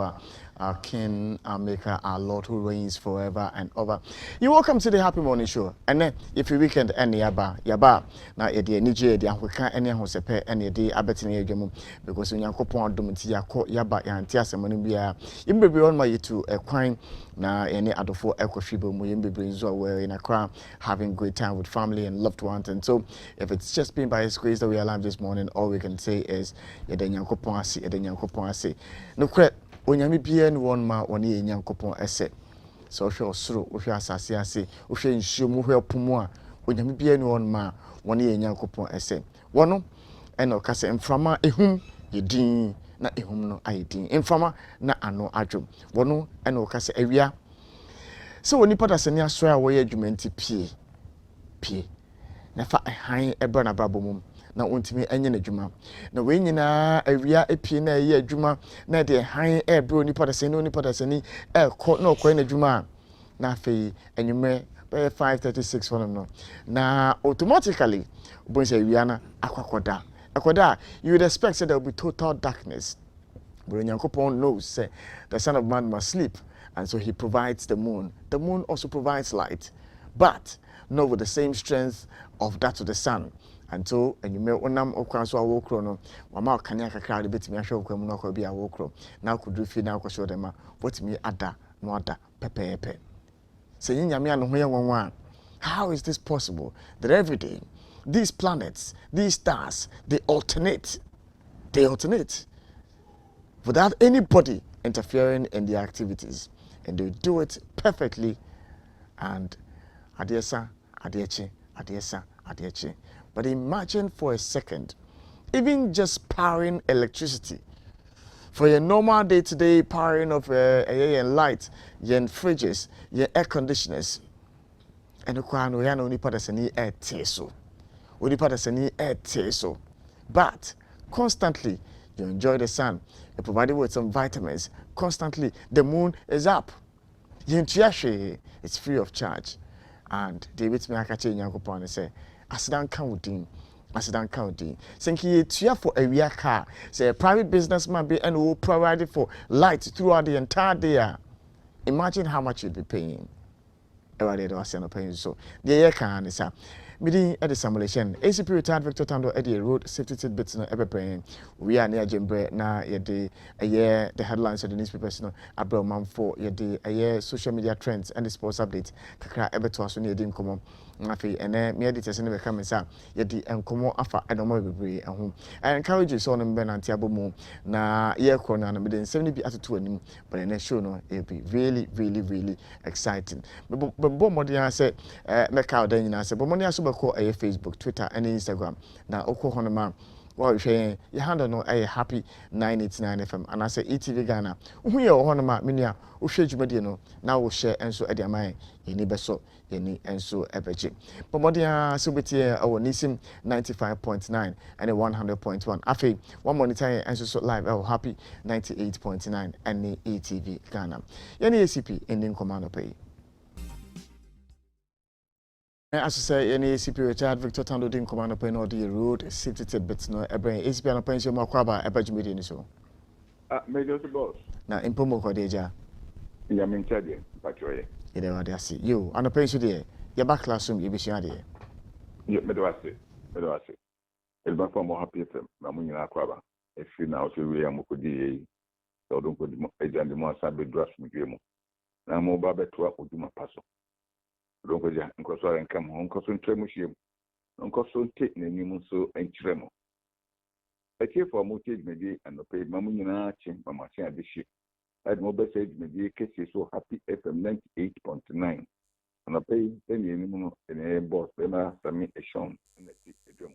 our King, our Maker, our Lord who reigns forever and ever. You welcome to the Happy Morning Show. And then if you weekend any yaba na edi nije edi ahweka any ahosepe any edi abetene adwam because onyankopon adomti yakọ yaba yanti asemani bia yimbebre on my to ekwan na any adofo ekwohwibe mu yimbebre nzo we in Accra having great time with family and loved ones. And so if it's just been by his grace that we are alive this morning, all we can say is yedenyankopon ase no kre onyame bia ne won ma woni yenyankopon ese so hwe osoro hwe asase ase hwe nsuo mu hwe opomu a onyame bia ne won ma woni yenyankopon ese wono eno kase mframa ehum yedin na ehum no ayedin mframa na ano adwom wono eno kase awia so woni pada sene aso a wo ye adwumanti pie na fa han ebra na brabomum na ontimi enye na dwuma na we nyina awia epie na ye adwuma na de han ebro ni pada sene ko na okọ na dwuma na fe enyume 5:36 for no na automatically bonse awia na akwakoda you would expect that there will be total darkness, but Nyankopon knows say the Son of Man must sleep, and so he provides the moon also provides light, but not with the same strength of that of the sun. And so, and you may onam okwan so awokro no mama kanya kakra de betimi ahwe okwan mu no akwa bi awokro na kudu fi na akwa show dem a wotimi ada no ada pepepe say nyame an ho ye wonwa. How is this possible that every day these planets, these stars, they alternate without anybody interfering in their activities, and they do it perfectly? And adiesa adiechi. But imagine for a second, even just powering electricity for your normal day-to-day powering of light, your fridges, your air conditioners, and the only part that's any air so. But constantly you enjoy the sun, you're provided with some vitamins. Constantly the moon is up. It's free of charge. And David Miakache Nyankopon say, Asidan Kaudin. Senki tua for a week car. Say a private businessman be and will provide it for light throughout the entire day. Imagine how much you'd be paying. Everybody was paying so. The year can is meeting at the simulation. ACP retired Victor Tando at the road safety tidbits no ever paying. We are near Jembre na a year the headlines of the newspapers no Abel man for a year social media trends and the sports update. Kakra ever to us near dim common. Mafi and me editors never come and yedi and come afa and more be home. I encourage you so on Ben and Tiabo Mo na year corner and within 70 be at 2 and but in a show no it'll be really exciting. But Modia said make out then I said but Modia so call a Facebook, Twitter and Instagram. Now Oko Honoma well you handle no a happy 989 FM and I say ETV Ghana. Who you Honoma minia Ushe Jumedino now will share and so at your mind any beso any and so ebeji. But Modia Subitia our Nisim 95.9 and a 100.1. Afi one monitor and so live our happy 98.9 and ETV Ghana. Any ACP ending command pay. As I say, any ACP retired Victor Tando din command up in all the road, safety tidbits no ebring ACP and pension makwaba ebajimidi ni so. Major boss. Na impomo ko deja. Ya minchade patroye. Ide wa asi. You and pension de. Ya back classroom you be sure de. Yo medwase. Elba for more happy FM na munyina akwaba. Efi na o se we amokodi yi. So don ko di ejande mo asabe dras mudwemu. Na mo ba beto oduma paso. Don't go there. Nkoso renkam ho nkoso ntremuhiem. Nkoso nte n'anim so enkyeremo. Eke for mo take media and pay mamu nyina chi mama chi adeshi. Ad mo be say media kesi so happy FM 98.9. And pay then n'anim no en boss be na sami eshon na ti edwom.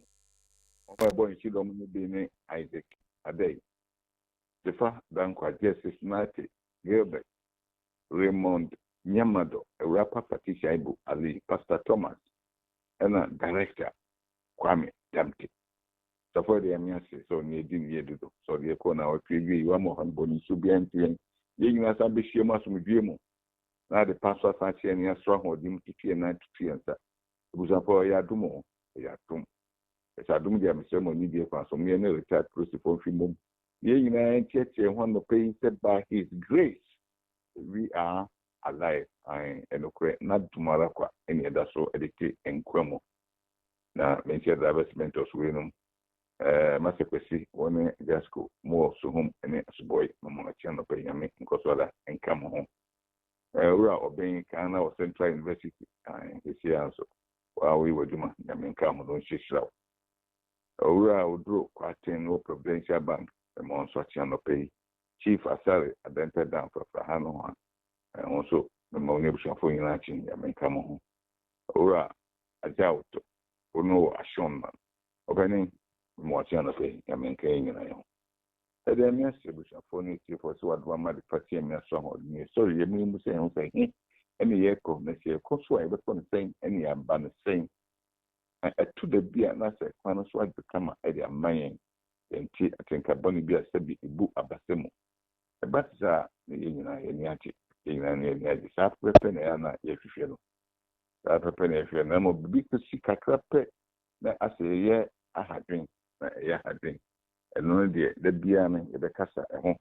Oba boy chi dom no be ne Isaac Adey. Defa dankwa Jesus Nate Gilbert Raymond Nyamado, a rapper Patricia Ibu Ali, Pastor Thomas, and a director Kwame Damke. So for the Amiasi, so near Din so the corner or preview, you are more on Bonnie Subian, you as a bishop must with you. Now the pastor fancy and your stronghold, you to fear night to fear, sir. It was a poor Yadumo, Yatum. As I do the ceremony, dear Pastor, me and retired cruciform film, Ye in church one pay said by his grace we are alive and not tomorrow any other so educate and cremo. Now mention the investment of Sweden. Master Kwesi one just go more so home and as boy mama channel pay yami nkosola and come home. We are obeying Kana or Central University and his year so while we were doing yami come on shishra. We are draw quartin no provincial bank among such channel pay chief asari identified down for Hano and also the money for United yami come home. We are a doubt no ashon opening more channel pay yami kaying in a the message for you for so what one might party and so sorry, you mean saying any year come next year, because I was going to say any abandon saying to the beer and I said, when I swag become a idea mine, then I think a bonny beer said be a book abasemo. But the union in Yati, in the South Weapon and if you know. That happen if you're no because she can't crap. I say, yeah, I had drink, yeah, I drink. And only the Biana, the Casa at home.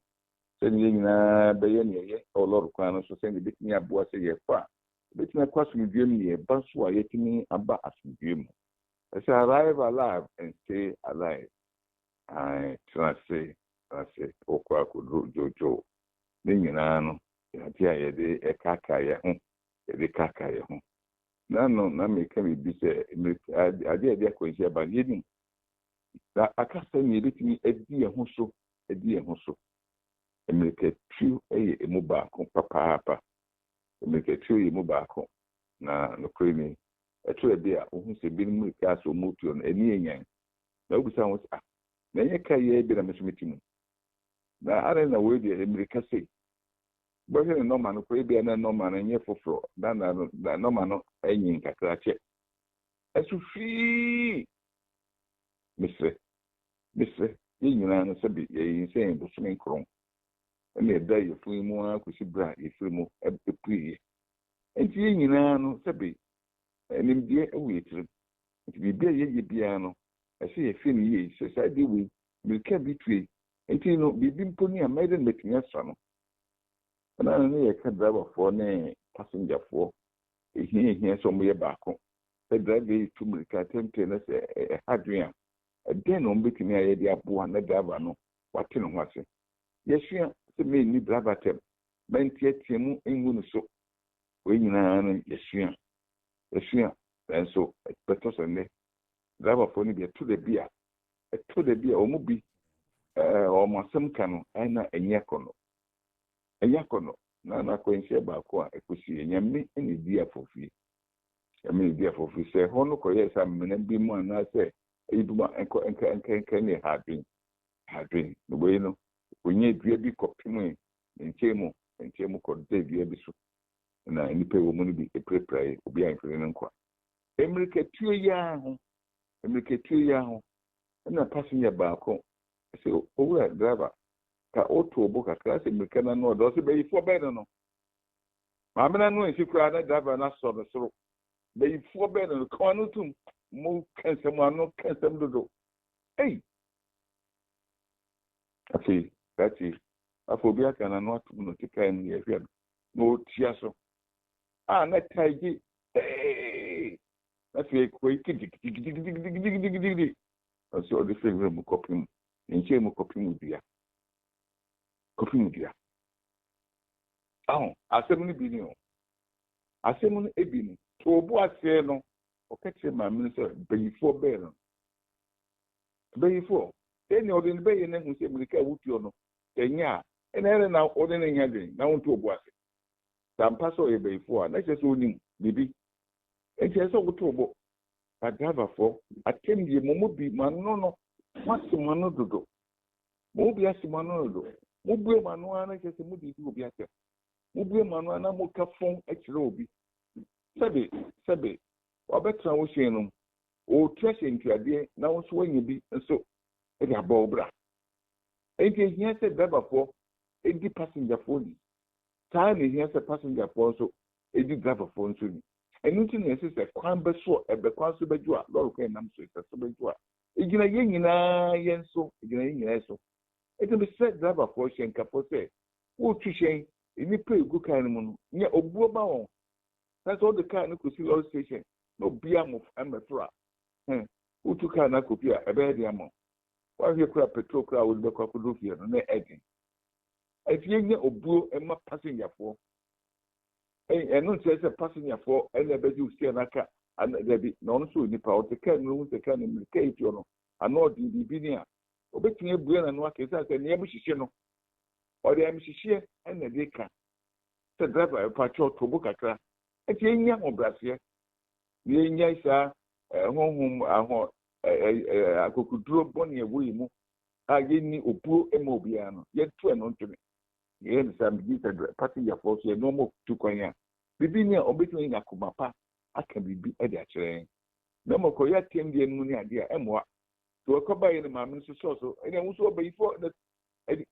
Sending Bayani, or Lord Quanos, so send the bit near Boise a far. Bit my question with you, a bus while yet me about us with you. As I arrive alive and stay alive, I say, Okwa could Jojo. Ninano, Tia, a Kakaya home, a Kakaya home. No, me can be said, I did acquire by leading. I can't say me a dear Husso, a dear Husso. And make a true a mobile, papa, and make a true mobile. Now, no creamy, a true dear who's a big castle moved to an any yang. No sounds up. Then you can't be a meeting. Now, I don't know where the America say. But no man, maybe an no man and yet for floor, than no man, any cacrache. As you free. Mr. You sabi saying the swimming chrome. And they die of free more, could she brag if we move at the pre. And you sabi, and in dear away to be a piano. I say a fin ye, society will can betray. And you know, be been pony a maiden making us son. And I know a cab driver for a passenger for a here somewhere back home. The drive to make a attempt to a hadrian. Again, on making the idea of one driver, no, what can I say? Yes, the main need driver tem. Mentia Timu in Munuso. When you know, yes, and so a better Sunday. Driver for me to the beer. To the beer or movie or my some canoe and a yakono. A yakono, Nana Queen Sheba, I could see a yammy any dear for fee. I mean, dear for fee, say, Honoco, yes, I'm going be more, and I say, Iduma and Kenny had drink. The way, no, we need to be copying in Chemo and Chemo could take the episode. And I need pay woman be a prepare, be a friend. America 2 years, and a passenger back home. I say, oh, driver, ka auto book a class in American no, does it be for better? No, Mamma, no, if you cried that driver, and I saw the throat. They for better, the corner to move, can someone not can some do. Hey, I see, that's it. I forget and I'm not going to kind of hear no chiaso. Ah, not tidy. Hey, that's a quick dig. I saw the finger of copying and came of copying with you. Copying with you. Oh, I said, money billion. I said, money a billion. To what say no. Okay, my minister, before Baron. Before. Then you're in the bay and then we say, America, would you know? Then, yeah, and then now ordering again, now to a boss. Some pass away before, and that's just only, maybe. And just over to a book. I driver for, I tell you, Momobi, Manono, what's the Manodo? Mobi as Manodo. Mobi Manuana, just a movie to be at it. Mobi Manuana, Moka phone, X-Roby. Sabe. Ọbẹ̀tẹ̀ àwọn ṣe no o treasure ntuade na wọn so wọnyẹ bi nso ẹdi abọ ọbra ẹdi ehia sẹ driverfoɔ edi passengerfoɔ ni saa na ehia sɛ passengerfoɔ nso edi driverfoɔ nso ni ɛnu ti na ɛsɛ sɛ kwan bɛ so ɛbɛkwan so bɛdwo a lɔri kwan nam so ɛsɛ so bɛdwo a egyina yɛn nyinaa yɛn so egyina yɛn nyinaa so It will be said driver for Shenka for say, who Chishan, in the pay good kind of moon, near Obuama. That's all the kind of Kusi station, no Biam of Amafra. Who took an acopia, a bad amount. While you crap petrol crowd will look up to here, and they're edging. If you get Obu and my passenger for, and not just a passenger for, and I bet you see an aka, and there be none so nipper, or the can room, the can indicate, you know, and not the Binia. Obeting a brain and work is as a near Michino, or the Michia and the Deca. The driver, a patrol to book a car. It's young or Brasia. The young home, I could draw Bonnie away. I gave me Opu Emobiano, yet two and on to me. Yes, I'm getting passing your force, no more to Konya. Bibinia or between Yakumapa, I can be at that train. No more Koya came the money idea, and what to a combine in the mamma's so, and I was over before that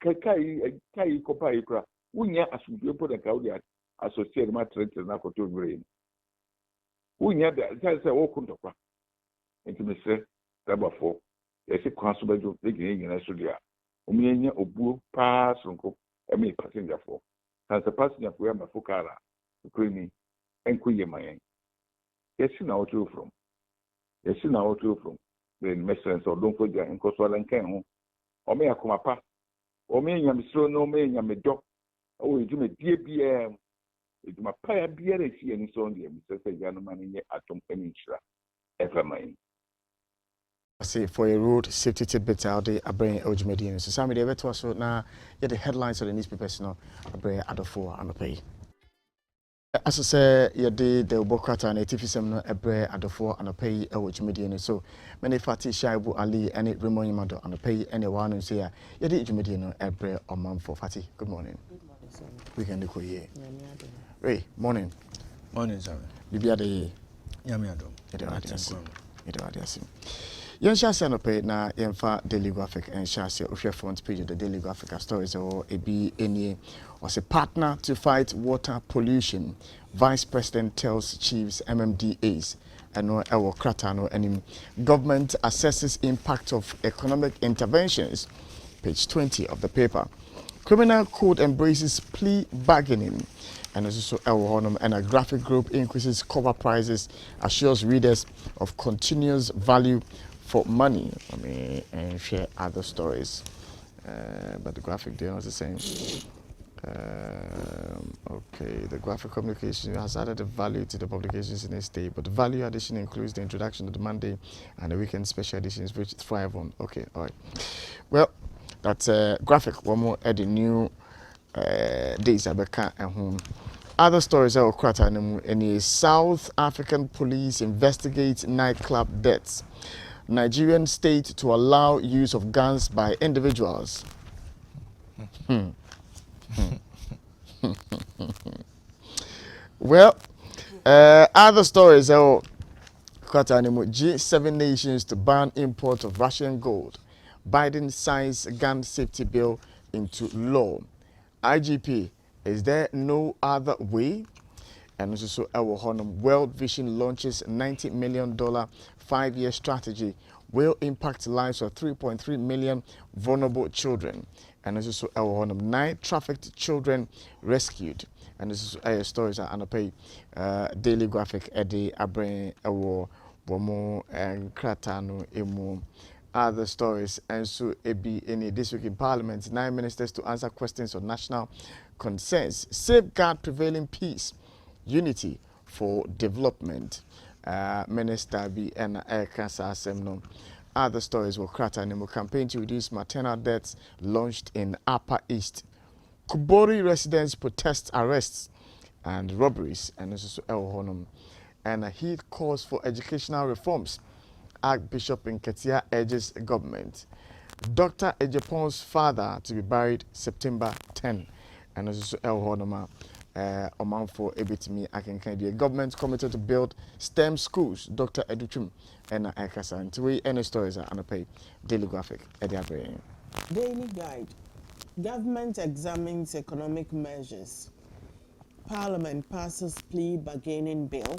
Kai Copaicra, Unya as we put a Kaudia associated my trend to Nakoto brain. Unya, that's a walk on the park. And to me say, number 4, there's a constable taking in Australia. Umia Obu pass from a passenger for. As a passenger for my Fukara, Ukraine, and Kuya Mayan. Yes, now two from. Yes, now two from. The message or don't forget and Coswell and Ken. Or may I come apart. Or may I be so no may I may dog. Oh, you do a dear BM. It's my pie beer and see any song, Mr. Yanaman in the Atom Peninsula. Ever mind. I say for a road safety tidbit out there, I bring Ojimedian. So, some of the better so now, the headlines of the newspapers now, I bring other 4 and pay. As I say, you did the Bokata and a Tifism, a bre at the 4 and a pay Ojimedian. So, many Fatty Shaibu Ali and it Ramon Yamado and a pay anyone who's here. You did Jimedian, a bre or mom for Fatty. Good morning. Good morning, sir. We can do here. Ray, morning. Morning, sir. Bibia de Yamiado. It was Yan Shasi Anope na Yenfa Daily Graphic and Shasi Ofia front page of the Daily Graphic stories or AB any was a partner to fight water pollution. Vice President tells chiefs MMDAs and no our kratano and government assesses impact of economic interventions. Page 20 of the paper. Criminal code embraces plea bargaining. And also Honum and a graphic group increases cover prices, assures readers of continuous value for money. I mean, and share other stories. But the graphic there was the same. Okay, the graphic communication has added a value to the publications in a state, but the value addition includes the introduction of the Monday and the weekend special editions, which thrive on. Okay, all right. Well, that's a graphic. One more at the new days Abeka and home. Other stories are occurring in South African police investigate nightclub deaths. Nigerian state to allow use of guns by individuals. Well, other stories are G7 nations to ban import of Russian gold. Biden signs gun safety bill into law. IGP, is there no other way? And also World Vision launches $90 million 5-year strategy will impact lives of 3.3 million vulnerable children. And also 9 trafficked children rescued. And this is stories are underpaid. Daily Graphic Eddie Abrain Ewo Bomo and Kratano Emu. Other stories and so be in this week in Parliament, 9 ministers to answer questions on national concerns. Safeguard prevailing peace, unity for development. Minister B and Kasa Semno. Other stories were Kratanimo campaign to reduce maternal deaths launched in Upper East. Kubori residents protest arrests and robberies, and this is El Honum. And a heat calls for educational reforms. Archbishop Nketia urges government. Dr. Ejepon's father to be buried September 10. And this is El Honoma. Amount for Ebitimi Akinkandia. Government committed to build STEM schools. Dr. Educhum and Ekasa. And three any stories are unpaid. Daily Graphic. Daily Guide. Government examines economic measures. Parliament passes plea bargaining bill.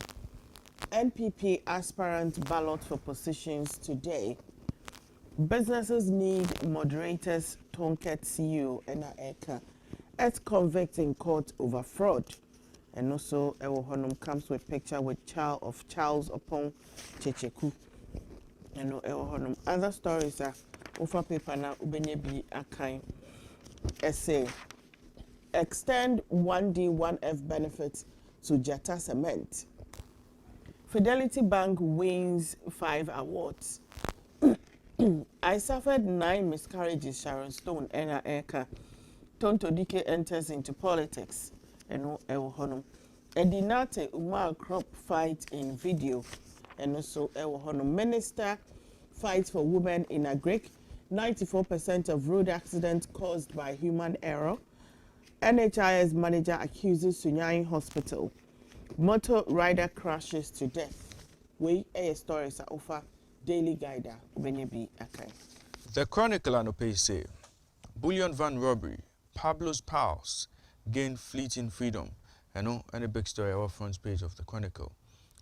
NPP aspirant ballot for positions today. Businesses need moderators, Tonket CEO, and Eka. Ex-convict in court over fraud. And also, Ewo Honum comes with picture with child of Charles upon Checheku. And Ewo Honum. Other stories are over paper now, Ubenye bi Akai. Essay. Extend 1D, 1F benefits to Jata Cement. Fidelity Bank wins 5 awards. I suffered 9 miscarriages, Sharon Stone, Ena Eka. Tonto Dike enters into politics. Eno Ewo Honum. Edinate Umar crop fight in video. And also Ewo Honum. Minister fights for women in Agric. 94% of road accidents caused by human error. NHIS manager accuses Sunyani Hospital. Motor rider crashes to death. We air stories are offer daily guide. Ubenyebi Akai. The Chronicle and Opay say, bullion van robbery, Pablo's pals gain fleeting freedom. And a big story our front page of the Chronicle.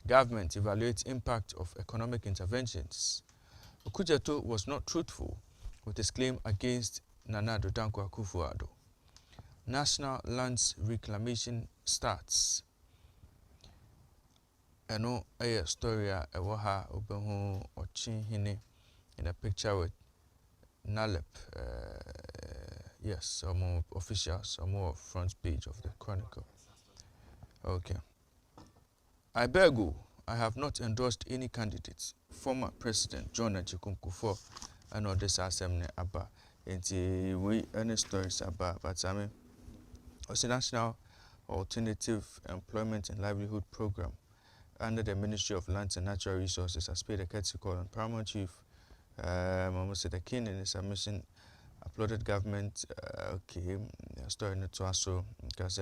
Government evaluates impact of economic interventions. Okujeto was not truthful with his claim against Nana Addo Dankwa Akufo-Addo. National lands reclamation starts. A story Ewaha Obeho Ochin Hine in a picture with Nalep. Yes, some more officials, some more front page of the Chronicle. Okay. I beg you, I have not endorsed any candidates. Former President John Agyekum Kufuor and all this assembly about we any stories about, but I mean, also National Alternative Employment and Livelihood Program under the Ministry of Lands and Natural Resources has paid a courtesy call on Paramount Chief Momosi Dakin in his submission uploaded government story not to also because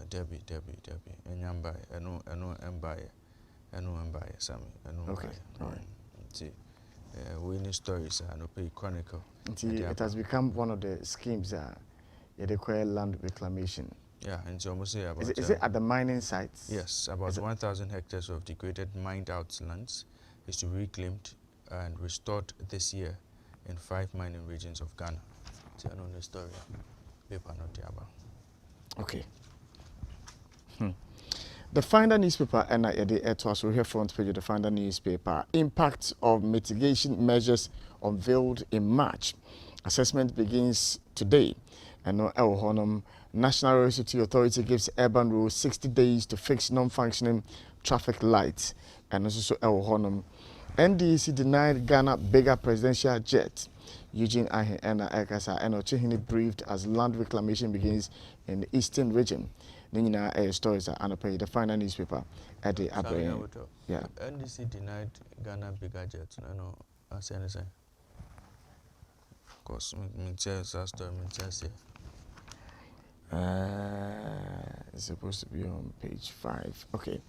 Debbie Enyambai eno embaye Sammy Okay, all right. See, we need stories and Opay Chronicle. It has become one of the schemes that require land reclamation. Yeah, and so almost say about Is it at the mining sites? yes, about 1,000 hectares of degraded mined out lands is to be reclaimed and restored this year in 5 mining regions of Ghana. So I know the story. Paper not about. Okay. The Finder newspaper and the also here front page of the Finder newspaper. Impact of mitigation measures unveiled in March. Assessment begins today. And Ewo Honum, National Road Safety Authority gives urban roads 60 days to fix non-functioning traffic lights. And also Ewo Honum, NDC denied Ghana bigger presidential jet. Eugene Ahe and Ekasa and Ochihini briefed as land reclamation begins in the eastern region. Nina stories are annotated the Final newspaper at the Abraham. Yeah. NDC denied Ghana bigger jet. No, I say anything. Of course, me tell that story. Me tell say. It's supposed to be on page 5. Okay.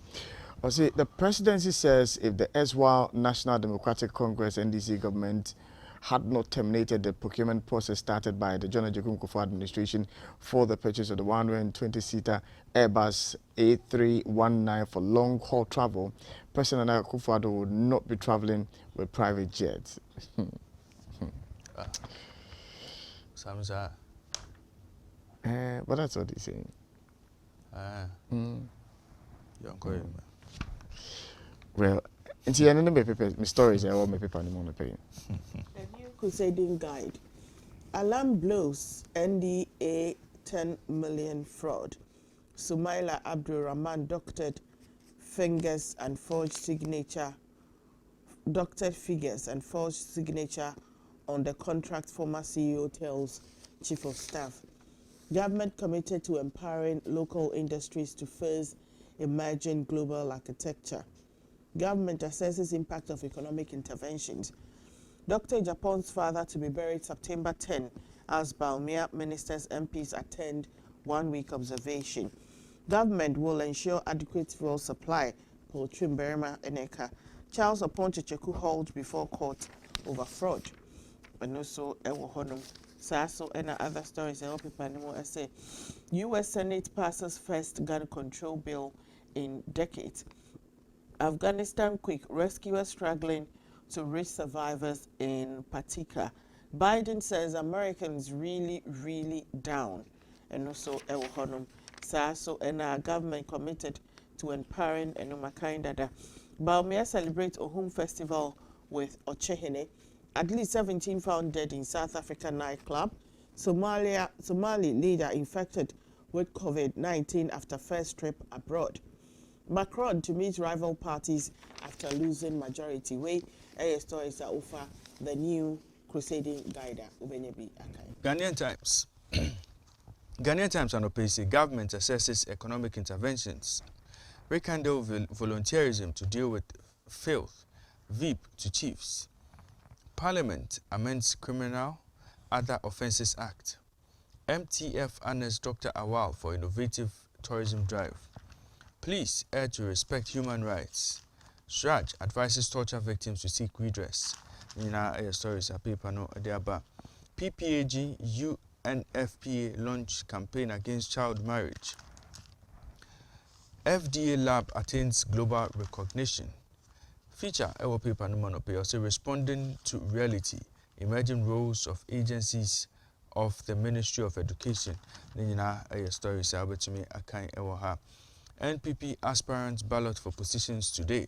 I'll see, the presidency says if the SWAL National Democratic Congress NDC government had not terminated the procurement process started by the John Agyekum Kufuor administration for the purchase of the 120-seater Airbus A319 for long-haul travel, President Nana Akufo-Addo would not be traveling with private jets. Samza. But that's what he's saying. Well, it's the end of my stories. I want my paper on the page. The new crusading guide. Alarm blows NDA 10 million fraud. Sumaila Abdul Rahman doctored figures and forged signature on the contract former CEO tells Chief of Staff. Government committed to empowering local industries to face emerging global architecture. Government assesses impact of economic interventions. Dr. Japon's father to be buried September 10 as Baumia ministers MPs attend 1-week observation. Government will ensure adequate fuel supply. Paul Trimberma Eneka. Charles Oponchecheku hauled before court over fraud. And also Ewo Honum. Sasso and other stories I hope people say. US Senate passes first gun control bill in decades. Afghanistan quick rescuers struggling to reach survivors in Patika. Biden says Americans really down. And also Ewo Honum so and our government committed to empowering Enumakindada. Baumia celebrates Ohum Festival with Ochehene. At least 17 found dead in South African nightclub. Somali leader infected with COVID-19 after first trip abroad. Macron to meet rival parties after losing majority. Stories are over the new crusading guide. Ghanaian Times. Ghanaian Times and OPC government assesses economic interventions. Rekindle volunteerism to deal with filth. VIP to chiefs. Parliament amends Criminal Other Offences Act. MTF honors Dr. Awal for innovative tourism drive. Police urge to respect human rights. Sraj advises torture victims to seek redress. Nina stories are paper no adiaba. PPAG UNFPA launch campaign against child marriage. FDA lab attains global recognition. Feature our paper no monopoly also responding to reality, emerging roles of agencies of the Ministry of Education. Nina stories are to me akan ewaha. NPP aspirants ballot for positions today.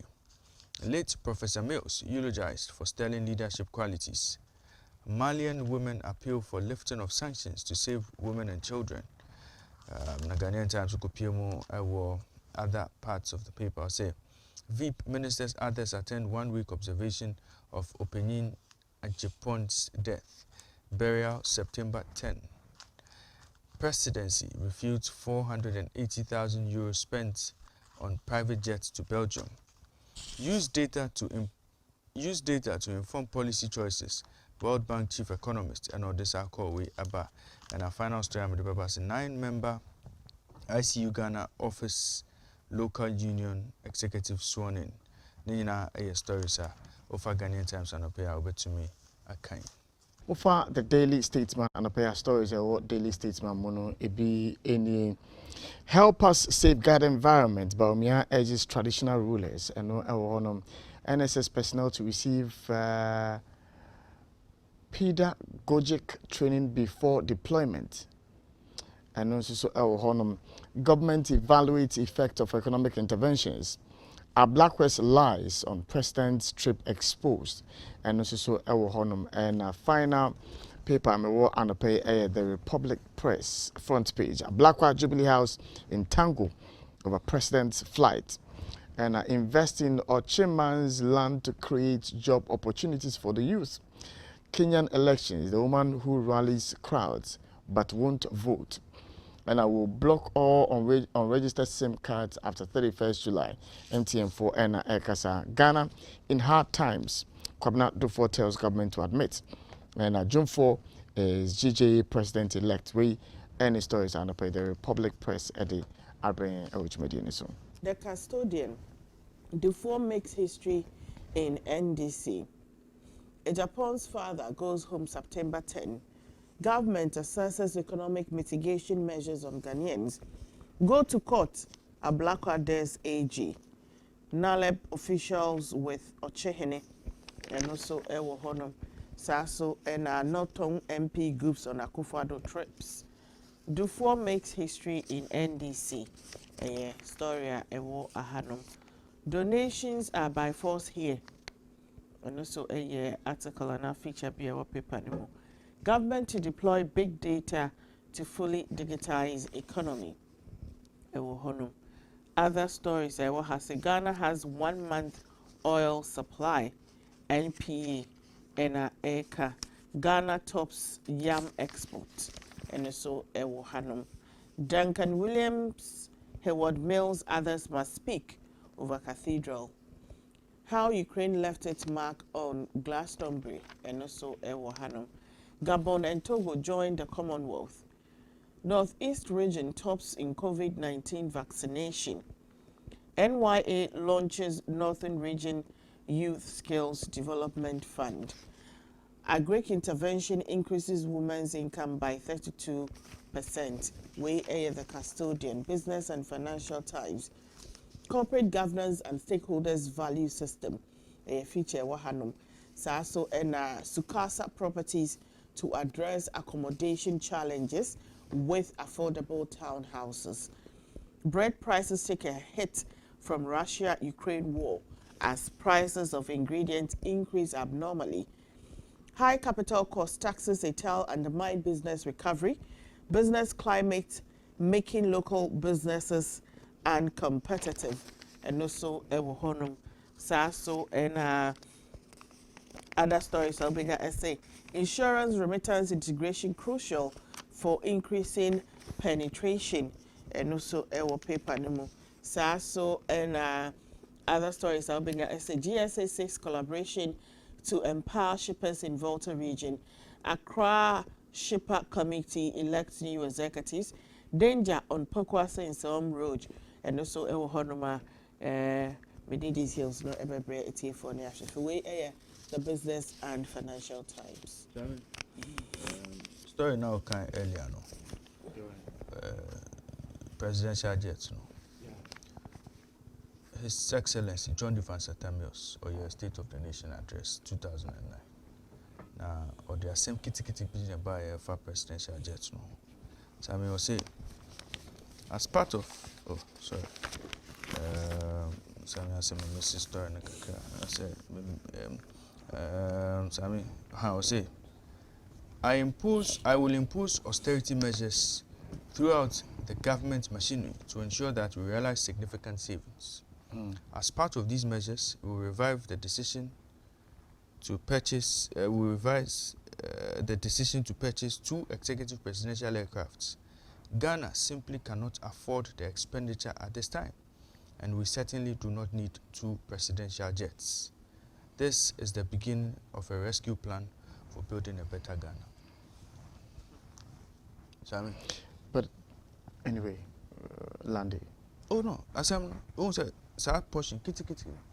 Late Professor Mills eulogized for sterling leadership qualities. Malian women appeal for lifting of sanctions to save women and children. Ghanaian Times will other parts of the paper say VIP ministers others attend 1 week observation of Openin Ajipon's death. Burial September 10. Presidency refutes 480,000 euros spent on private jets to Belgium. Use data to inform policy choices. World Bank chief economist and Odessa Kowe Abba. And our final story I'm the paper is 9-member ICU Ghana office local union executive sworn in. Nina stories are offer Ghanaian Times and Opera over to me akan. Offer the Daily Statesman and Opera stories what Daily Statesman mono be any help us safeguard environment. Baumia urges traditional rulers and NSS personnel to receive pedagogic training before deployment. And also government evaluates effect of economic interventions. Our Blackwest lies on president's trip exposed. And also and a final paper and pay the Republic Press front page. A Blackwell Jubilee House in Tango over president's flight. And invest in Ochiman's land to create job opportunities for the youth. Kenyan elections, the woman who rallies crowds but won't vote. And I will block all unregistered SIM cards after 31st July. MTN4 and Ekasa. Ghana in hard times. Kwabena Dufo tells government to admit. And June 4 is GJA president-elect. We any stories are the Republic Press at the Abraham Ewich. The custodian, Dufo makes history in NDC. Japan's father goes home September 10. Government assesses economic mitigation measures on Ghanaians. Go to court, a Blackwater's AG. NALEP officials with Ochehene and also Ewo Honum, Saso and Norton MP groups on Akufo-Addo trips. Dufo makes history in NDC. Story Ewo Ahanum. Donations are by force here. And also a article and a feature be our paper anymore. Government to deploy big data to fully digitize economy. Other stories, Ghana has 1 month oil supply. NPA and ECA. Ghana tops yam export. And so Duncan Williams, Hayward Mills, others must speak over Cathedral. How Ukraine left its mark on Glastonbury and also Gabon and Togo joined the Commonwealth. Northeast region tops in COVID-19 vaccination. NYA launches Northern Region Youth Skills Development Fund. Agric intervention increases women's income by 32%. The custodian, Business and Financial Times. corporate governance and stakeholders value system. A feature wahanum. So and Sukasa properties to address accommodation challenges with affordable townhouses. Bread prices take a hit from Russia-Ukraine war as prices of ingredients increase abnormally. High capital cost taxes tell undermine business recovery. Business climate making local businesses uncompetitive. And also, Ewohonum, Saso, and other stories. I'll bring essay. Insurance remittance integration crucial for increasing penetration. And also, Ewo paper nemo. Saso, and other stories. I'll bring essay. GSA 6 collaboration to empower shippers in Volta region. Accra Shipper Committee elects new executives. Danger on Pokwasa in some road. And also, Ewo Honoma, within these hills, no ever break it for the Business and Financial Times. Story now kind earlier, no. Presidential jets, no. His Excellency John Defan Satamios, or your State of the Nation address, 2009. Now, or the same kitty pigeon by a presidential jets, no. So I will say, as part of, so I say, my sister, I say, I will say, I will impose austerity measures throughout the government machinery to ensure that we realize significant savings. As part of these measures, we will revive the decision to purchase, the decision to purchase 2 executive presidential aircrafts. Ghana simply cannot afford the expenditure at this time, and we certainly do not need 2 presidential jets. This is the beginning of a rescue plan for building a better Ghana. Sammy? But anyway, Landy. Oh no, as I'm said, start pushing kitty,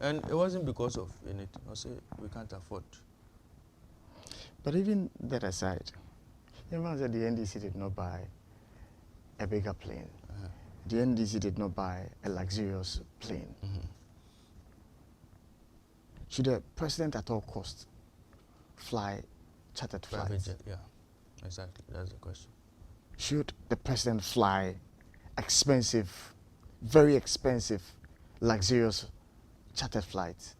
and it wasn't because of anything. I say we can't afford. But even that aside, everyone said the NDC did not buy a bigger plane. The NDC did not buy a luxurious plane. Should the president at all costs fly chartered Private flights? jet, yeah, exactly. That's the question. Should the president fly expensive, very expensive, luxurious chartered flights?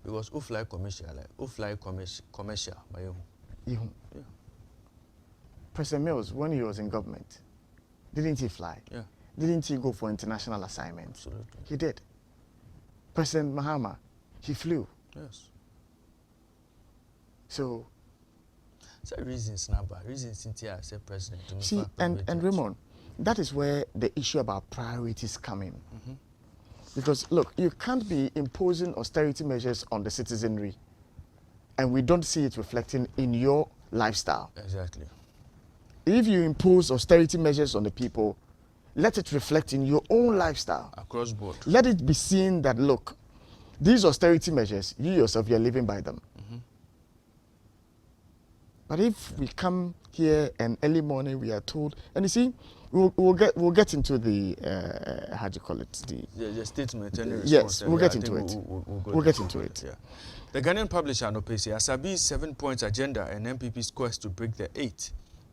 Because who fly commercial, commercial, my own. Yeah. President Mills, when he was in government, didn't he fly? Yeah. Didn't he go for international assignments? Absolutely. He did. President Mahama, he flew. Yes. So, reasons number, reasons Cynthia as a president. To see, and Raymond, that is where the issue about priorities come in. Because look, you can't be imposing austerity measures on the citizenry and we don't see it reflecting in your lifestyle. Exactly. If you impose austerity measures on the people, let it reflect in your own lifestyle. Across board. Let it be seen that, look, these austerity measures, you yourself, you're living by them. But if we come here and early morning we are told, and you see, we'll get into the how do you call it, the statement and the yes, response. we'll get into it. We'll get into it. Yeah. The Ghanaian publisher Nopesi Asabi's 7-point agenda and MPP's quest to break the 8.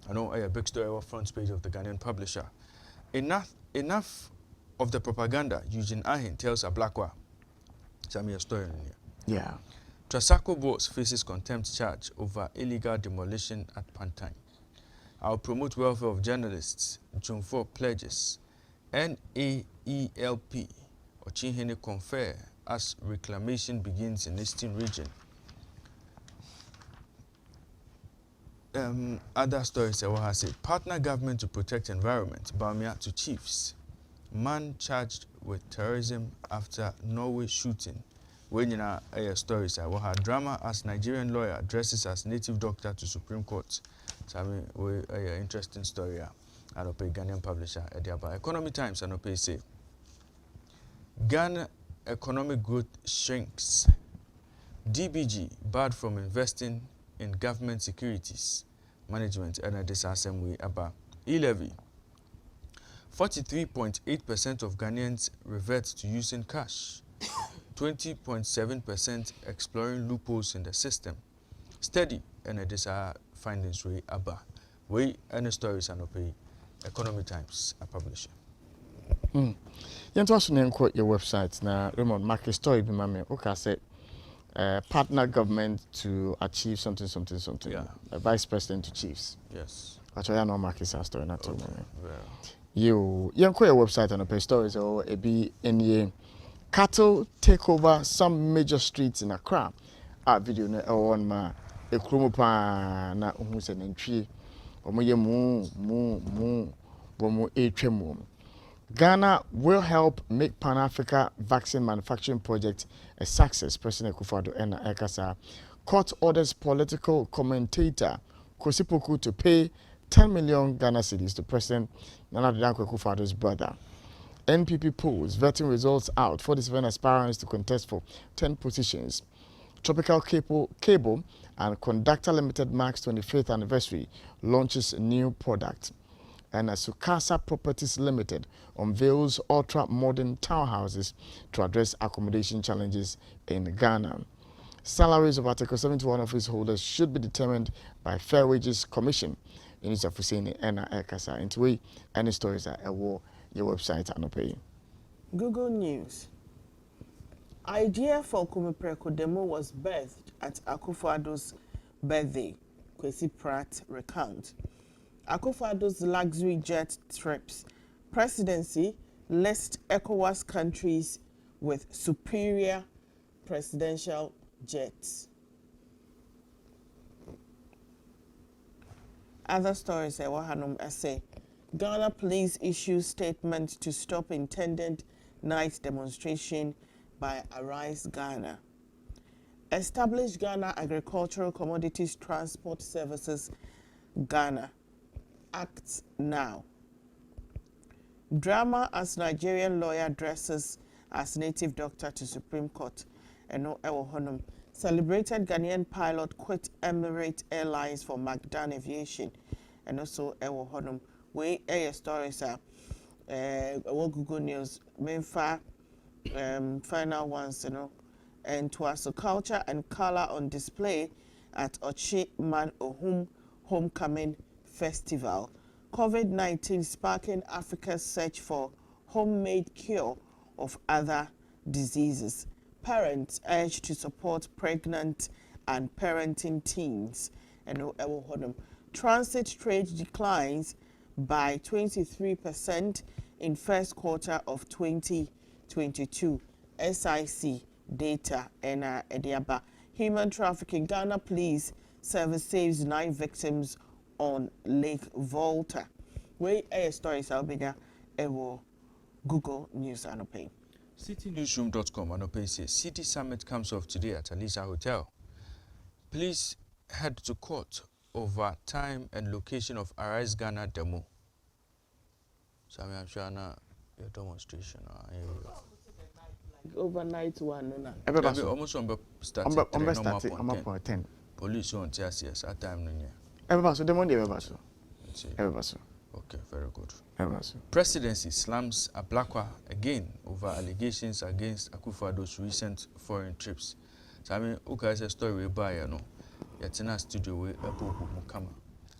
I know a big story on front page of the Ghanaian publisher. Enough of the propaganda. Eugene Ahin tells Ablakwa. Tell me a story in here. Yeah. Trasacco Boss faces contempt charge over illegal demolition at Pantine. I'll promote welfare of journalists. June 4 pledges. NAELP Ochinhene confer as reclamation begins in Eastern region. Other stories I say partner government to protect environment. Bamia to chiefs. Man charged with terrorism after Norway shooting. When you know stories I will have drama as Nigerian lawyer dresses as native doctor to Supreme Court. So I mean we interesting story. I don't pay Ghanaian publisher Ediaba. Economy Times I don't pay say Ghana economic growth shrinks. DBG barred from investing in government securities management and this assembly about e-levy. 43.8% of Ghanaians revert to using cash. 20.7% exploring loopholes in the system. Steady, and these are findings we aba. We any stories and pay Economy Times are publishing. Yɛnto aso ne nkɔ your website na Raymond market story bi ma me okay say partner government to achieve something. Yeah. A vice president to chiefs. Yes. Actually, I know market story not to Okay. me. Well, You yɛnkɔ your website and pay stories or it be any cattle take over some major streets in Accra. Video na on ma ekromo pa na ohun se nantwie omo ye mu bomo etwam. Ghana will help make Pan-Africa vaccine manufacturing project a success. President Akufo-Addo and Ekasa court orders political commentator Kwesi Poku to pay 10 million Ghana cedis to President Nana Addo Akufo-Addo's brother. NPP polls, vetting results out, 47 aspirants to contest for 10 positions. Tropical Cable and Conductor Limited marks 25th anniversary, launches a new product. And Sukasa Properties Limited unveils ultra-modern townhouses to address accommodation challenges in Ghana. Salaries of Article 71 office holders should be determined by Fair Wages Commission. In its office and Ekasa. Into way, any stories are your website and pay. Google News. Idea for Kumipreko demo was birthed at Akufo-Addo's birthday. Kwesi Pratt recount. Akufo-Addo's luxury jet trips. Presidency lists ECOWAS countries with superior presidential jets. Other stories say Ghana police issue statement to stop intended night demonstration by Arise Ghana. Establish Ghana Agricultural Commodities Transport Services Ghana. Acts now. Drama as Nigerian lawyer dresses as native doctor to Supreme Court. Eno Ewo Honum. Celebrated Ghanaian pilot quit Emirates Airlines for Magdan Aviation. And also Ewo Honum. We air stories are Google News. Menfa final ones, and to us culture and color on display at Ochi Man Ohum Homecoming Festival. COVID-19 sparking Africa's search for homemade cure of other diseases. Parents urged to support pregnant and parenting teens. And transit trade declines by 23% in first quarter of 2022. SIC data and Ediaba. Human trafficking. Ghana Police Service saves 9 victims on Lake Volta. Where stories are bigger, Google News and pay. CityNewsroom.com and Opay says City Summit comes off today at Alisa Hotel. Please head to court over time and location of Arise Ghana demo. So I'm sure now your demonstration. Overnight one, no. Everybody almost on starting. I'm 10. Police on TSS at time no. Everybody so demo everybody. Okay, very good. Everybody. Presidency slams Ablakwa again over allegations against Akufo-Addo's recent foreign trips. So I mean, okay, it's a story we buy, Yet in a studio we Mukama.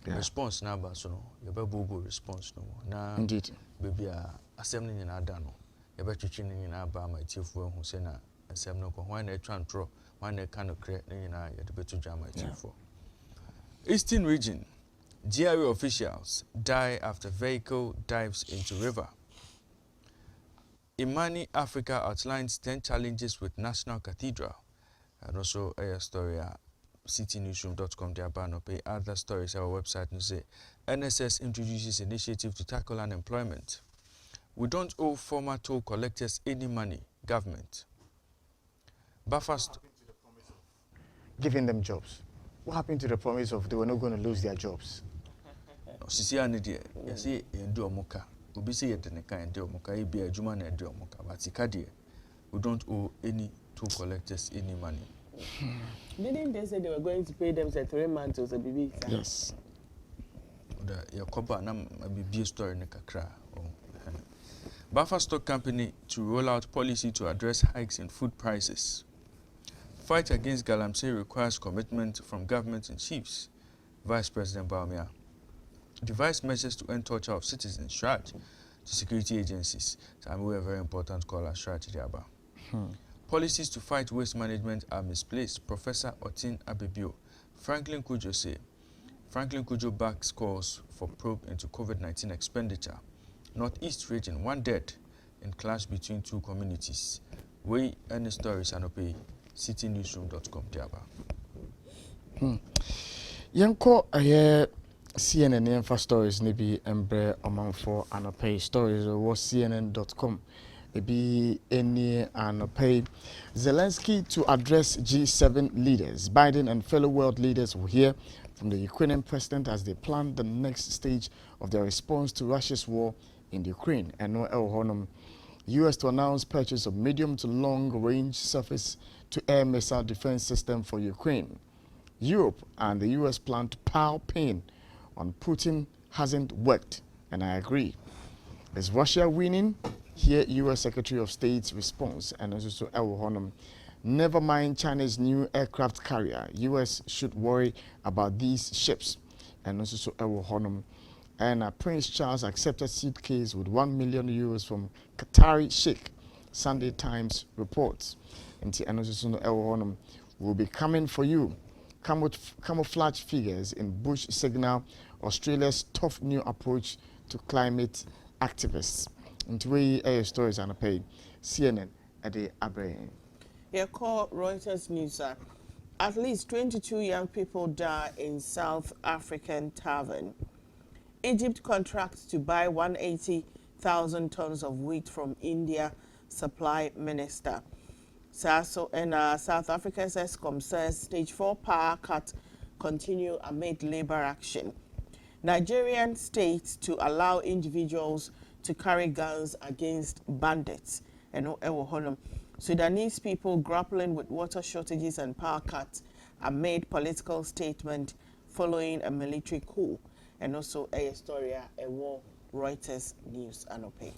Response number, so no, you better response no. Na Indeed. Baby, assembly in Adano. You better chin in Abba, my chief for who say na assembly no. When they try and throw, when they kind of create, you better jam my chief for. Eastern region. GRA officials die after vehicle dives into river. Imani Africa outlines 10 challenges with National Cathedral. And also a story at citynewsroom.com. They are pay other stories our website and say NSS introduces initiative to tackle unemployment. We don't owe former toll collectors any money. Government. Giving them jobs. What happened to the promise of they were not going to lose their jobs? Sisi anidi ya si yendi omuka. Ubi si yedeneka yendi omuka. Ibi ejuma na yendi omuka. But sikadi, we don't owe any toll collectors any money. Didn't they say they were going to pay them 3 months or baby? Yes. The Yakoba na bibi story ne kakra. Buffer Stock Company to roll out policy to address hikes in food prices. Fight against galamsey requires commitment from government and chiefs. Vice President Bawumia. Devise measures to end torture of citizens. Shraj to security agencies. So I'm a very important call as Shraj Diaba. Policies to fight waste management are misplaced. Professor Otin Abibio. Franklin Kujo say. Franklin Kujo backs calls for probe into COVID-19 expenditure. Northeast region, 1 dead in clash between 2 communities. We any stories and pay citynewsroom.com Diaba. Yanko aye CNN info stories nibi embre omanfo anopay stories or cnn.com. Ebi any anopay. Zelensky to address G7 leaders. Biden and fellow world leaders will hear from the Ukrainian president as they plan the next stage of their response to Russia's war in Ukraine. And no Honum, US to announce purchase of medium to long range surface to air missile defense system for Ukraine. Europe and the US plan to pile pain on Putin hasn't worked, and I agree. Is Russia winning? Here, US Secretary of State's response, and also Honum. Never mind China's new aircraft carrier. US should worry about these ships, and also Honum. And Prince Charles accepted suitcase with 1 million euros from Qatari Sheikh. Sunday Times reports. And also Honum will be coming for you. Camouflage figures in Bush signal Australia's tough new approach to climate activists. Into we air stories and pay CNN at the Abraham. Yeah, call Reuters News. At least 22 young people die in South African tavern. Egypt contracts to buy 180,000 tons of wheat from India, supply minister. South Africa's ESCOM says stage 4 power cut continue amid labor action. Nigerian states to allow individuals to carry guns against bandits. And Sudanese people grappling with water shortages and power cuts amid political statement following a military coup. And also a story a war Reuters News anope.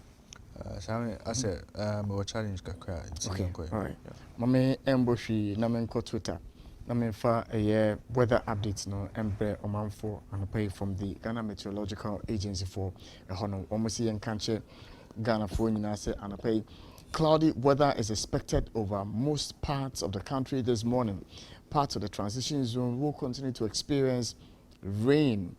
I said, we challenge kakra. Okay, all right. Mame emboshi na menko Twitter. Na menfa a weather updates no embre omanfo anope from the Ghana Meteorological Agency for a hono. Omosi enkanche Ghana for nyina se anope. Cloudy weather is expected over most parts of the country this morning. Parts of the transition zone will continue to experience rain.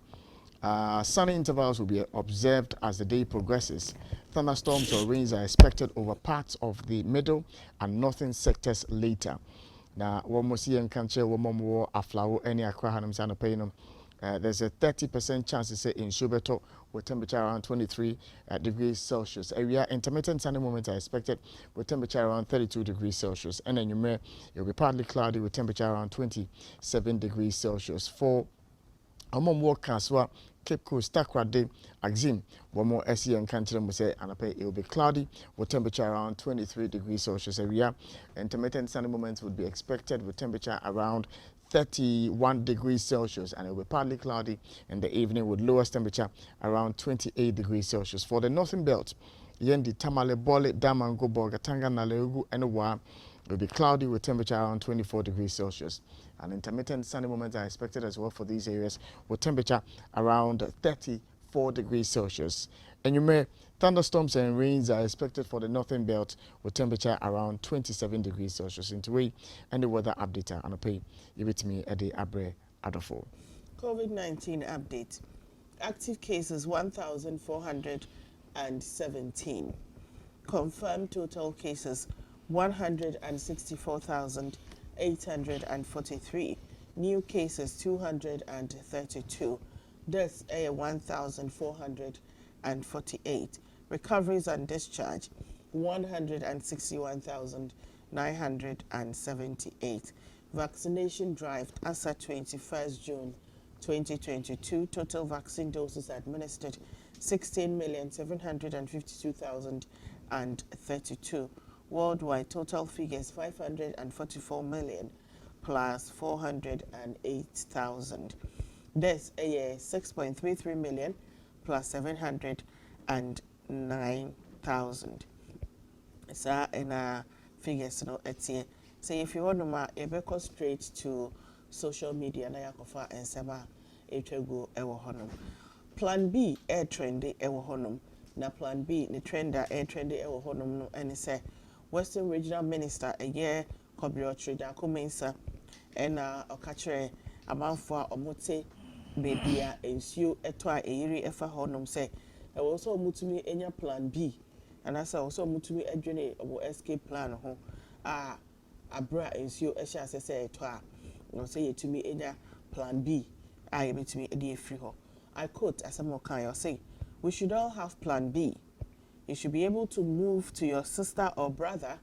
Sunny intervals will be observed as the day progresses. Thunderstorms or rains are expected over parts of the middle and northern sectors later. Now, one more see and can share one more aflawo any aquahanum sanopinum. There's a 30% chance to say in Shubeto with temperature around 23 degrees Celsius. Area intermittent sunny moments are expected with temperature around 32 degrees Celsius. And then you may it'll be partly cloudy with temperature around 27 degrees Celsius. For among more Kaswa, Cape Coast, Takrade, Axim, one more SE and Kantilam will say, and it will be cloudy with temperature around 23 degrees Celsius area. Intermittent sunny moments would be expected with temperature around 31 degrees Celsius, and it will be partly cloudy in the evening with lowest temperature around 28 degrees Celsius. For the northern belt, Yendi, Tamale, Bole, Damango, Borgatanga, Naleugu, and Owa, it will be cloudy with temperature around 24 degrees Celsius. And intermittent sunny moments are expected as well for these areas with temperature around 34 degrees Celsius. And you may thunderstorms and rains are expected for the northern belt with temperature around 27 degrees Celsius. Into way and the weather update and pay you with me at the Abre Adolfo. COVID-19 update. Active cases 1,417. Confirmed total cases 164,843. New cases 232. Deaths 1,448. Recoveries and discharge 161,978. Vaccination drive as at 21st June 2022. Total vaccine doses administered 16,752,032. Worldwide total figures 544 million plus 408,000. Deaths 6.33 million plus 709 4,000. Sa and figures no etie. Say if you want to ma go straight to social media na yakofa ensema etwego ewo honom. Plan B air trendy ewo honom. Na plan B ni trender air trendy ewo honom no ene say Western Regional Minister a year Kobiotre Jako Mensa and okachre amanfo a omote baby a ensio eto a eyiri efa honom say e wo so omutumi enya plan B and asa wo so omutumi adwene obo escape plan ho a abra ensio ehya asese eto a no say yetumi enya plan B a yebetumi ede efri ho. I quote asamo kan you say we should all have plan B. You should be able to move to your sister or brother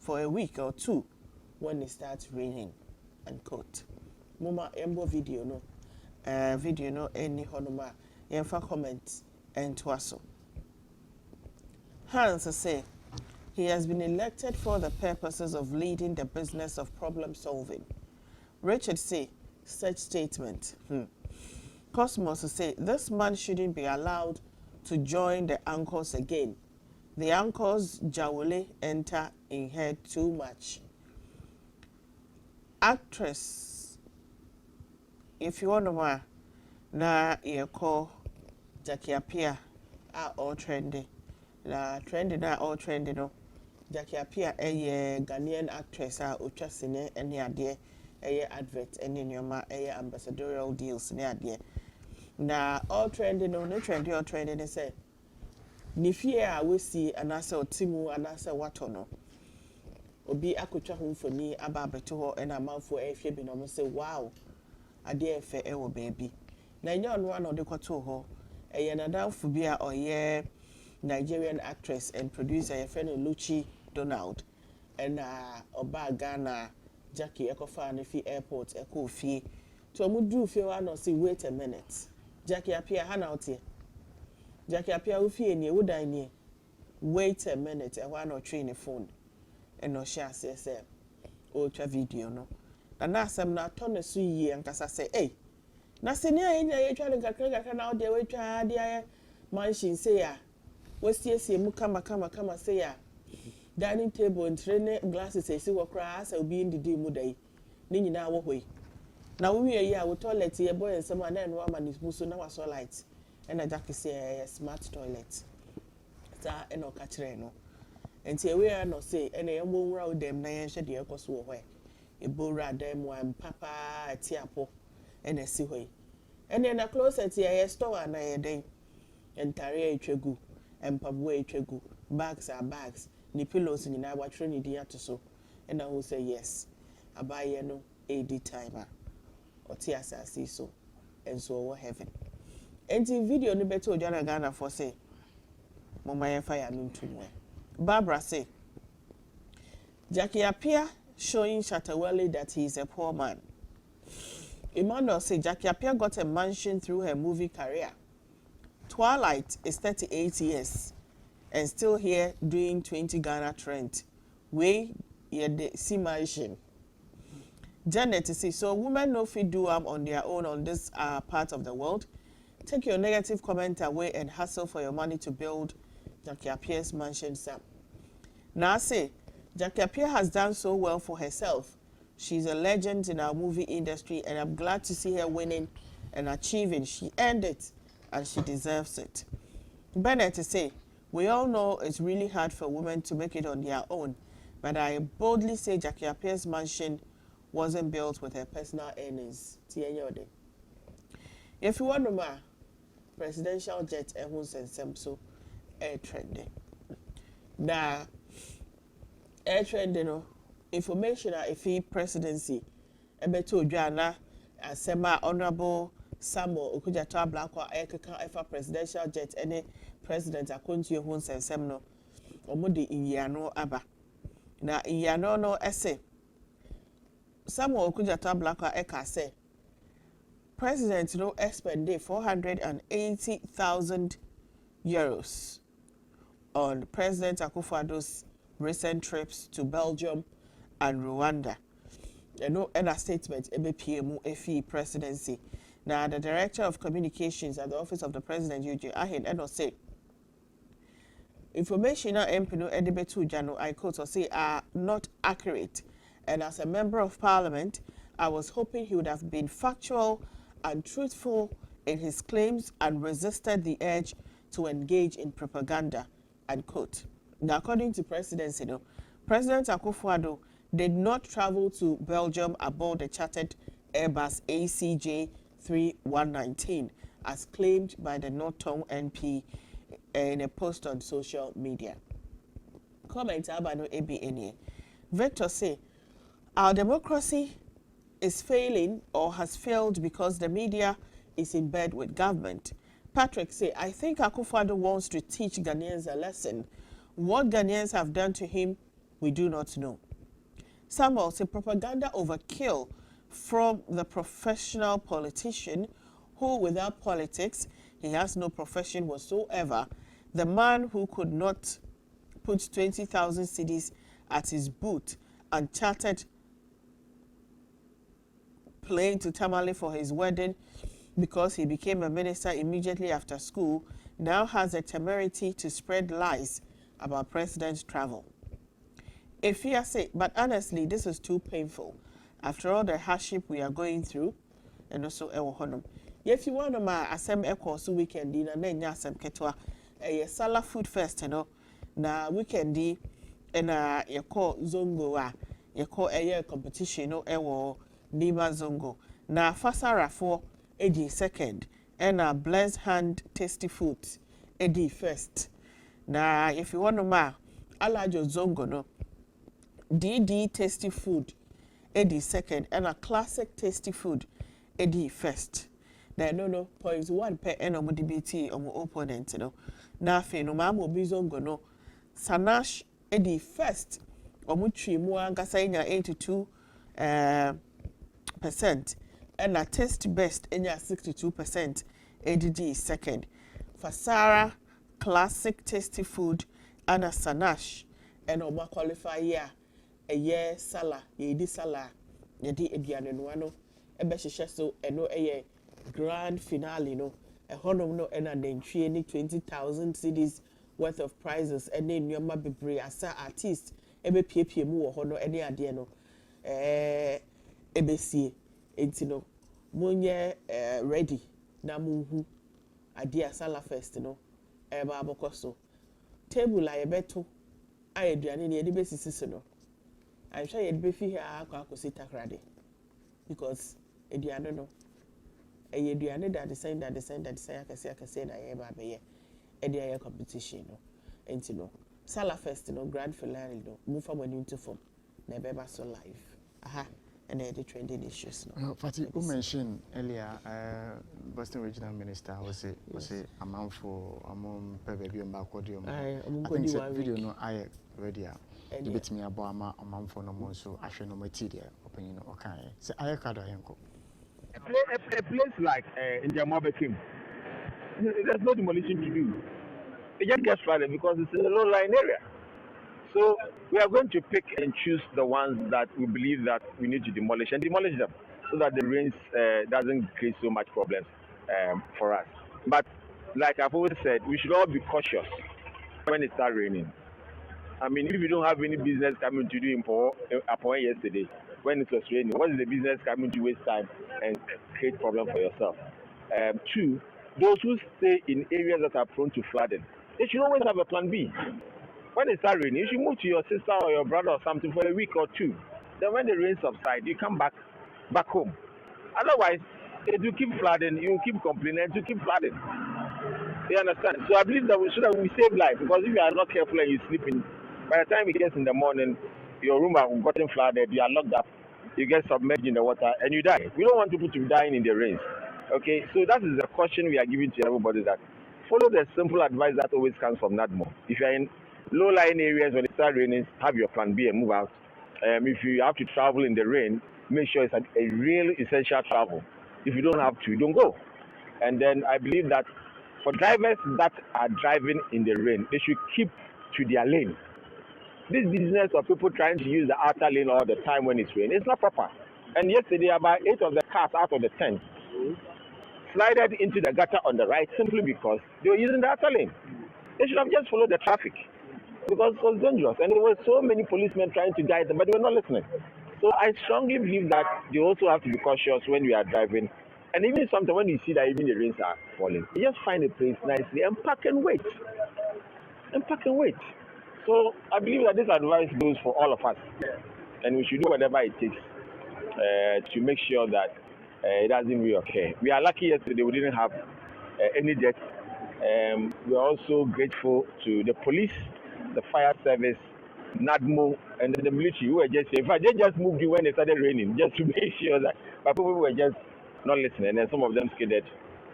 for a week or two when it starts raining. Unquote. Mama embo video no any honoma yenfa comment and twaso. Hans say he has been elected for the purposes of leading the business of problem solving. Richard say such statement. Cosmos say this man shouldn't be allowed to join the uncles again. The uncles Jawole enter in head too much. Actress, if you want to know, na you call Jackie Appiah are all trendy. Na trendy na all trendy no. Jackie Appiah a Ghanaian actress a utwasine any ade a advert any nyoma a ambassadorial deals ne ade. Na all trendy no ne trendy all trendy ne say ni fie a wosi anasa otimu anasa wato no obi akotwa ho mfoni aba abeto ho na amanfo ehwe bi no say wow ade efe ewo baby na nya ono na ode kwato ho eye na danfo bi a oye Nigerian actress and producer Efene Luchi Donald and oba Ghana Jackie ekofa na fi airport eko fie to omudu fie wa no say wait a minute Jackie Appiah ha na otie Jackie Appiah ufie ni ewudan ni wait a minute e wa no train the phone and no share say o twa video no na asem na to na so yie ankasa say eh na se ni anya ye twa nkakra na o de we twa de aye mansion say ya wasiesie mu kama say ya dining table and train glasses say wo kra asa obi ndidi mu dai ni nyina wo hoi na wo wie ye a wo toilet ye boy ensem na en wa manismu so na wa so light and a Jackie say smart toilet. Sa eno kachire no. Enti ewe no say ene yembo nwura dem na yen hwe de ekoso wo hwe. Ebora dem wan papa atiapo ene si hwe. Ene na closet ye store na ye den. Entare etwegu, empabo etwegu, bags are bags, ni pillows ni na watre ni dia to so. Ena who say yes. Abaye no AD timer. Oti asasi so. And so wo heaven. Enti video ni beto Ojana Ghana for say mama ye fire ntumwe. Barbara say Jackie Appiah showing Shatawale that he is a poor man. Emmanuel say Jackie Appiah got a mansion through her movie career. Twilight is 38 years and still here doing 20 Ghana trend. We ye de see mansion. Janet say so women no fit do on their own on this part of the world. Take your negative comment away and hustle for your money to build Jackie Appiah's mansion up. Now say, Jackie Appiah has done so well for herself. She's a legend in our movie industry and I'm glad to see her winning and achieving. She earned it and she deserves it. Bennett say, we all know it's really hard for women to make it on their own, but I boldly say Jackie Appiah's mansion wasn't built with her personal earnings. If you want to know, presidential jet and so air trending. Now, air trending no information if he presidency ebeto dwana asema honorable Samuel Okudzeto Ablakwa ekeka efa presidential jet any president akontu ehun sensem no omode iyiano aba na iyiano no ese Samuel Okudzeto Ablakwa eka say president no expend €480,000 on President Akufo-Addo's recent trips to Belgium and Rwanda. No other statement EBPMU FE presidency. Now the director of communications at the office of the president Eugene Ahin say Information MPino Edibetu Jano, I quote or say, are not accurate. And as a member of parliament, I was hoping he would have been factual and truthful in his claims and resisted the urge to engage in propaganda, unquote. Now, according to presidency, President Akufo-Addo did not travel to Belgium aboard the chartered Airbus ACJ 3119, as claimed by the North Tongue MP in a post on social media. Comment about no ABNA. Victor say, our democracy is failing or has failed because the media is in bed with government. Patrick say, I think Akufo-Addo wants to teach Ghanaians a lesson. What Ghanaians have done to him, we do not know. Samuel say, propaganda overkill from the professional politician who, without politics, he has no profession whatsoever. The man who could not put 20,000 cedis at his boot and chartered plane to Tamale for his wedding because he became a minister immediately after school, now has the temerity to spread lies about president's travel. Ifia say, but honestly, this is too painful. After all the hardship we are going through, and also ewo honum. If you want to ma asem eko so weekend di na nya asem ketwa ye sala food fest na weekend di na ye call zongo a ye call competition no ewo Nima Zongo. Na Fasara for Eddie second. And a Blessed Hand Tasty Foods Eddie first. Na if you want to ma Alajo Zongo no. DD Tasty Food Eddie second. And a Classic Tasty Food Eddie first. Na no points 1 per N on DBT on opponent no. Na fe no mamo bizongo no. Sanash Eddie first. Omutri mua gasainya 82 percent and a test best in 62% ADD second. Fasara Classic Tasty Food and a Sanash and Oma qualify a year sala ye sala ye di ediane no ebe so eno a grand finale no a honor no and then 20,000 cedis worth of prizes and then your bebre asa artist ebe pie mu wo hono ene ade no ebesie enti no monye ready na munhu ade asala first no eba abokoso table a yebeto ayeduane ne yede besisi so no I'm sure yede befi ha akwa takrade because eduane no eduane that the sign akase na yeba be ede aye competition no enti no sala first no grand finale no move from into form na beba so live aha and the trending issues. No. Fatty, you mentioned earlier, Boston Regional Minister was a man for among baby and backward. I think the video no I ready. You bet me about a man for no more so I should know material opinion. Okay, so I can't a place like in Jamabekim, there's no demolition to do. It just gets flooded because it's in a low-lying area. So we are going to pick and choose the ones that we believe that we need to demolish and demolish them so that the rains doesn't create so much problems for us. But like I've always said, we should all be cautious when it starts raining. I mean, if you don't have any business coming to do upon yesterday, when it was raining, what is the business coming to waste time and create problem for yourself? Two, those who stay in areas that are prone to flooding, they should always have a plan B. When it starts raining, you should move to your sister or your brother or something for a week or two. Then when the rain subsides, you come back home. Otherwise, if you keep flooding, you keep complaining, you keep flooding. You understand? So I believe that we save life, because if you are not careful and you sleep in, by the time it gets in the morning, your room has gotten flooded, you are locked up, you get submerged in the water, and you die. We don't want people to be dying in the rains. Okay, so that is the caution we are giving to everybody, that follow the simple advice that always comes from NADMO. If you are in low-lying areas, when it starts raining, have your plan B and move out. If you have to travel in the rain, make sure it's a real essential travel. If you don't have to, don't go. And then I believe that for drivers that are driving in the rain, they should keep to their lane. This business of people trying to use the outer lane all the time when it's raining, it's not proper. And yesterday, about 8 of the cars out of the 10 slided into the gutter on the right simply because they were using the outer lane. They should have just followed the traffic because it was dangerous. And there were so many policemen trying to guide them, but they were not listening. So I strongly believe that they also have to be cautious when we are driving. And even sometimes when you see that even the rains are falling, you just find a place nicely and park and wait. And park and wait. So I believe that this advice goes for all of us. And we should do whatever it takes to make sure that it doesn't reoccur. We are lucky yesterday we didn't have any deaths. We are also grateful to the police, the fire service, NADMO, and the military who were just, in fact, they just moved you when it started raining just to make sure that, but people were just not listening, and then some of them skidded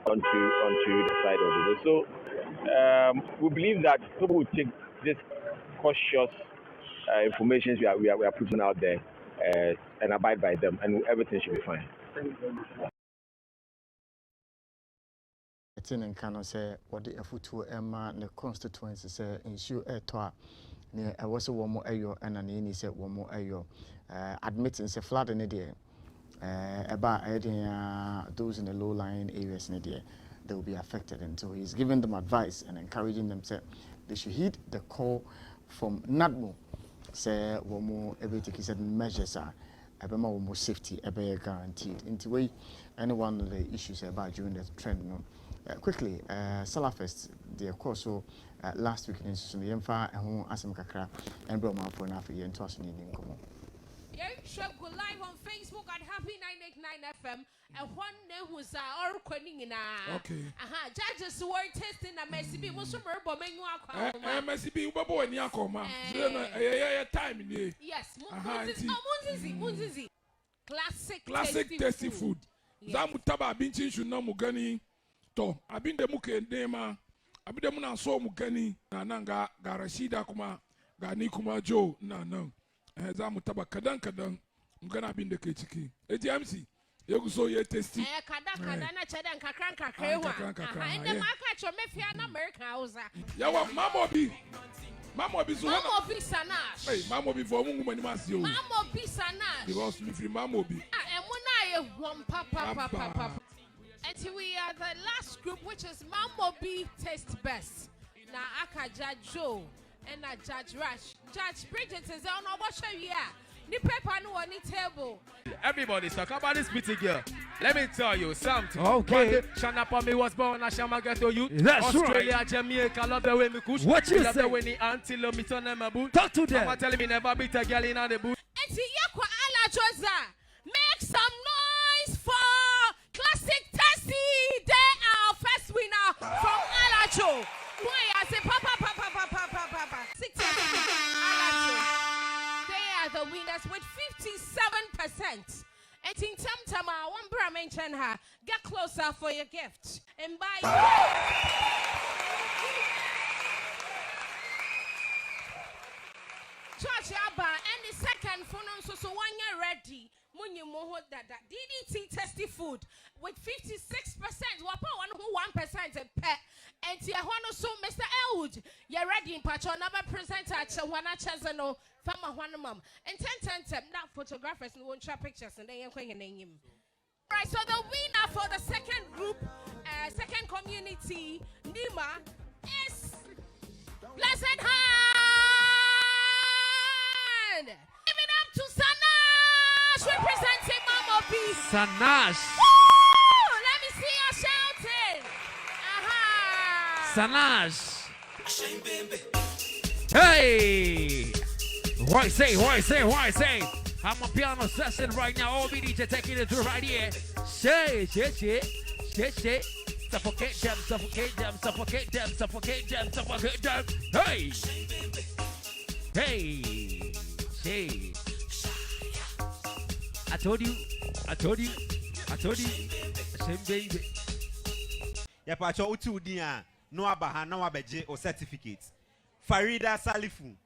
onto the side of the road. So we believe that people will take this cautious information we are putting out there and abide by them, and everything should be fine. It's in Kano say what the Futu Emma the constituency say ensure a toa near I was a one more ayo and an any said one more ayo admitting say flood in the about those in the low lying areas in the they will be affected, and so he's giving them advice and encouraging them say they should heed the call from NADMO say one more every take certain measures are more safety guaranteed into way any one of the issues about during the trend no. Quickly, Salafest, the course so last week in the Yemfa and home Asam Kakra and Broma for an after year and tossing in Incomo. Yeah, sure, go live on Facebook at Happy 989 FM and one name who's our quitting in okay. Judges were testing a MSCB was from Urban MSCB Babo and Yakoma. Time in yes, Munzizi. Classic tasty food. Zamutaba Binchi should know Mugani. To abinde muke ndema abinde muna so mugani na nanga garashida kuma gani kuma jo na nan za mu taba kadan mugana abinde ke ciki AGMC yegu so ye tasty kada na chedan kakran kakrewa ende maka cho mefia na America house yawa mamobi so mamobi sanash hey mamobi for mungu mani masi o mamobi sanash because me free mamobi emuna ye hwam papa. And we are the last group, which is Mamobi Taste Best. Now, Aka Judge Joe and Judge Rush. Judge Bridget is on our show here. The paper no on the table. Everybody talk about this pretty girl. Let me tell you something. Okay. Shana Pami was born at Shamagato youth. That's Australia, right. Jamaica, love the way me kush. What you love say? the way the auntie love me turn them a boot. Talk to them. Mama telling me never beat a girl in the boot. And Yakwa Ala Joza. Make some noise for Classic Tasty. They are our first winner from Alacho. Why I say papa. 6 Alacho. They are the winners with 57%. And in Tamtama, one bra mention her. Get closer for your gift. And buy George Abba and the second phone so 1 year ready. DDT tasty food with 56%. Wapa 1% a pet. And Tijuana so Mr. Elwood. You're ready in Pacho. Another presenter at Chawana Chazano. Fama Mom. And 10 now photographers and won't trap pictures and they ain't going to name him. Right, so the winner for the second group, second community, Nima, is Blessed Hand. Give it up to Sanash, representing Mamobi. Sanash. Woo! Let me see you shouting. Sanash. Hey! Why say? I'm a piano session right now. All we need to take it through right here. Say. Suffocate them. Hey! Say. I told you. Same baby. Yeah, Pacho utu dia no abaha no abeje o certificate. Farida Salifu.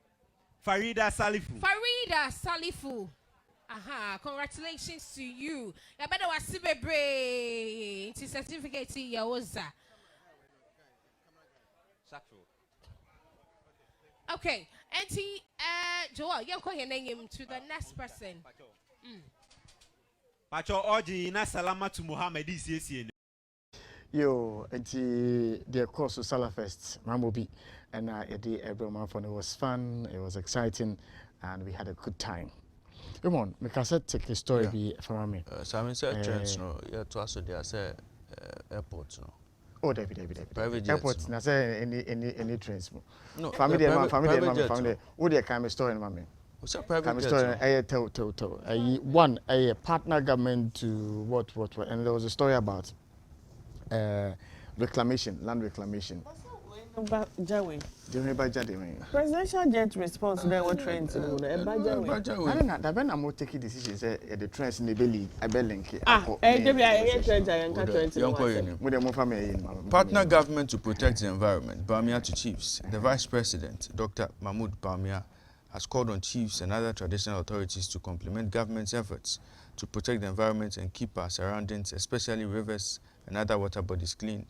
Congratulations to you. Ya better was celebrate into certificate ya oza. Okay, Auntie Joel, you call your name to the next person. Pacho Oji na salama to Muhammad is. Yo, the course of Salafest, Mamobi, and the everyone for it was fun, it was exciting, and we had a good time. Come on, make us take a story be from me. So I mean, say trends, no, yeah, to us, they say airports, no. Oh, David. Private jets. Airports, na say any trains. No, Family, private family. Who they can story, mammy? What's a private jet? Story. One, a partner government to what, and there was a story about reclamation, land reclamation. Presidential jet response there were trains to I don't know. That when I'm taking decisions, the trains in the belly, I link. Partner government to protect the environment. Bawumia to chiefs. The Vice President, Dr. Mahmoud Bawumia, has called on chiefs and other traditional authorities to complement government's efforts to protect the environment and keep our surroundings, especially rivers and other water bodies, clean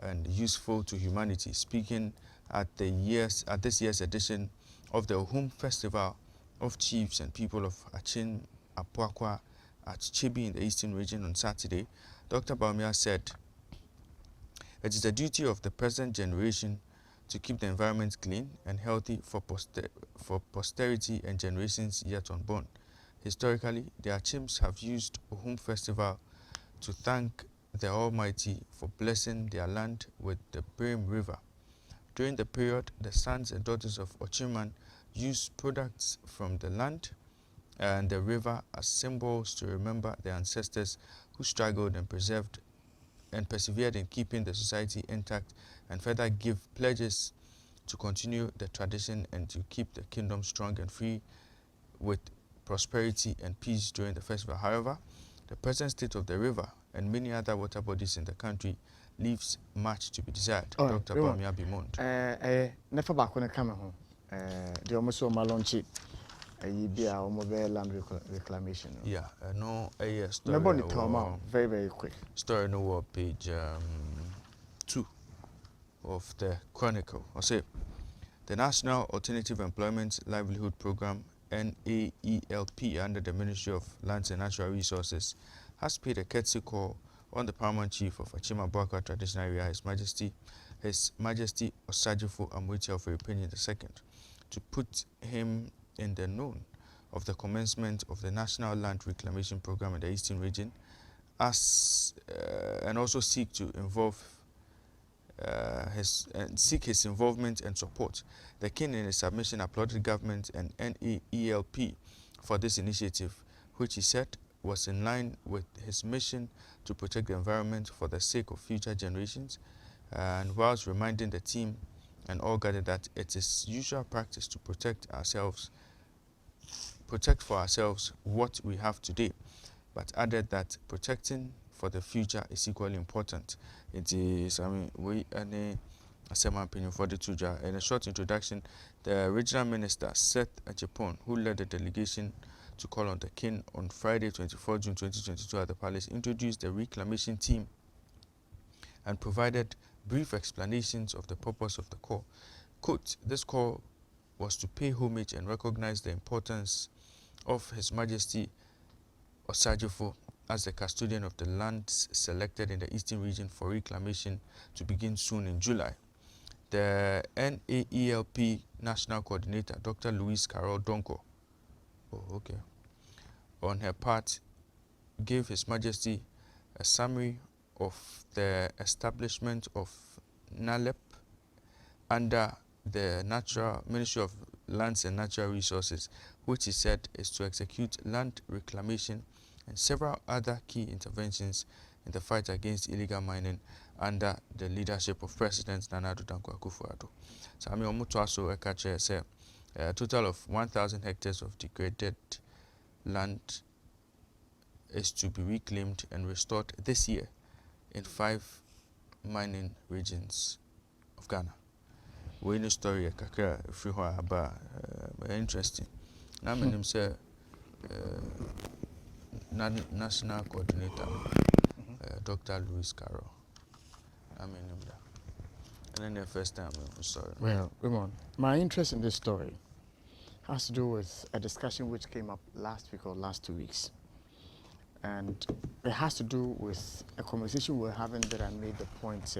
and useful to humanity. Speaking at this year's edition of the Ohum Festival of Chiefs and People of Achin Apuakwa at Chibi in the Eastern Region on Saturday, Dr. Bawumia said, "It is the duty of the present generation to keep the environment clean and healthy for posterity and generations yet unborn. Historically, the Achims have used Ohum Festival to thank the Almighty for blessing their land with the Birim River. During the period, the sons and daughters of Ochiman used products from the land and the river as symbols to remember their ancestors who struggled and persevered in keeping the society intact, and further give pledges to continue the tradition and to keep the kingdom strong and free with prosperity and peace during the festival. However, the present state of the river and many other water bodies in the country leaves much to be desired." Dr. Bawumia bemoaned. Never back when I come home. The almost so malonchi. Be our mobile land reclamation. Yeah, no, a story. Very, very quick. Story no page 2 of the Chronicle. I say, the National Alternative Employment Livelihood Program, NAELP, under the Ministry of Lands and Natural Resources, has paid a courtesy call on the Paramount Chief of Achima Apuakwa Traditional Area, His Majesty Osajifo Amuiti Ofori-Penyin II, to put him in the known of the commencement of the National Land Reclamation Program in the Eastern Region, and also seek to seek his involvement and support. The King, in his submission, applauded government and NAELP for this initiative, which he said was in line with his mission to protect the environment for the sake of future generations, and whilst reminding the team and all gathered that it is usual practice to protect for ourselves what we have today, but added that protecting for the future is equally important. It is, we opinion for the Tuja. In a short introduction, the regional minister, Seth Ajipon, who led the delegation to call on the King on Friday, 24 June 2022 at the palace, introduced the reclamation team and provided brief explanations of the purpose of the call. Quote, "This call was to pay homage and recognize the importance of His Majesty Osajifo as the custodian of the lands selected in the Eastern Region for reclamation to begin soon in July." The NAELP National Coordinator, Dr. Louise Carol Donko, on her part, gave His Majesty a summary of the establishment of NALEP under the Ministry of Lands and Natural Resources, which he said is to execute land reclamation and several other key interventions in the fight against illegal mining under the leadership of President Nana Addo Dankwa Akufo-Addo. So also say a total of 1,000 hectares of degraded land is to be reclaimed and restored this year in 5 mining regions of Ghana. We know story kakra free about interesting. Now my name say National Coordinator Dr. Louise Carroll. I mean that. And then the first time I'm sorry. Well, Raymond, my interest in this story has to do with a discussion which came up last week or last 2 weeks. And it has to do with a conversation we're having that I made the point,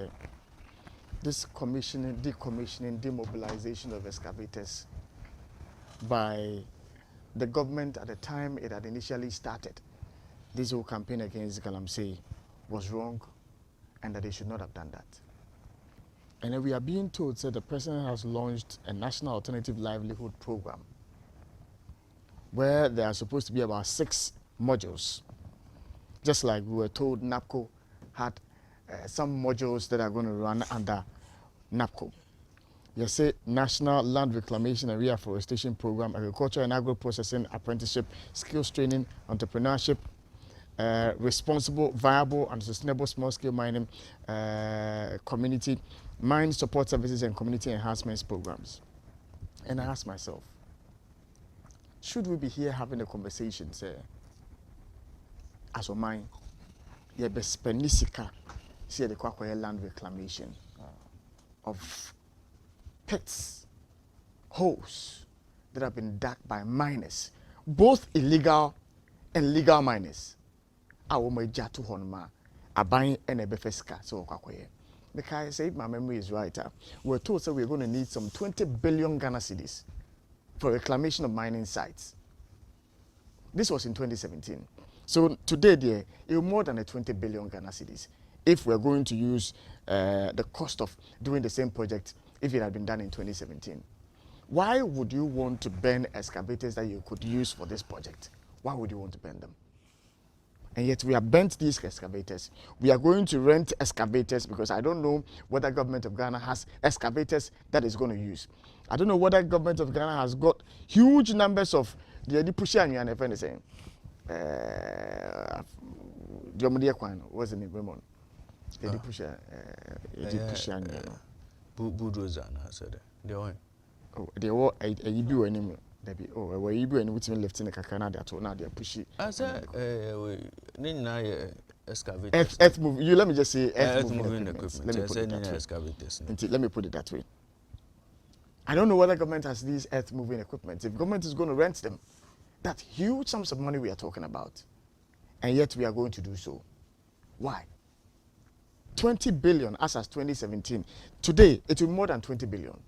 this commissioning, decommissioning, demobilization of excavators by the government at the time it had initially started. This whole campaign against Galamsey was wrong and that they should not have done that. And then we are being told that the president has launched a national alternative livelihood program where there are supposed to be about 6 modules. Just like we were told NAPCO had some modules that are going to run under NAPCO. You say National Land Reclamation and Reforestation Program, Agriculture and Agro-Processing Apprenticeship, Skills Training, Entrepreneurship, Responsible, Viable and Sustainable Small-Scale Mining, Community, Mine Support Services and Community Enhancements Programs. And I asked myself, should we be here having a conversation, say, as a mine, you be spenisika, see the Kwakwaya land reclamation of pits, holes that have been dug by miners, both illegal and legal miners. Our major to Honma, a buying and a befesca, so Kwakwaya. Because I say, if my memory is right, we're told that we're going to need some 20 billion Ghana cedis for reclamation of mining sites. This was in 2017. So today, there is more than a 20 billion Ghana cedis if we're going to use the cost of doing the same project if it had been done in 2017. Why would you want to burn excavators that you could use for this project? Why would you want to burn them? And yet we have burnt these excavators. We are going to rent excavators because I don't know whether government of Ghana has excavators that is going to use. I don't know whether government of Ghana has got huge numbers of the Pushan and friend is saying. What's the name? Raymond. The Pushan. Bulldozer, I said. They were a Yibu anymore. Oh, where you and which left in the Canada to now they're pushy. I said, excavator. Earth move. You let me just say earth moving equipment. Let me put it that way. Excavators. Let me put it that way. I don't know whether government has these earth moving equipment. If government is going to rent them, that's huge sums of money we are talking about. And yet we are going to do so. Why? 20 billion as 2017. Today, it will be more than 20 billion.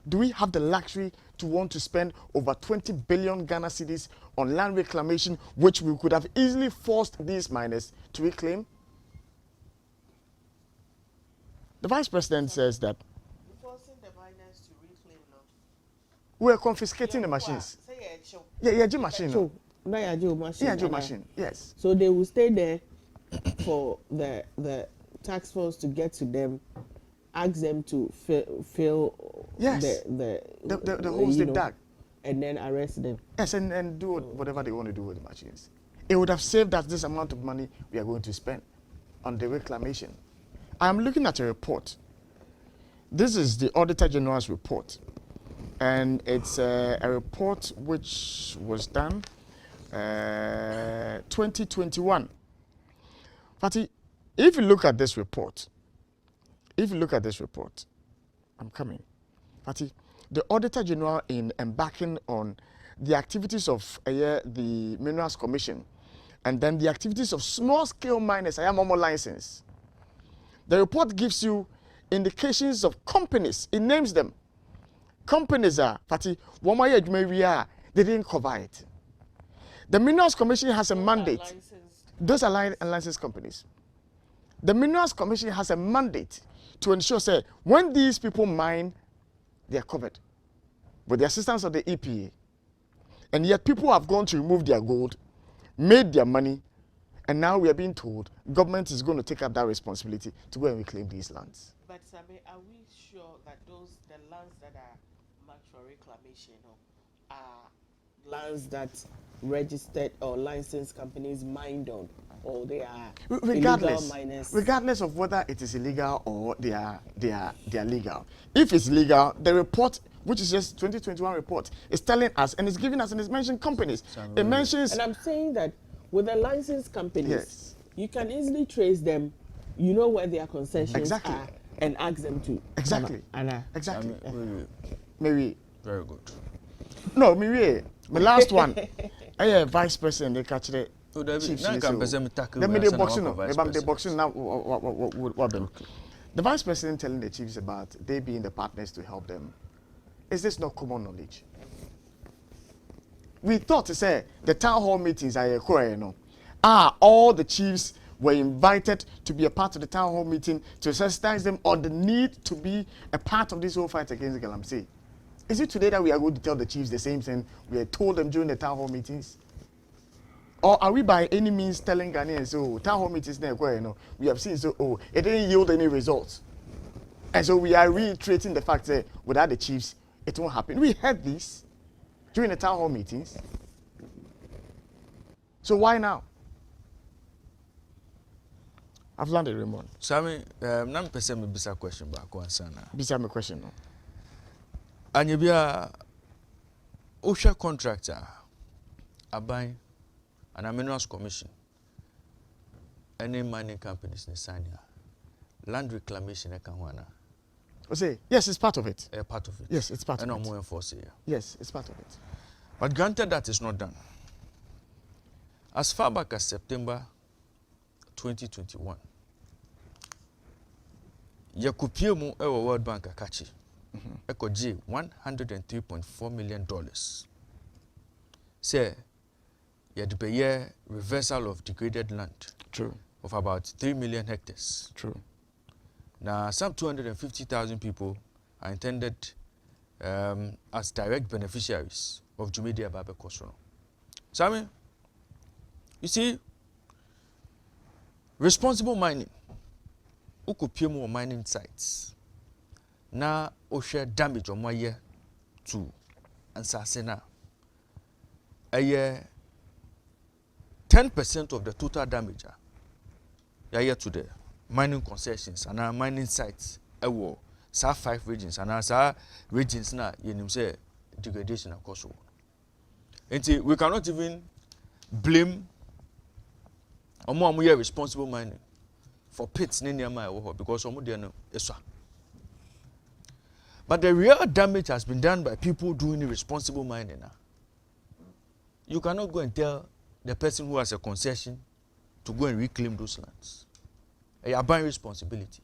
Do we have the luxury to want to spend over 20 billion Ghana cedis on land reclamation, which we could have easily forced these miners to reclaim? The Vice President says that forcing the miners to reclaim now. We're confiscating the machines. Yeah, machine. So, machine. Yes. So they will stay there for the task force to get to them, ask them to fill the holes they dug, and then arrest them. Yes, and do whatever they want to do with the machines. It would have saved us this amount of money we are going to spend on the reclamation. I'm looking at a report. This is the Auditor General's report, and it's a report which was done 2021. Fatih, if you look at this report, I'm coming. Fatih, the Auditor General in embarking on the activities of the Minerals Commission and then the activities of small-scale miners, I am more license. The report gives you indications of companies. It names them. Companies are, Fatih, they didn't cover it. The Minerals Commission has a mandate. Those are licensed companies. The Minerals Commission has a mandate to ensure, say, when these people mine, they are covered with the assistance of the EPA. And yet people have gone to remove their gold, made their money, and now we are being told government is going to take up that responsibility to go and reclaim these lands. But Sabe, are we sure that the lands that are marked for reclamation are lands that registered or licensed companies mined on, or they are illegal miners? Regardless of whether it is illegal or they are legal. If it's legal, the report, which is just 2021 report, is telling us and it's giving us and it's mentioning companies. It mentions. And I'm saying that with the licensed companies, you can easily trace them. You know where their concessions are, and ask them to. Exactly. Exactly. Maybe. Very good. No, maybe. My last one. Vice President, they catch it. chiefs. Now can person me tackle. Let me the boxing. The boxing now. What them? The vice president telling the chiefs about they being the partners to help them. Is this not common knowledge? We thought to say the town hall meetings are all the chiefs were invited to be a part of the town hall meeting to sensitize them on the need to be a part of this whole fight against Galamsey. Is it today that we are going to tell the chiefs the same thing we had told them during the town hall meetings? Or are we by any means telling Ghanaians, oh, town hall meetings, we have seen, so, oh, it didn't yield any results. And so we are reiterating the fact that without the chiefs, it won't happen. We heard this during the town hall meetings. So why now? I've landed, Raymond. Sammy, I'm person me bisa question back one sana. Bisa me question no. Anya bia OSHA contractor aban and a minerals commission. Any mining companies in Sanya. Land reclamation e kan wana. Say yes, it's part of it. A part of it. Yes, it's part of it. And more enforce here. Yes, it's part of it. But granted that is not done. As far back as September 2021, Yakupiemu ewa World Bank akachi eko G $103.4 million. Say, yet be year reversal of degraded land. True. Of about 3 million hectares. True. Now, some 250,000 people are intended as direct beneficiaries of Jumedia Babe Kosrono. Sammy, you see, responsible mining, ukupiemu mining sites, na share damage on 1 year to ansasena. A year 10% of the total damage year to the mining concessions and our mining sites ewo sa 5 regions and our regions na yenim say degradation across. And we cannot even blame omo responsible mining for pits in Niamey because omo dey no eswa. But the real damage has been done by people doing irresponsible mining now. You cannot go and tell the person who has a concession to go and reclaim those lands. A buying responsibility.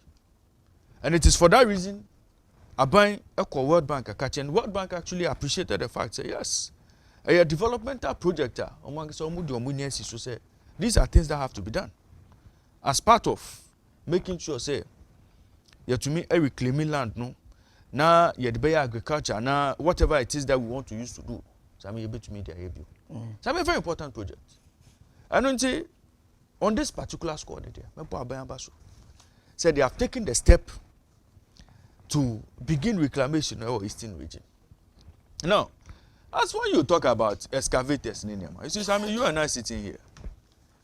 And it is for that reason Aban Eco World Bank and World Bank actually appreciated the fact that yes, a developmental project among some say these are things that have to be done as part of making sure say you to me a reclaiming land no now you the agriculture now whatever it is that we want to use to do. So I mean able to media review. So a very important project. I don't say on this particular score there, said they have taken the step to begin reclamation in our eastern region. Now, as when you talk about excavators in Niamey, you see, I mean, you and I sitting here,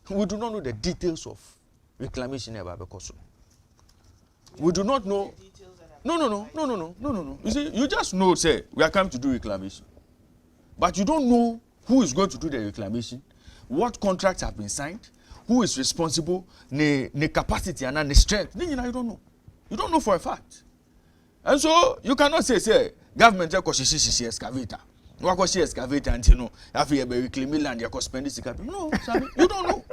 we do not know the details of reclamation in Ababekoso. We do not know. No. You see, you just know, say, we are coming to do reclamation. But you don't know who is going to do the reclamation, what contracts have been signed, who is responsible, the capacity and the strength. You don't know. You don't know for a fact. And so you cannot say government she excavator. What she excavator and you know have you reclaiming land you spend this capital. No, Sammy, you don't know.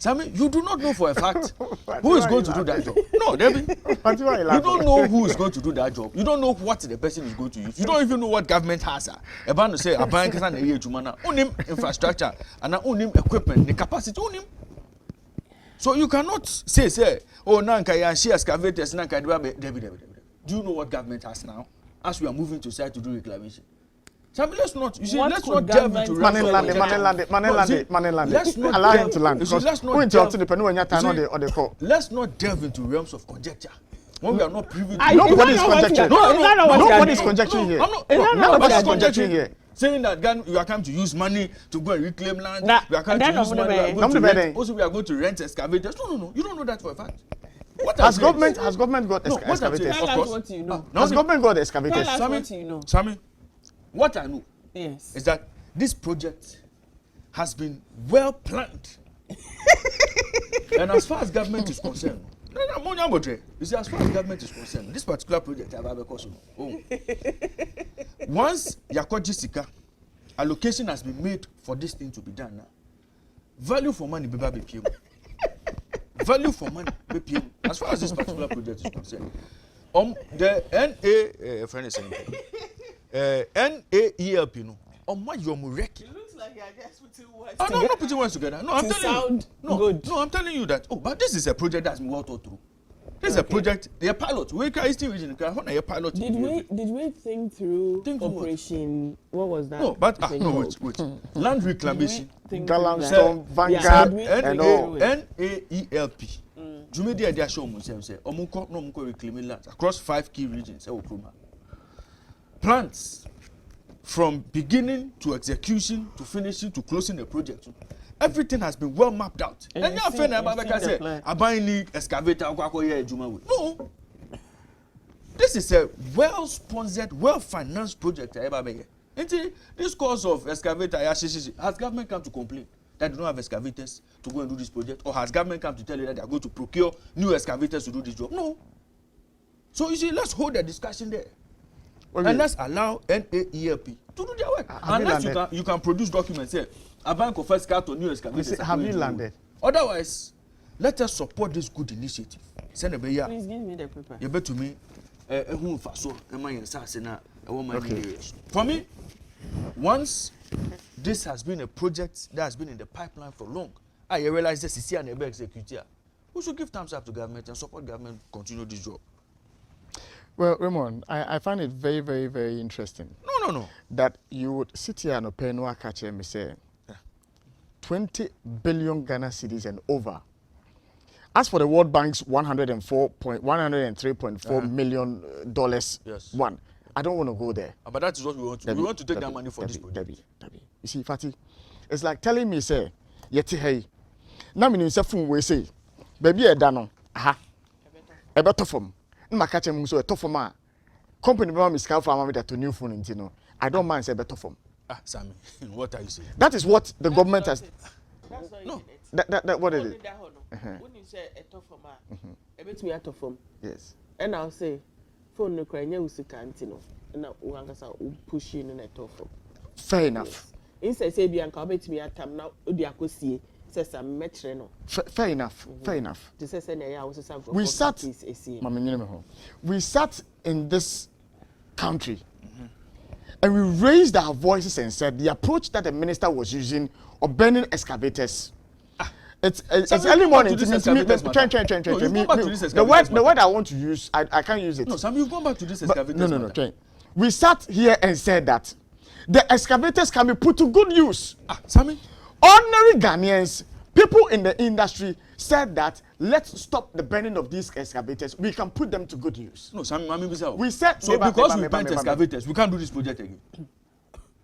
Sammy, you do not know for a fact who is going to do that job. No, Debbie. You don't know who is going to do that job. You don't know what the person is going to use. You don't even know what government has. About to say, a bank has an area to manage infrastructure and own equipment, the capacity on him. So you cannot say, oh, Nanka, she excavators, Nanka, Debbie. Do you know what government has now? As we are moving to side to do reclamation. So let's not, you see, let's not delve into money land. Allow him to land. Let's not delve into realms of conjecture. When we are not privy to nobody is conjecturing. Nobody is conjecturing here. Nobody is conjecturing here. Saying that you are coming to use money to go and reclaim land. We are coming to use money. Also, we are going to rent excavators. No. You don't know that for a fact. Has government got excavators? Tell us what you know. Has government got excavators? Tell us what you know. Sammy, what I know is that this project has been well planned. And as far as government is concerned, you see, as far as government is concerned, this particular project, once Yakoji Sika, allocation has been made for this thing to be done now. value for money be BPM. Value for money BPM. As far as this particular project is concerned, the NAELP no. What you're It looks like you're just putting words I'm not putting words together. No, I'm telling you. Good. No, I'm telling you that. Oh, but this is a project that's been well thought through. This is a project. They're pilot. We can still region. They're pilot. Did we think through operation? What was that? No, but wait. Land reclamation. Galamston, Vanguard, and all. NAELP. Jumedi Adia show say omunko no munko reclaiming lands across 5 key regions. Plans from beginning to execution to finishing to closing the project. Everything has been well mapped out. And now, I buy any excavator. No, this is a well-sponsored, well-financed project. This course of excavator, has government come to complain that they don't have excavators to go and do this project, or has government come to tell you that they are going to procure new excavators to do this job? No. So you see, let's hold the discussion there. And let's allow NAELP to do their work. Unless you can produce documents here. A bank of first car to new excavators. Have you landed? Otherwise, let us support this good initiative. Send a bear. Please give me the paper. You bet to me. For me, once this has been a project that has been in the pipeline for long, I realize this is here and executive. We should give thumbs up to government and support government to continue this job. Well, Raymond, I find it very, very, very interesting. No. That you would sit here and open no catch and say 20 billion Ghana cedis and over. As for the World Bank's $103.4 million one, I don't want to go there. But that is what we want to. We want to take that money for this project. You see, Fatih, it's like telling me, say, yeti hey, na me say phone we say, baby e da no, aha, e beto form. Na catch him so e to form a company be me scan for am that to new phone into no. I don't mind say beto form. Sammy, what are you saying? That is what the government has. No. That what is it? When you say a tough form, a bit we are tough form. Yes. And I'll say, phone no cry, you see cantino, and now Wangasa push in a tough form. Fair enough. Instead, say Bianca, bet me at time now, Udiacosi says I'm metreno. Fair enough. Fair enough. This is an area we sat. We sat in this country. And we raised our voices and said the approach that the minister was using of burning excavators. It's early morning. The word I want to use, I can't use it. No, Sam, you've gone back to this excavators. No. We sat here and said that the excavators can be put to good use. Sammy? Ordinary Ghanaians, people in the industry said that let's stop the burning of these excavators. We can put them to good use. No, Sammy, we said so because we burnt excavators, we can't do this project again.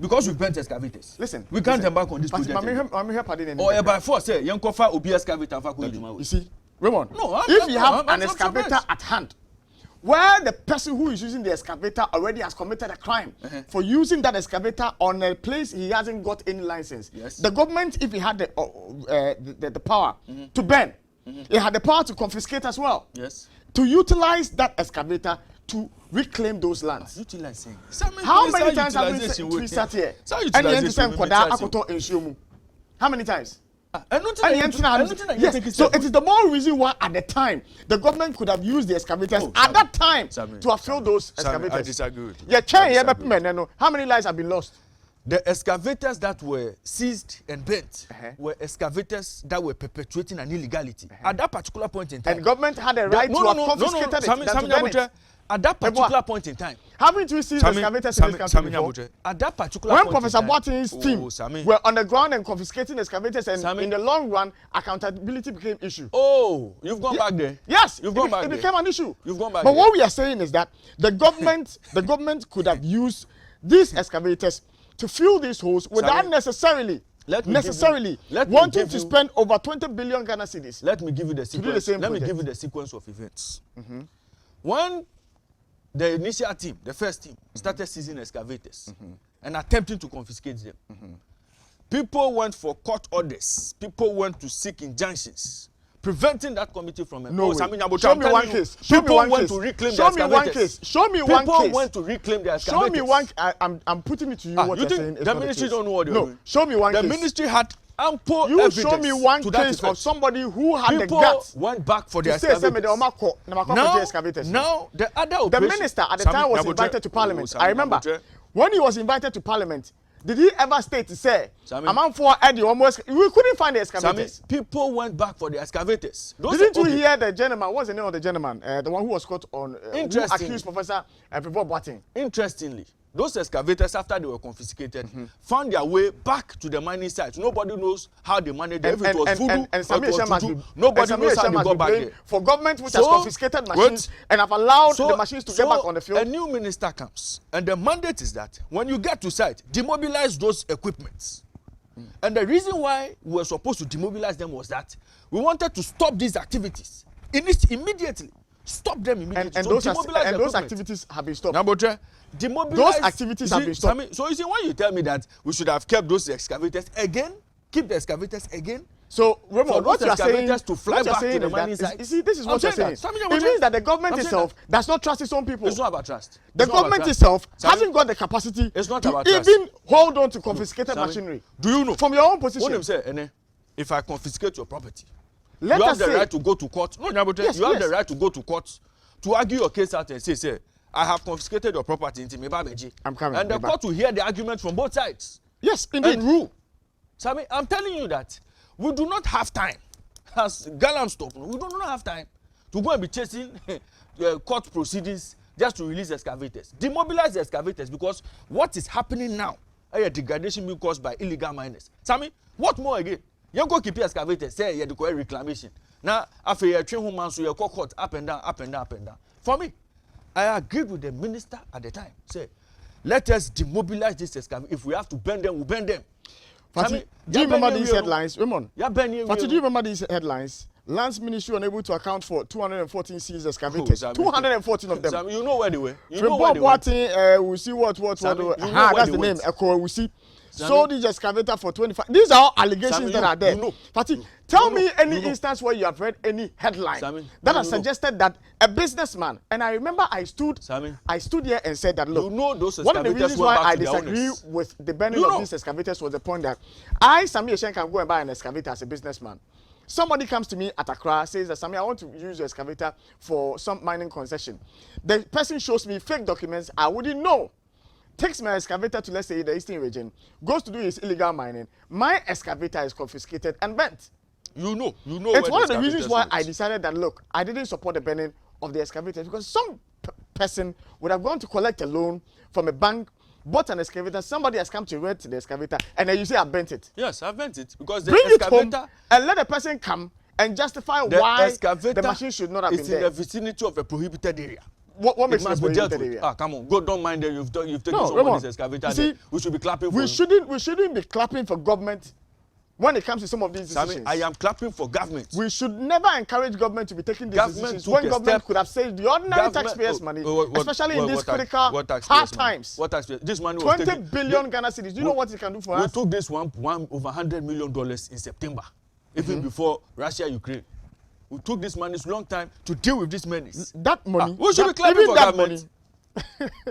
Because we burnt excavators. Listen, we can't embark on this project. I'm here pardon. Or by force, say, young Kofa will be excavator. You see, Raymond, if you have an excavator at hand, where the person who is using the excavator already has committed a crime for using that excavator on a place he hasn't got any license. Yes. The government, if he had the power to burn, it had the power to confiscate as well. Yes. To utilize that excavator to reclaim those lands. Utilizing. How many times have we sat here? How many times? Yes. So it is the more reason why at the time the government could have used the excavators at that time to have filled those excavators. I disagree with you. How many lives have been lost? The excavators that were seized and burnt were excavators that were perpetuating an illegality at that particular point in time. And government had a right to have confiscated it. At that particular point in time. Haven't we seen excavators in this country before? At that particular when point Professor Boating's team were on the ground and confiscating excavators, and in the long run, accountability became an issue. Oh, you've gone back there. Yes, you've gone back it became an issue. You've gone back but what we are saying is that the government could have used these excavators to fill these holes without necessarily wanting to spend over 20 billion Ghana cedis. Let me give you the sequence. Let me give you the sequence of events. When the initial team, the first team, started seizing excavators and attempting to confiscate them, people went for court orders. People went to seek injunctions, preventing that committee from. No way. Show me one case. Show me one case. To reclaim Show me one case. Show me one case. People went to reclaim their excavators. Show me one. I'm putting it to you. What you're saying is the ministry don't know what they're doing. Show me one case. The ministry had ample you evidence show me one to that case of effect. somebody who had People the guts went back for the to say excavators. Now the other the operation, minister at the time was invited to parliament. I remember when he was invited to parliament. Did he ever state to say, "Among for Eddie almost we couldn't find the excavators"? People went back for the excavators. Didn't you hear the gentleman? What's the name of the gentleman? The one who was caught on who accused Professor Pivot Boateng. Interestingly, those excavators, after they were confiscated, found their way back to the mining site. Nobody knows how they managed it. If it was voodoo, nobody knows how they got back there. For government which has confiscated machines and have allowed the machines to get back on the field. A new minister comes, and the mandate is that when you get to site, demobilize those equipments. And the reason why we were supposed to demobilize them was that we wanted to stop these activities immediately. Stop them immediately. And those activities have been stopped. Demobilize. Those activities have been stopped. So you see, when you tell me that we should have kept those excavators again, keep the excavators again. So Raymond, what you are saying to fly back to the mining site. You see, this is what you're saying. It means that the government itself does not trust its own people. It's not about trust. The government itself hasn't got the capacity to even hold on to confiscated machinery. Do you know? From your own position. What I'm saying, if I confiscate your property, you Let have the right to go to court. No, Yes, you have the right to go to court to argue your case out and say, I have confiscated your property in Timebabeji. I'm coming. And the court will hear the argument from both sides. Yes, indeed. And rule. Sami, I'm telling you that we do not have time. As Galam stop, we do not have time to go and be chasing court proceedings just to release excavators. Demobilize the excavators, because what is happening now, a degradation being caused by illegal miners. Sami, what more again? You go keep your excavators, say you do reclamation. Now, after you train home, so you court up and down, up and down, up and down. For me, I agreed with the minister at the time. Say, let us demobilize this excavator. If we have to bend them, we'll bend them. Fati, do you remember these headlines? Raymond, Fati, do you remember these headlines? Lands Ministry unable to account for 214 seized excavators. 214 of them. Sam, you know where they were. You know where they were. We see what. That's the name. Echo. We see. Sold this excavator for 25. These are all allegations that are there. Fati, tell me any instance where you have read any headline that has suggested that a businessman, and I remember I stood here and said that, look, one of the reasons why I disagree with the banning of these excavators was the point that I, Sami Eshen, can go and buy an excavator as a businessman. Somebody comes to me at Accra, says that, Sami, I want to use your excavator for some mining concession. The person shows me fake documents I wouldn't know. Takes my excavator to, let's say, the Eastern region, goes to do his illegal mining. My excavator is confiscated and burnt. You know. It's one of the reasons why I decided that, look, I didn't support the burning of the excavator, because some person would have gone to collect a loan from a bank, bought an excavator, somebody has come to rent the excavator, and then you say I burnt it. Yes, I burnt it because the Bring excavator, it home and let the person come and justify why the machine should not have been there. It's in the vicinity of a prohibited area. What makes it a prohibited area? Come on, go, don't mind them. You've taken somebody's excavator. See, we should be clapping for we shouldn't be clapping for government when it comes to some of these decisions. I am clapping for government. We should never encourage government to be taking these decisions when government could have saved the ordinary taxpayers' money, especially in these critical hard times. What taxpayers? This money was 20 billion Ghana cedis. Do you know what it can do for us? We took this one over $100 million in September, even before Russia-Ukraine. We took this money a long time to deal with this menace. That money. We should be clapping for government.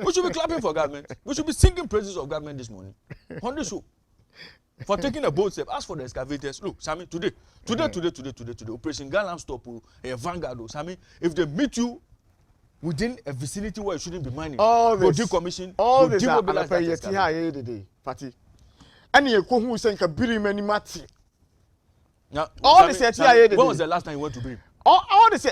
We should be clapping for government. We should be singing praises of government this morning on this show for taking a bold step. As for the excavators, look, Sami, today, Operation Galam Stop, Vanguard, Sami, if they meet you within a vicinity where you shouldn't be mining, all this, decommission, all this, party. And you go who say kabiri many mati. Now, all this when was the last time you went to Brim? All this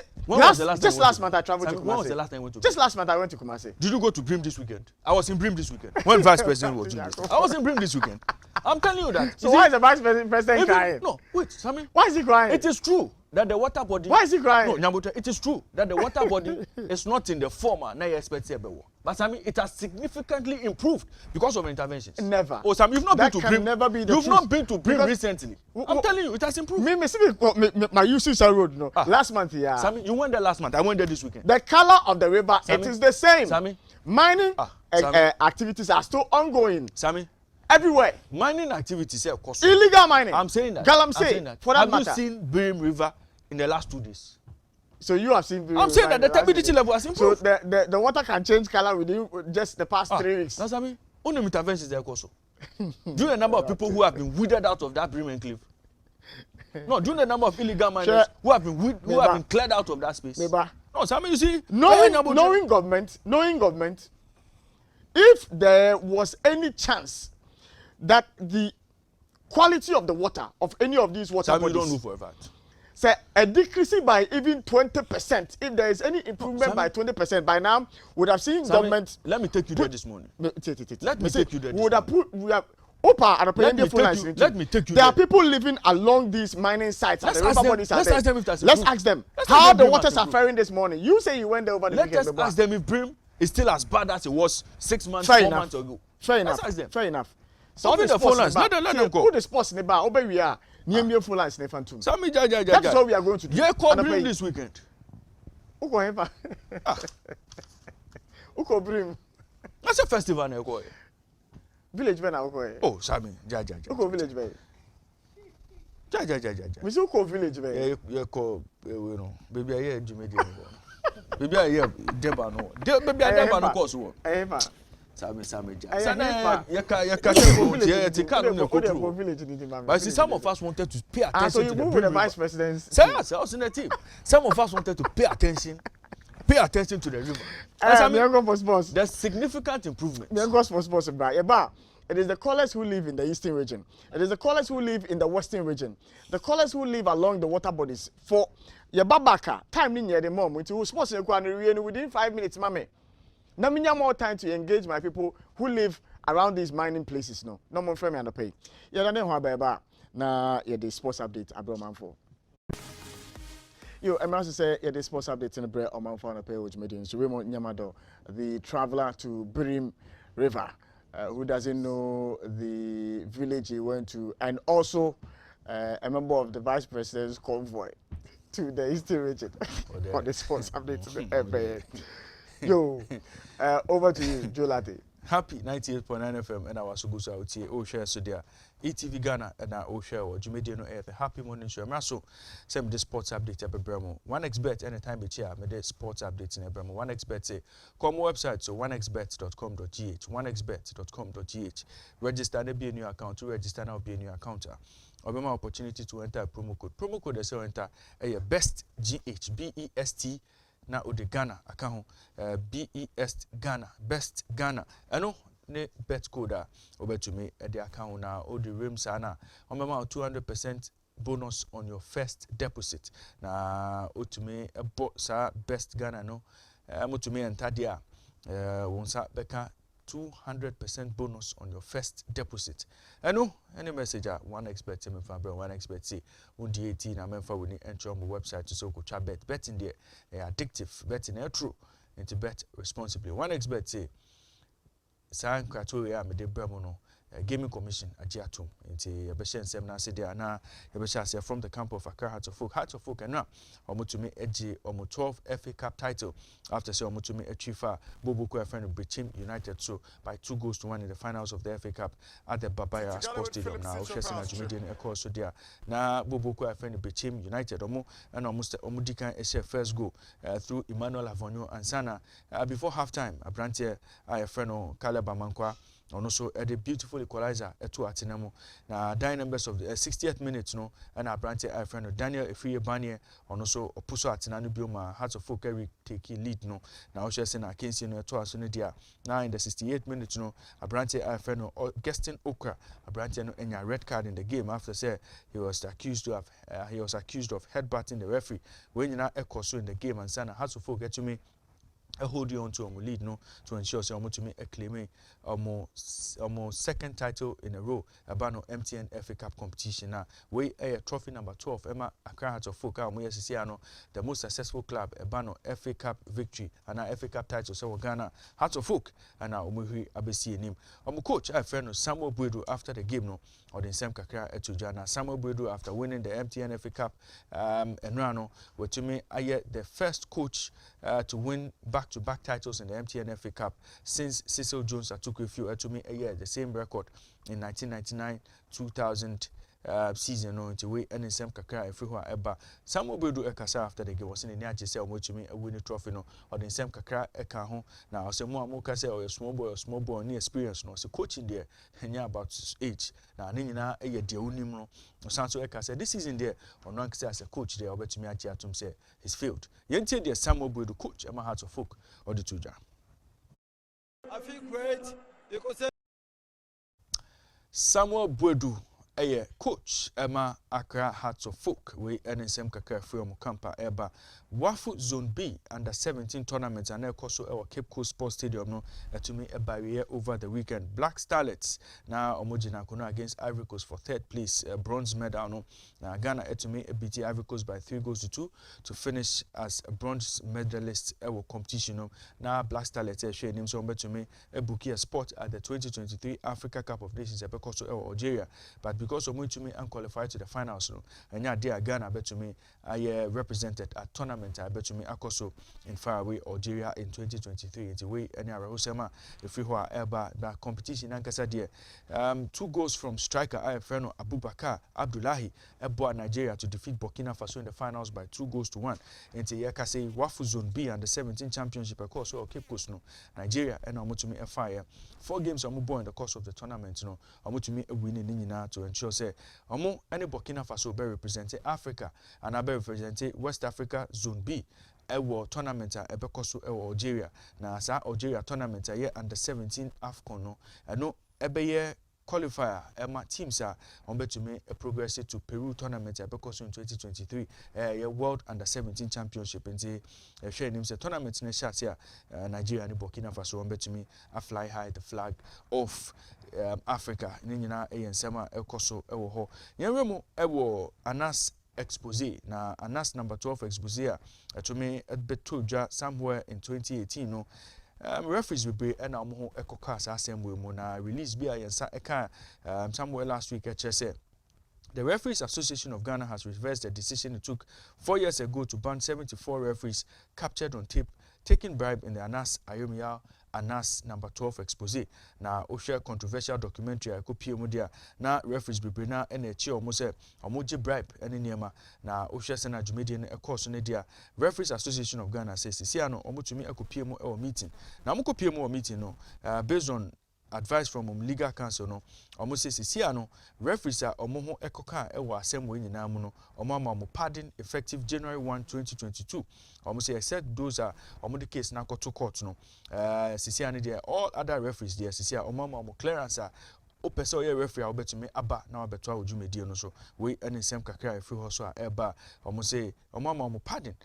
just last month I traveled to Kumasi. When was the last time you went to Brim? Just last month I went to Kumasi. Did you go to Brim this weekend? I was in Brim this weekend. When Vice President was doing this. I was in Brim this weekend. I'm telling you that. So why is the Vice President crying? No, wait, Sami. Why is he crying? It is true that the water body. Why is he crying? No, Nyambuta, it is true that the water body is not in the former na you expect here. But Sami, it has significantly improved because of interventions. Never. Oh, Sami, you've not been to Brim. Never be the You've truth. not been to Brim recently. I'm telling you, it has improved. My UCC road, no. Last month, yeah. Sami, you went there last month. I went there this weekend. The color of the river, Sami, it is the same. Sami, mining activities are still ongoing. Sami, everywhere. Mining activities, of course. Illegal mining. I'm saying that. Galamsey, for that matter. Have you seen Brim River in the last 2 days? So you have seen. I'm saying that the turbidity level has improved. So the water can change color within just the past 3 weeks. That's what I mean. Only interventions there also. Do you know the number of people who have been weeded out of that Bremen Cliff? No, do you know the number of illegal miners who have been cleared out of that space? Neighbor. No, so I mean, you see, knowing government, if there was any chance that the quality of the water of any of these water bodies, don't move for a fact. Say a decrease by even 20%. If there is any improvement by 20%, by now would have seen government. Let me take you there this morning. Let me take you there. We have Opa and let me take you there. Are people living along these mining sites and the river bodies are there. Let's ask them how the waters are faring this morning. You say you went there over the weekend. Let us ask them if Brim is still as bad as it was 6 months, 4 months ago. Fair enough. Fair enough. So all the phone lines, let them go. Who the sports in the bar? Obey we are. Near me phone lines in the phantom. That's That's what we are going to do. Yeah, call Brim this weekend. Uko ever. Uko Brim. That's a festival now, go. Village Ben Uko. Oh, Sammy, Uko village Ben. We say Uko village Ben. Yeah, call you know. Baby, I hear Jimmy. Baby, I hear Deba no. Baby, I Deba no course wo. Ever. Sammy. Sana But see, some of us wanted to pay attention. So you move with the vice president. Say us, also in the team. Some of us wanted to pay attention to the river. There's significant improvement. It is the callers who live in the eastern region. It is the callers who live in the western region. The callers who live along the water bodies. For Yababaka, time in the mom, which was supposed to within 5 minutes, mammy. Now, me have more time to engage my people who live around these mining places. No more frame and pay. Yeah, then how about na the sports update Abraham for. Yo, I'm also say the sports update in the bread on my phone pay which made in Raymond Nyamado, the traveler to Brim River, who doesn't know the village he went to, and also a member of the vice president's convoy to the eastern region for the sports update in the airport. Yo, over to you, Joe Latte. Happy 98.9 FM and our Sugusa Uti, O share so there. ETV Ghana and our O share or Jumediano Air, the happy morning show. Maso, send the sports update at Bremo. 1xbet anytime be chair, made the sports updates in Bremo. 1xbet say, come website, so 1xbet.com.gh, 1xbet.com.gh. Register and be a new account, to register now be a new account. Obama opportunity to enter a promo code. Promo code is enter a best GH, BEST. Na ode Ghana account BEST Ghana best Ghana eno ne bet code over to me at the account na ode rims ana omema 200% bonus on your first deposit na otume sa best Ghana no motume entadia wonsa beka 200% bonus on your first deposit. Eno any message 1xbet me fa bro 1xbet say undi 18 na memfa woni enter on my website to so ko twa bet betting there addictive betting true into bet responsibly. 1xbet say san kratoria me de bramo no gaming commission agiatum into yebeshen sem na se dia na yebesha say from the camp of Accra Hearts of Folk and now omutumi eji omo 12 FA Cup title after say omutumi achieve Boboku friend of Bichim United so by 2-1 in the finals of the FA Cup at the Babaya Sports Stadium now Chelsea na Jumedian Echo so dia na Boboku friend of Bichim United omo and omudikan ese first goal through Emmanuel Avonyo and Sana before half time Abrante a friend of Caleb Amankwa and also a beautiful equalizer at 2 Atinamo. Now, dying numbers of the 60th minute, no, and our branch friend of Daniel Efriye Banye, and also Opuso Atinanu Bioma, Hearts of Folk taking lead, no. Now, just in a case, no, 2 Asunidia. Now, in the 68th minute, no, a branch friend of Gaston Okra, a branch and a red card in the game after say he was accused of headbutting the referee when you now echo so in the game and Sana Hearts of Folk get to me. Hold you on to lead no to ensure so to me claiming almost second title in a row about no MTN FA Cup competition now we a trophy number 12 Emma Accra Hearts of Folk the most successful club about no FA Cup victory and our FA Cup title so Ghana Hearts of Folk and now we abesi him coach I friend Samuel Buedu after the game no or the same kakra to Jana Samuel Buedu after winning the MTN FA Cup and Rano were to me the first coach to win back-to-back titles in the MTN FA Cup since Cecil Jones took a few to me a year the same record in 1999, 2000 season no nti we ene nsem kakra efri ho a eba Samuel Boadu ekasa after the game was in the ache say omotumi win the trophy no or the nsem kakra eka ho na osemo amuka say o small boy ni experience no so coaching there enya about age na ne nyina eye de onim no osanso ekasa this season there ono ankse as a coach there obetumi ache atum say he's failed yentie there Samuel Boadu coach Emma Hearts of Folk or the tuja. I feel great because Samuel Boadu coach Emma Accra Hearts of Folk we NSM kakra from Kampa Eba Wafu Zone B under 17 tournament and also our Cape Coast Sports Stadium no to me a barrier over the weekend. Black Starlets now Omojina Kono against Ivory Coast for third place bronze medal no now Ghana to me beat Ivory Coast by 3-2 to finish as a bronze medalist competition no now Black Starlets share name so to me a bookie a spot at the 2023 Africa Cup of Nations because of Algeria but because of to me unqualified to the finals no and yeah dear Ghana bet to me I represented at tournament I bet to me akoso in faraway Algeria in 2023 it's way any arahusema if we were ever that competition ankasa dear 2 goals from striker Ayefreno Abubakar Abdullahi ebo Nigeria to defeat Burkina Faso in the finals by 2-1 into yakase Wafu Zone B and the 17 championship course or Cape Coast no Nigeria and omotumi fire 4 games omo in the course of the tournament no omotumi winning nyina to ensure say omo any Burkina Faso be represent Africa and I be represent West Africa Zone B ewo tournament a ebekoso ewo Algeria na sa Algeria tournament a year under 17 AFCON no eno ebeye qualifier Emma teams are on bet to me a progress to Peru tournament because in 2023 World Under 17 Championship and say share names a tournament in shots here Nigeria and Burkina Faso on bet to me a fly high the flag of Africa nina ensema ekoso ewo ho yenremo ewo Anas expose na Anas number 12 expose to me at Betoja somewhere in 2018 no referees will be and omo ekoka assembly mo na release bi ayensa eka somewhere last week say the Referees Association of Ghana has reversed the decision it took 4 years ago to ban 74 referees captured on tape taking bribe in the Anas Ayomia Anas number 12 expose na o share controversial documentary I copy mu dia na referees bebre na na echi omo se omo je bribe ene niema na o share sena dwumedi ne course ne dia Referees Association of Ghana says sia no omo tumi akopie mu e meeting na omo kopie mu meeting no based on advice from legal counsel no omo say sia no referees a omo ho ekoka e wo assembly nyina mu no omo ama pardon effective January 1 2022 omo say except those are omo the case na to court no sia no there all other referees there sia omo ama clearance a o pese o ye referee a obetumi aba na obeto a odwumedie no so we ensem kakra efri ho so a eba omo say omo ama pardon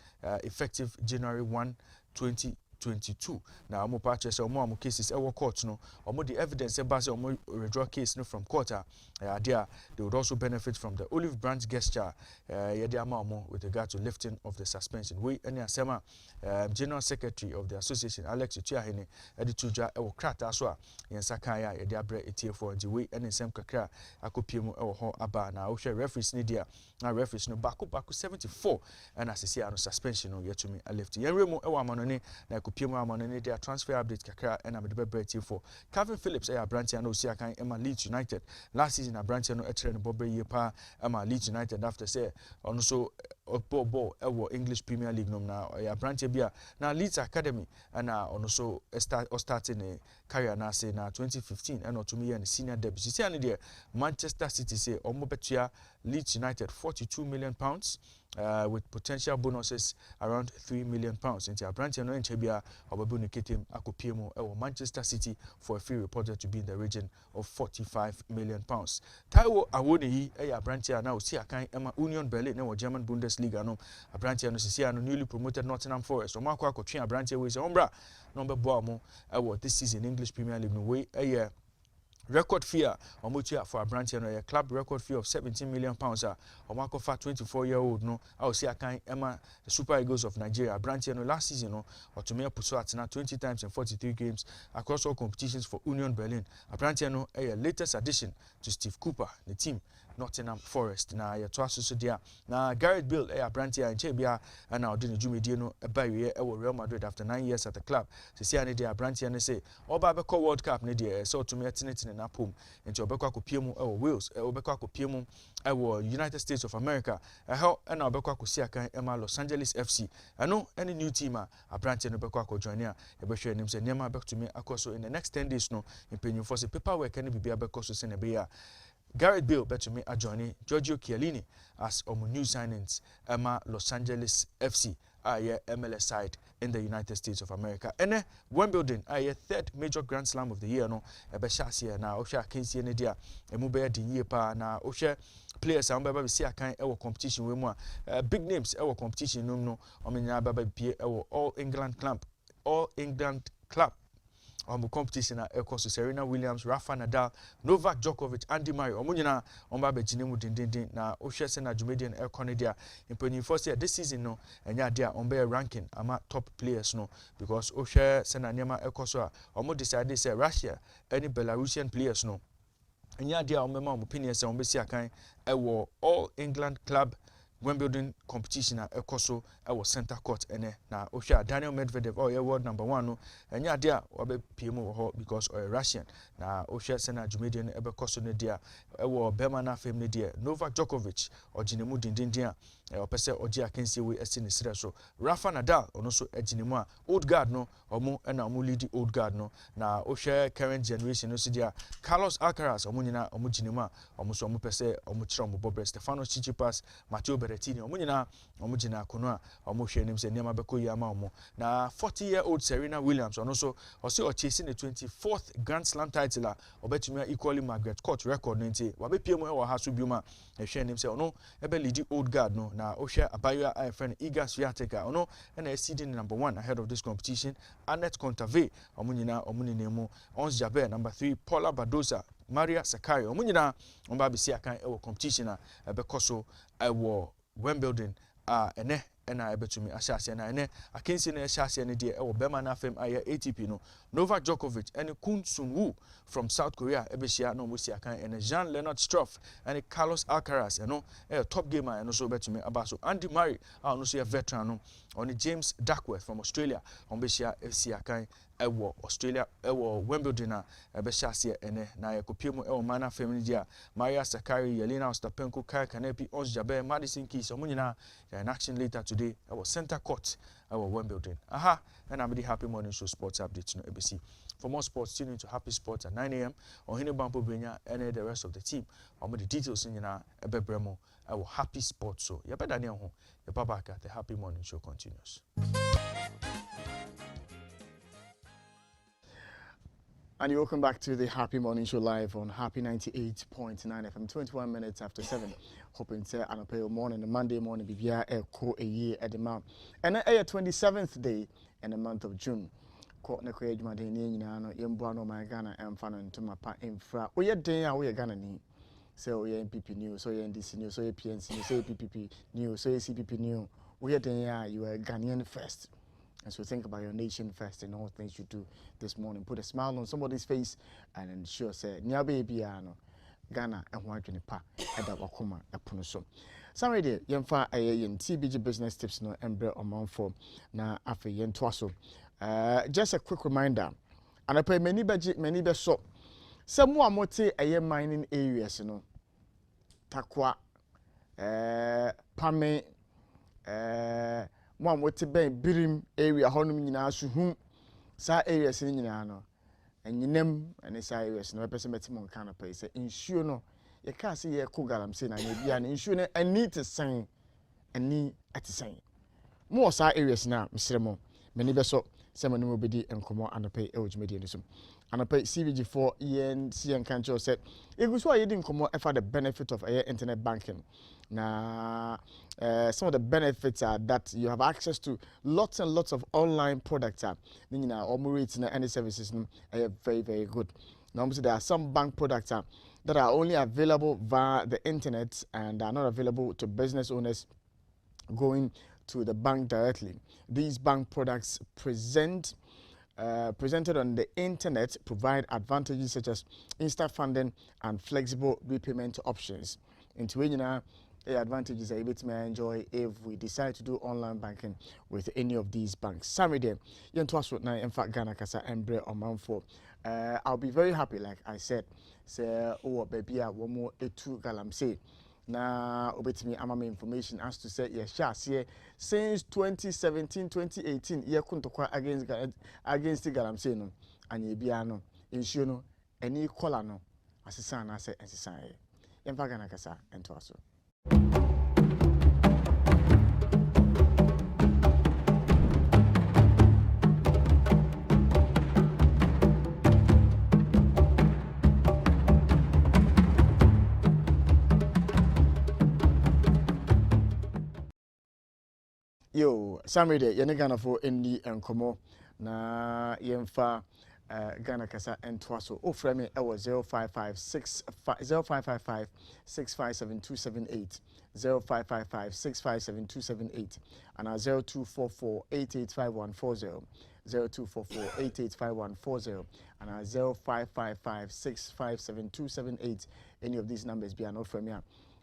effective January 1 2022 na omo pa che say omo cases e wo court no omo the evidence e ba say omo withdraw case no from court there they would also benefit from the olive branch gesture ye dey ama omo with regard to lifting of the suspension we any asema general secretary of the association Alex Tuahene edituja e wo krata so a yensa kan ya ye dey abre etie4 nti we any sem kakra akopie mu e wo ho aba na wo hwe referees ni dia na referees no back 74 and asisi ano suspension no yetumi a lift yenremu e wo amanone na kopiem amanone dia transfer update kakra and am the better for Calvin Phillips branch and Osia kan Emma Leeds United last season a branch no etre no bobe ye pa Emma Leeds United after say also ball English Premier League no na branch bia na Leeds Academy and also starting a career na say na 2015 and to me and senior debut see and there Manchester City say omo betua Leeds United £42 million with potential bonuses around £3 million into a branch no enchebia obabu niketem akopiemo Manchester City for a fee reported to be in the region of £45 million. Taiwo Awoniyi a branch na osi akan Emma Union Berlin na German Bundesliga no a branch no sisi no newly promoted Nottingham Forest omo akwa akotwe a branch we say ombra number boa mo this season English Premier League no we record fee omotua for a branch no a club record fee of £17 million omakofa 24-year-old no I will see akan Emma the Super Eagles of Nigeria branch no last season no otumia puso atena 20 times in 43 games across all competitions for Union Berlin a branch no a latest addition to Steve Cooper the team Nottingham Forest. Na yɛto aso so dia na Gareth Bale abranti a nche bia na odi ne dwumedie no bawie Real Madrid after 9 years at the club. Sisi ane dia abranti ne say oba bɛkɔ World Cup ne dia so otumi atenetene na pom nti obɛkɔ akopie mu Wales obɛkɔ akopie mu United States of America ɛhɔ na obɛkɔ akosi akan ema Los Angeles FC ɛno any new team a abranti no bɛkɔ akɔjoin a yɛbɛhwɛ anim sɛ nneɛma bɛtumi akɔ in the next 10 days no mpanyinfo se paperwork ne bibia bɛkɔ so se ne be ya Gareth Bale betumi adjoining Giorgio Chiellini as new signings Emma Los Angeles FC MLS side in the United States of America. And Wimbledon third major Grand Slam of the year no ebɛhyɛ na ohwɛ akansie ne dia emu bɛyɛ de yie pa na ohwɛ players am bɛba bɛsi akan ɛwɔ competition we mu big names ɛwɔ competition no ɔmenya bɛba bie ɛwɔ All England Club competition so Serena Williams, Rafa Nadal, Novak Djokovic, Andy Murray. Omunyina omba bejine mu dindindin na ohwe se na Jumedian Econodia. Impanifo say this season no enya dia omba ranking ama top players no because ohwe se na nyema ekoso a omo decide say Russia any Belarusian players no enya dia omema opinion say ombesi akan ewo All England Club Wimbledon competition ekoso was center court ene na ohwa Daniel Medvedev world number 1 no enya dia wabe PM ho because Russian na ohwa sena Jumedian ebekoso ne dia ewo bema na fam ne dia Novak Djokovic oginemu dindindin a opese ogi akensie we esi ne sire so Rafa Nadal ono so aginemu a old guard no omo na omo lead old guard no na ohwa current generation no so dia Carlos Alcaraz omo nyina omo ginemu a omo so omo pese omo kire omo bobre Stefanos Tsitsipas Matteo Berrettini omunyina omugina kono a omuhwe nim se niam abeko yi ama omo na 40-year-old Serena Williams ono so ose o chase the 24th Grand Slam title a obetumi equally Margaret Court record nti wabepie mu e wo ha so biuma ehwe nim se ono ebe lead old guard no na ohwe abayo a friend Iga Swiatek ono na exceeding number 1 ahead of this competition Annette Kontaveit omunyina omuninemu Ons Jabeur number 3 Paula Badoza Maria Sakkari omunyina omba bisi akan e wo competition a ebekoso e wo Wimbledon ene na ebetumi ahyase na ene akensi na ahyase ne de e wo bema na fam aye ATP no Novak Djokovic and Kun Sung-woo from South Korea ebehia na omusi akan ene Jan-Lennard Struff and Carlos Alcaraz eno top gamer eno so betumi abaso Andy Murray no so veteran no on James Duckworth from Australia on behia FC akan ewo Australia ewo Wimbledon a ebehia ene na yakopie mu ewo mana fam dia Maria Sakkari Yelena Ostapenko Kaya Kanepi Ons Jabeur Madison Keys omunyina in action later today ewo center court ewo Wimbledon and I'm the Happy Morning Show sports update no ABC. For more sports, tune into Happy Sports at 9 a.m. on Hine Bampo Brenya and the rest of the team. On the details in your Ebebremo, our Happy Sports. So, you better than your back at the Happy Morning Show continues. And you're welcome back to the Happy Morning Show live on Happy 98.9 FM, 21 minutes after 7. Hoping to an morning, a Monday morning, Bibia a year at the mount. And a 27th day in the month of June. Caught na kwe juma de ni nyina no yemboa no my Ghana emfa no ntoma pa emfra. Oye den a we Ghana ni. Say oye NPP news, so oye NDC news, so oye PNC news, so oye PPP news, so oye CPP news. Oye den a you are Ghanaian first. And so think about your nation first and all things you do this morning. Put a smile on somebody's face and ensure say nya baby ano Ghana and wadwene pa eda wakoma epono so. Somewhere there yemfa yen TBG business tips no embre omanfo na afa yen toaso. Just a quick reminder. And I pay many be so. Some more mote mining areas no. Takwa Pame mo wote ben birim area honum nyina so hu sa areas ni nyina no enyinem ene sa areas no pese metimo kan pa se insuo no ye ka se ye ko galam se na bia na insuo no ani te san ani atisan mo sa areas na misremo meni be so se mani mo bedi enkomo anope e ojumedi ni so anope CBG4 ENCN kancho said iguso ayedi enkomo e for the benefit of internet banking. Now, some of the benefits are that you have access to lots and lots of online products. Meaning, rates and any services are very, very good. Now, there are some bank products that are only available via the internet and are not available to business owners going to the bank directly. These bank products presented on the internet provide advantages such as instant funding and flexible repayment options. Into when you advantages that you may enjoy if we decide to do online banking with any of these banks. Sammy there, you know, now in fact Ghana Kasa and Bre on month for. I'll be very happy, like I said. Say, oh baby, one more A2 galamsey. Now, obetimi amame information as to say yes, since 2017, 2018, ye kuntokwa against the galamsey no, and ye biano, ensure no, any color no, as a son, I say, as a sign. In fact, Ghana Kasa and Twaso. Yo, Sammy de yene Ghana for any enkomo na yemfa Ghana Kasa and Twaso. O frame me ewo 0555 657 278 and 0244 885140 0244 885140 and 0555 657 278. Any of these numbers be an offer me.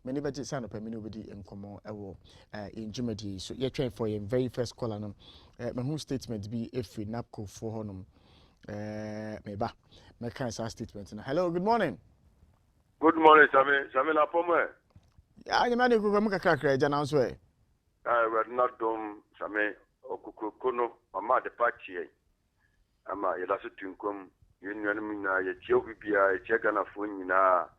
Many budget sign up a mini nobody in common in Jumadi. So you're trying for your very first call on my whole statement be a free napco for honum. Maybe my kind of statement. Hello, good morning. Good morning, Sammy Napome. Yeah, the man who come a cracker, Jan's way. We're not done, Sammy Okukono, Mama the Pachi. Ama Yelasutunkum, Union, Yethiopia, Chegana Funina.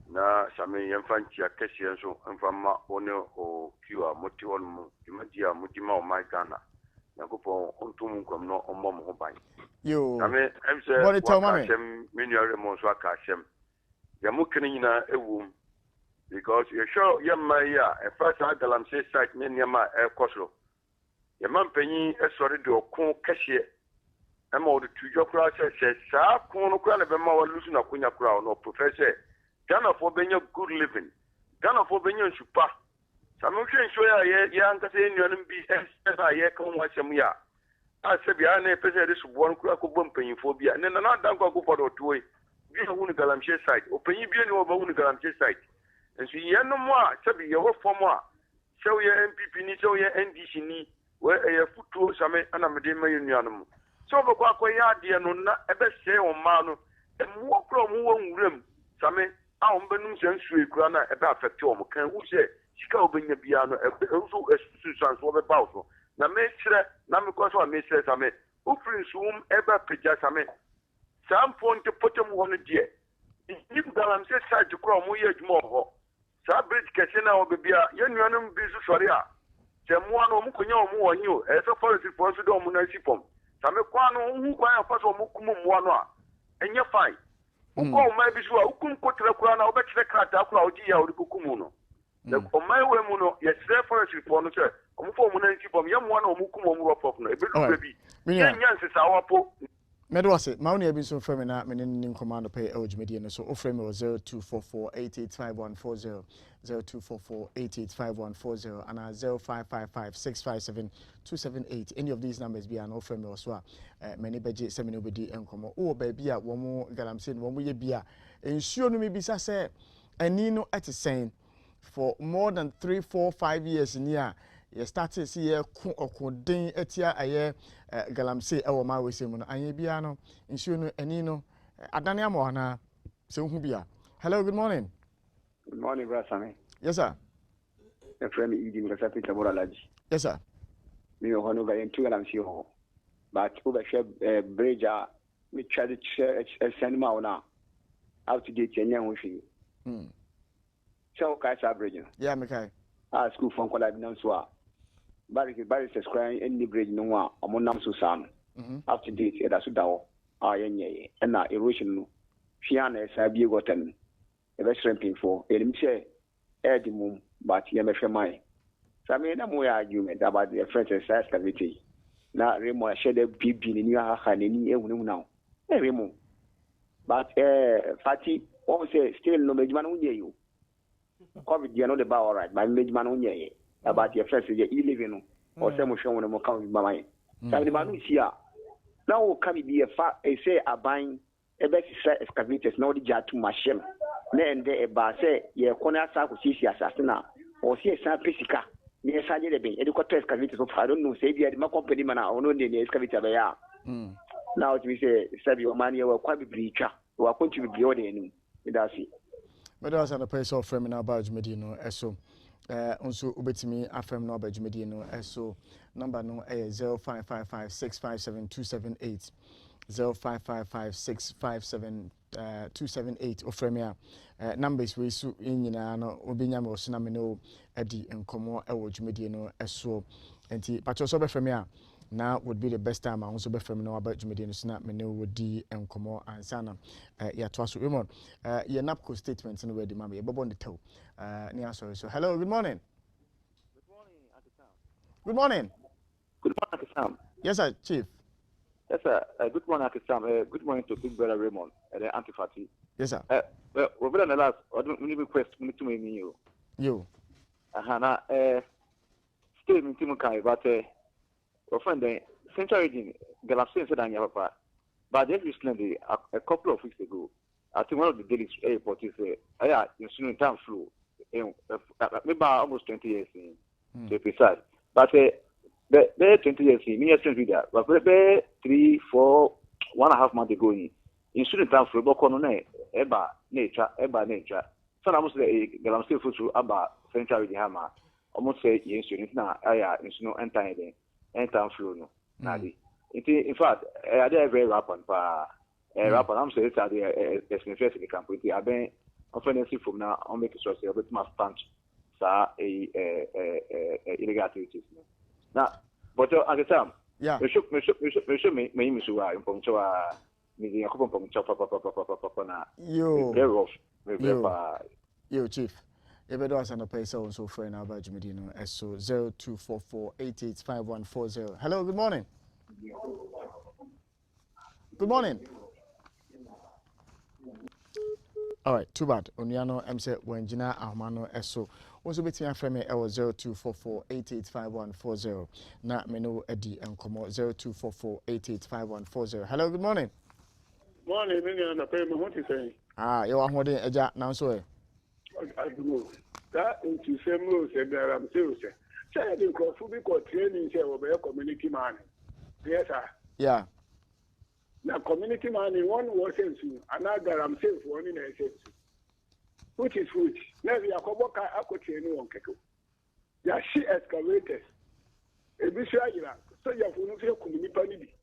Na same yemfanchi akesi so mfama one o kiwa moti onmu imadia mutima o my Ghana yakopo ontum nkom no ommom ho ban yo same emse wakasem menuare mo so akasem yamukene nyina ewum because you sure yemma ya e first galamsey site ne niama e kosro yemma mpanyi esori de okon kehye ema o de tujo kura se sa kon no kura ne be ma wa lusu na kunya kura no professor Ghana for Benya good living. Ghana for Benya super. Some of you show ya anka say nnuanum bi esa ye kan wa hyem ya. Asebi ana pese de subo nkura ko bom panyimfo bia. Ne na dan kwa ko fodo toy. Bi hu ni galamsey site. Opanyi bi ni wo ba hu ni galamsey site. Enso ye no mo a sebi ye wo fom a. Show ye MPP ni show ye NDC ni we ye futuo same ana mede ma ye nnuanum. So bo kwa ya de no na ebe hye o ma no. Emu wo kro mu wo nwuram same benum sensu ekura na ebe affect o mo kan wo se sika obenya bia no ebe so esusu so be bawo so na me kire na me ko so me kire same o prinsum ebe peja same sam fonte potem ho no die ni galam se sa jikro mo ye adwuma ho sa bridge kese na o be bia ye nuanum bi so sori a je mo ano mo konya o mo wonyi o e so forest for so do mo na sipom same kwa no hu kwa fa so mo kumu mo ano a enye fine uko mai bisu a ukum kotre kura na obekire krata kura oji ya orikukumu no the omai we mu no ye sre forest for no che omfo mu na ntipom ye mo na omukum omuro pop no ebedu bebi nyanse sa wapo Medwase mauni ebi so frame na menin command pay ojmedi no so o frame 0244 885140 0244 885140 and 0555 657 278. Any of these numbers be an offer me also many budget seminar obedi enkomo o baby a wo mo galamsey wo mo ye bia ensuo no me bisa say ani no at saying for more than 3, 4, 5 years in here you started see ye okuden etia aye galamsey e wo ma we se mu no anye bia no ensuo no ani no adane amo na se hu bia. Hello, good morning. Good morning, brother. Yes, sir. My friend Idi Mukasa Peter Moralaji. Yes, sir. Me ho no ga yentu galamsey ho. But over share bridge me try to send ma ona out to date enya ho hwi. So kai sa bridge. Yeah, me kai. School from kola bi nan so a. Bari subscribe any bridge no wa omo nam so sam. Up to date e da so dawo. Yenye e na erosion no. Hwia na esa bi gotan. E be shrimping for. E lim say e di mum but ye me hwe mai. So me na mo argument about the French excavating. Na remo share the bibi ni ha ha ni ehunu now. E remo. But Fati what say still no mejman unye you. COVID you know the bar all right. My mejman unye about your first ye living or say mo show mo count by my. So the man is here. Now can be a say a buying a best excavators no the jar to machine. and the Base, ye corner sacrifice assassin, or see a San Pisica, near Sadia de Bay, educator excavator of I don't know, say the my company man or no the excavator they are. Now we say, save your money or quite breacher, who are going to be the enemy. That's it. But that's an appraise of Femina Badge Medino, so. Also, ubetimi afem no badge medino, so number no 0555 657 278. 0555 657 278 ofremia numbers we su nyina no obinya me osina me no edi enkomo ewo dwumedie no eso enti pacho so be fremia now would be the best time I also be from now about Jumedi snap me no would di enkomo ansana ya twaso Raymond your napco statements in where the mammy bob on the toe near sorry so hello good morning good morning Sam. Yes sir chief. Yes sir good morning Sam. Good morning to Big Brother Raymond and Antifati. Yes sir. Well over the last I don't request me to me you na still me team kai but our friend the Central Region Galaxy said that papa but just recently a couple of weeks ago I think one of the daily airport is in town flu maybe almost 20 years to be precise but the 20 years me yesterday video but 3, 4, 1.5 months ago in student town flu but kono na eba nature so na must say Galaxy flu aba Central Region hama almost say yes na no enter flow no nadi in fact I dey very rapid I'm saying that the first the campaign I been offensive from now on make sure say bit must stand sa illegal activities now but at the time me show me in punctua me yakopon punctua na very rough yo chief Ebedo as an appraise so for an average medino so 0244885140. Hello, good morning. Good morning. All right, too bad. Oniano MC Wenjina Ahmano so also between frame 0244885140. Na menu Eddie and Como 0244885140. Hello, good morning. Morning, what you saying? You are holding Eja now so. I don't know. That into same rules and I'm serious. Say the could training say over community man. Yes, sir. Yeah. Now community man in one was sense another I'm safe one in a sense. Which is which? Now we are Koboka Ako training on Keko. They are she excavators. A visual so you have no fear community.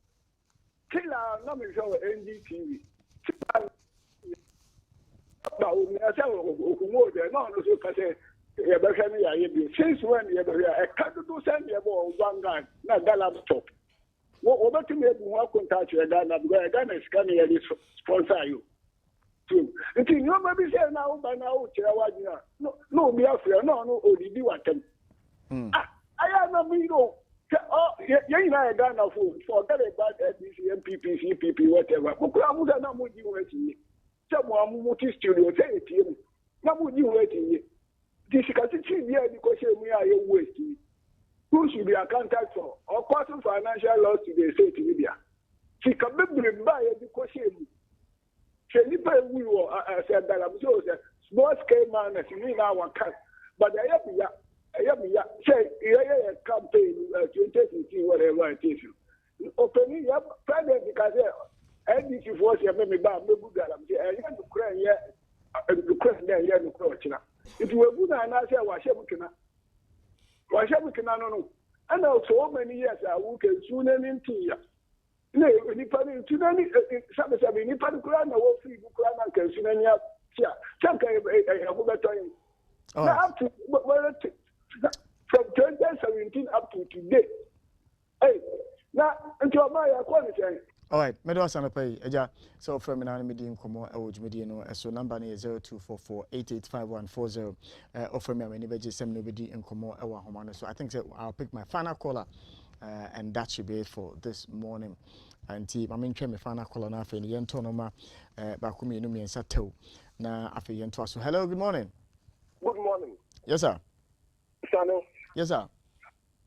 Killer number is our NGTV. But we are saying, no, since when you can't do send you one guy, not that laptop. What about to make one contact you Ghana because Ghana is coming to sponsor you. Until you maybe say now, by now, no, be afraid, no, only do what them. I am not me, no. Oh, you know, Ghana forget about FBC, MPP, CPP, whatever. But I'm not moving. Someone multi studio say it here. Now would you waiting? This is because we are wasting. Who should be accounted for? Or causing financial loss to the state in India. She can be by because she will said that I'm so small scale man as you now one cut. But I have say campaign 2018 whatever it is. Opening up private because NDC force ya me ba me buga la me ya no kra ye no kra na ye no kra ochina it we bu na na say wa shebukina no and so many years I work in sunan ntia na ni pa ni sunan sabe ni pa kra na wo free kra na kan sunan ya tia tanka e ko beto yin now up to from 2017 up to today hey now until my quality. All right, me do asana pay eja so from me na me di nkomo e wojumedi no so number na 0244885140 offer me any beje sem no be di nkomo e wa homa no so I think say I'll pick my final caller and that should be it for this morning anti ma me ntwe me final caller na afa ni yento no ma ba ko me no me nsa tew na afa yento so hello good morning. Good morning. Yes sir. Sano. Yes sir.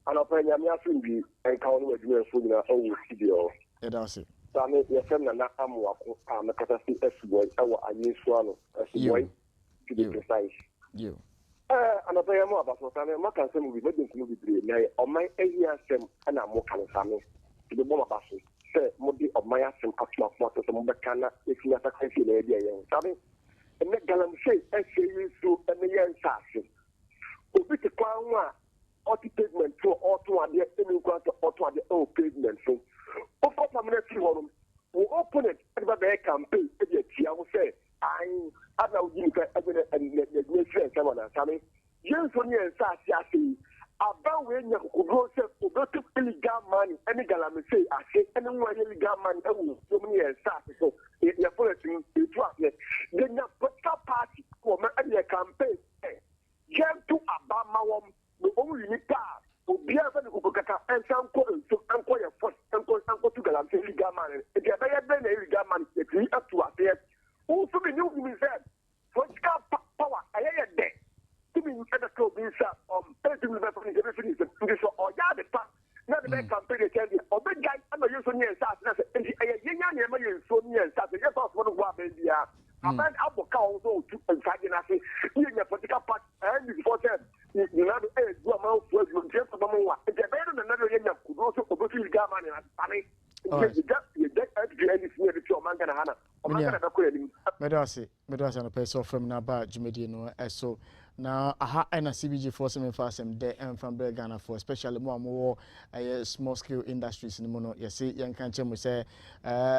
Ana pa nyame afun bi en ka wonu wadwuma fo nyina owo studio. That's it. Same ye fem na amwako a mekata si esboy ewo anyesuano esboy to be precise. You. And I am more about what I'm not saying we made to be brave. On my area, and I'm more kind to the bomb of us. Say, Modi of my ass and Asma Motor, some Bacana, if you have a country idea. And let Galam say, I say you to a year and Sassy. Obi the Kwanwa, auto pavement to auto and the enemy to auto and the old pavement. So, of course, I'm going to we open it, everybody campaign, I will say. I know you can and the friends, someone else. I mean, yes, when you're saying about when you go to illegal money, any galam say, I say, anyone illegal money, so many years start. So, you're putting it to us. Then you put that party for my campaign. Jam to Abama, the only car. Obi aba ne kubukaka ensanko nso enko ye force enko to galam say illegal money. If you buy a illegal money, it will up to us. Also, the new minister, political power, I hear that. To be in the club, anything with everything is or yard the past. Not the best campaign, or big guy, I'm a use on your staff, and a young so near staff, and just one of what they are. A man up for cows, to inside nothing. You in your political party, and before them, you know, do a mouth was just a moment. If you're better than another young could also go to the government and funny. You get anything to your man, Hannah. Medasi no person from Naba Jumedi no so now aha na CBG for some fasem de from Ghana for especially more small scale industries in mono you see yan kan chemu say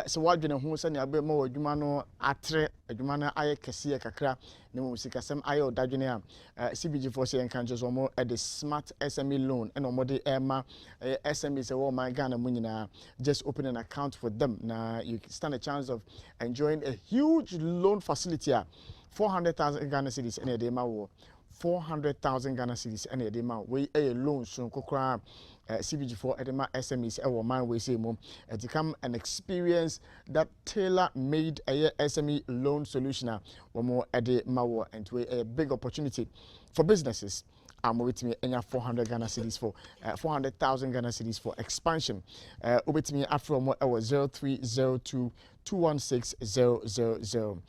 so wadwene ho se ne abe ma wadwuma no atre adwuma na aye kese kakra ne mo sikasem aye odadwene a CBG for say yan kan just omo at the smart SME loan and omo de ema SME say wo man Ghana mu nyina just open an account for them now you stand a chance of enjoying a huge loan facility 400,000 Ghana cedis any day ma 400,000 Ghana cedis any day ma we a loan so kokra CBG4 edema SMEs e man we say mom to become an experience that tailor made a SME loan solution one more ede ma and to a big opportunity for businesses. I'm with me 400 Ghana cedis for 400,000 Ghana cedis for expansion. With me after more 0302 216 000.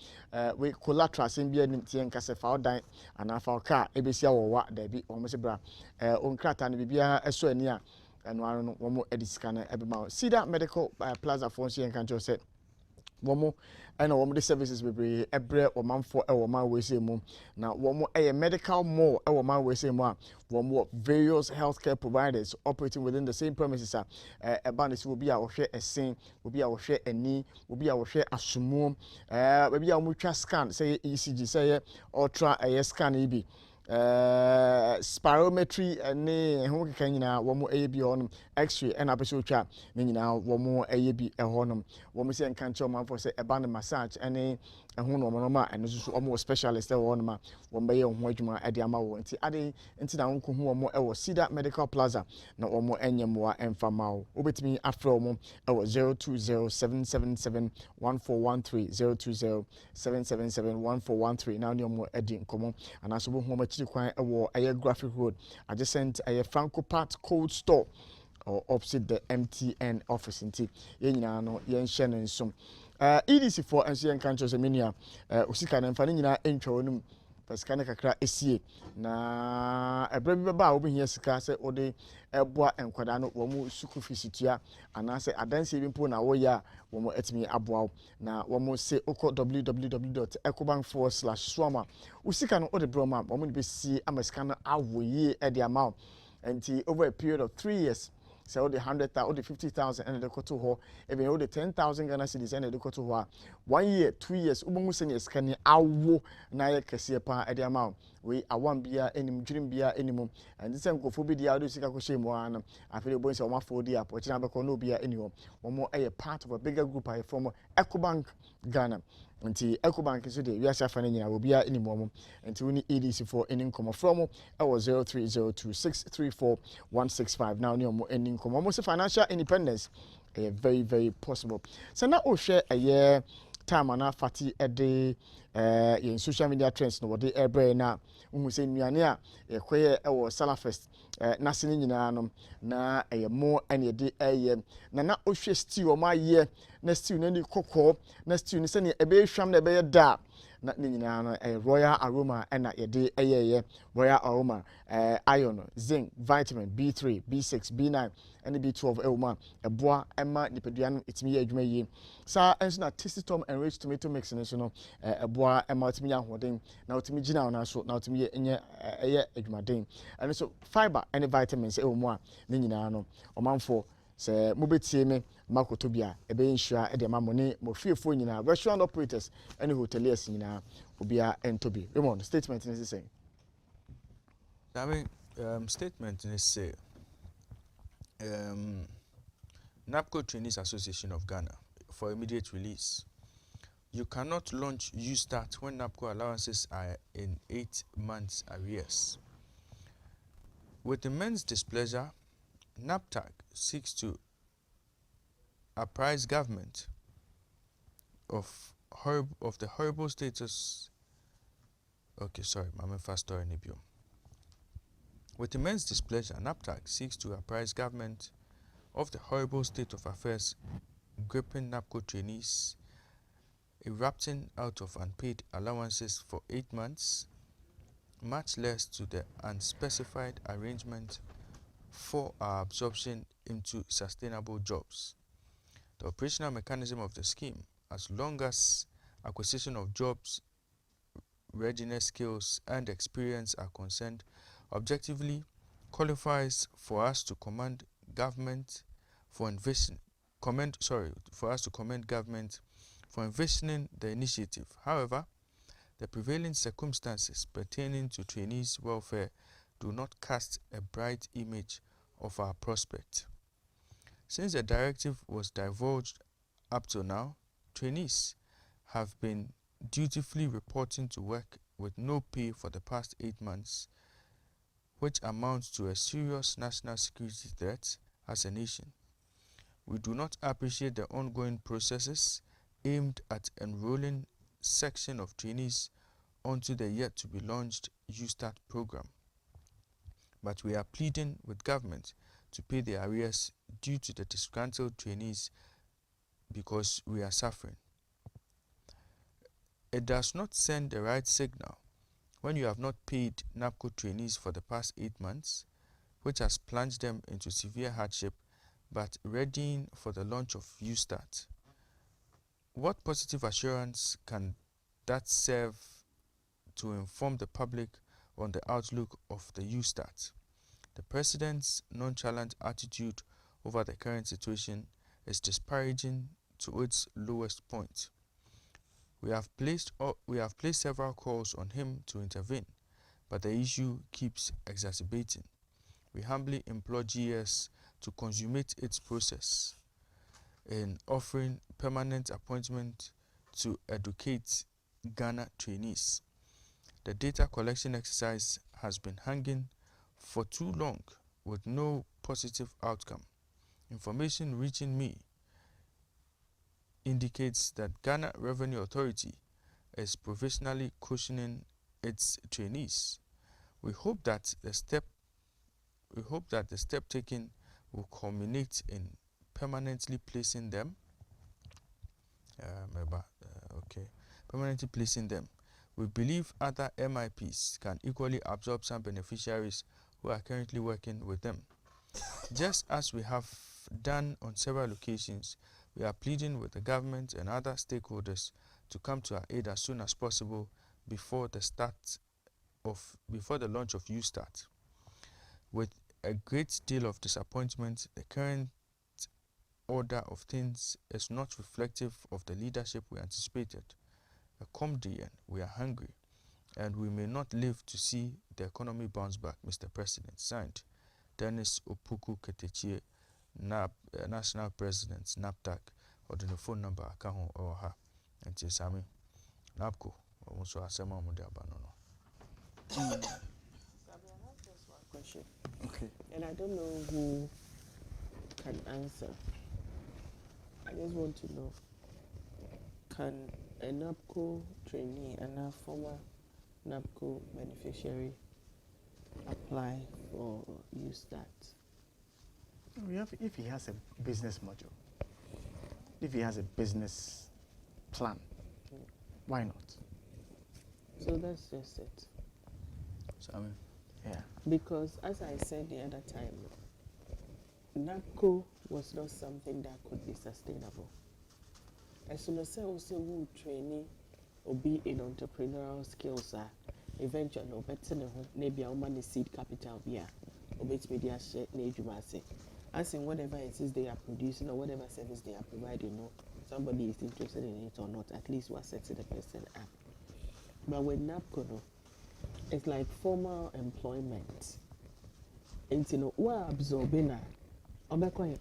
We collateral same be any tien kase fa dan and afa car ebesia wo wa da bi o mo se bra on krata ne bibia eso ani a eno aro no wo mo edisika na ebema Cedar Medical Plaza for so yen kan jo say womo and womo the services bebre ebre womanfo e woman we say mu na womo medical mall e woman we say mu a womo various healthcare providers operating within the same premises abanis will be a wohwe esen will be a wohwe ani will be a wohwe asumu be a mutwa scan say ECG say ultra scan ibi spirometry ne ho keka nyina wo mo bi honum x-ray and abeso twa ne nyina wo mo bi honum wo mo se nka nche man for say eba ne massage ene ho no mo ma ene so wo specialist e wo no ma wo mbe ye ho adwuma e de ama wo nti ade nti na nko hu wo mo e wo Cedar Medical Plaza na wo mo enyemoa emfa ma wo obetimi afro wo mo e wo 0207771413 0207771413 na ne mo edi nkomo anaso bo hu mo kwan ewo aye graphic road adjacent aye Franco Part Cold Store or opposite the MTN office nti ye nyina no ye nhye ne nsom EDC for enso yen kan chose menia osika na mfa ne nyina entwa wonum pasika ne kakra esie na ebra bi beba obi hia sika se ode eboa enkwada no wo mu suku fisitua anase adanse bi mpo na wo ya wo mu etimi aboa na wo mu se oko www.ecobank.com/swama usika no ode broma wo mu be si amasika no awoye e de amount nti over a period of 3 years so the 100,000 or the 50,000 and the koto ho even all the 10,000 Ghana cedis and the koto ho 1 year 2 years umu senior scan awo na ye kese pa e the amount we awon bia enim dream bia enimo and this am go bi dia do sika ko shemu an afere bo nse o ma for dia po china be ko no bia eniwo mo a part of a bigger group I from Ecobank Ghana nti Ecobank so de wiase afa na nyina wo bia enimo mo nti woni EDC for enin komo from e was 0302634165 now ni omo enin komo mo se financial independence very very possible so na o share a year time ana fati ede in social media trends no wode ebre na uhu se nuane a ekoye ewo Salafest na sene nyina no na mo ene de na o hwe stew o ma ye na stew na ni kokko na stew ni se ne ebe hwam na ebe da na ne nyinaa no royal aroma ɛna yɛde ɛyɛyɛ royal aroma iron, zinc, vitamin B3, B6, B9 ɛne B12 ɛwɔ mu a ɛboa ɛma nipadua no ɛtumi yɛ adwuma yie saa ɛnso na tasty tom enriched tomato mix ne so no ɛboa ɛma ɔtumi yɛ ahoɔden na ɔtumi gyina wo na so na ɔtumi yɛ ɛnyɛ ɛyɛ adwumaden ɛno so fiber ɛne vitamins ɛwɔ mu a ne nyinaa no ɔmanfoɔ sɛ mobɛtie me makoto bi a ɛbɛyɛ nhyira ɛde ama mo ne mo fiefoɔ nyinaa restaurant operators ɛne hoteliers nyinaa obiara ɛntɔ bi Raymond statement ne sɛ I mean, statement is say NAPCO Trainees Association of Ghana for immediate release. You cannot launch UStart when NAPCO allowances are in 8 months arrears. With immense displeasure, NAPTAG seeks to apprise government of the horrible status. Okay, sorry, I'm fast story Nibio. With immense displeasure, NAPTAG seeks to apprise government of the horrible state of affairs gripping NAPCO trainees, erupting out of unpaid allowances for 8 months, much less to the unspecified arrangement for our absorption into sustainable jobs. The operational mechanism of the scheme, as long as acquisition of jobs, readiness skills and experience are concerned, objectively qualifies for us to commend government for government for envisioning the initiative. However, the prevailing circumstances pertaining to trainees' welfare do not cast a bright image of our prospect. Since the directive was divulged up to now, trainees have been dutifully reporting to work with no pay for the past 8 months, which amounts to a serious national security threat as a nation. We do not appreciate the ongoing processes aimed at enrolling section of trainees onto the yet-to-be-launched UStart program. But we are pleading with government to pay the arrears due to the disgruntled trainees because we are suffering. It does not send the right signal when you have not paid NAPCO trainees for the past 8 months, which has plunged them into severe hardship, but readying for the launch of UStart. What positive assurance can that serve to inform the public on the outlook of the UStart? The President's nonchalant attitude over the current situation is disparaging to its lowest point. We have placed several calls on him to intervene, but the issue keeps exacerbating. We humbly implore GS to consummate its process in offering permanent appointment to educate Ghana trainees. The data collection exercise has been hanging for too long with no positive outcome. Information reaching me indicates that Ghana Revenue Authority is provisionally cushioning its trainees. We hope that the step taken will culminate in permanently placing them. Permanently placing them. We believe other MIPs can equally absorb some beneficiaries who are currently working with them. Just as we have done on several occasions, we are pleading with the government and other stakeholders to come to our aid as soon as possible before the launch of UStart. With a great deal of disappointment, the current order of things is not reflective of the leadership we anticipated. We are hungry, and we may not live to see the economy bounce back, Mr. President. Signed, Dennis Opuku Ketechie, National President, NAPTAG, or the phone number account or her. And Sami, NAPCO, also a semi Abanono. Question. Okay. And I don't know who can answer. I just want to know, can a NAPCO trainee and a former NAPCO beneficiary apply for UStart? If he has a business module, if he has a business plan, why not? So that's just it. Sammy. Yeah. Because as I said the other time, NAPCO was not something that could be sustainable. As soon as I also would training or be in entrepreneurial skills, eventually, maybe a woman seed capital, or media share, as in whatever it is they are producing or whatever service they are providing, no, somebody is interested in it or not, at least we're setting the person up. But with NAPCO, no, it's like formal employment. And you know, we're absorbing Obekoye.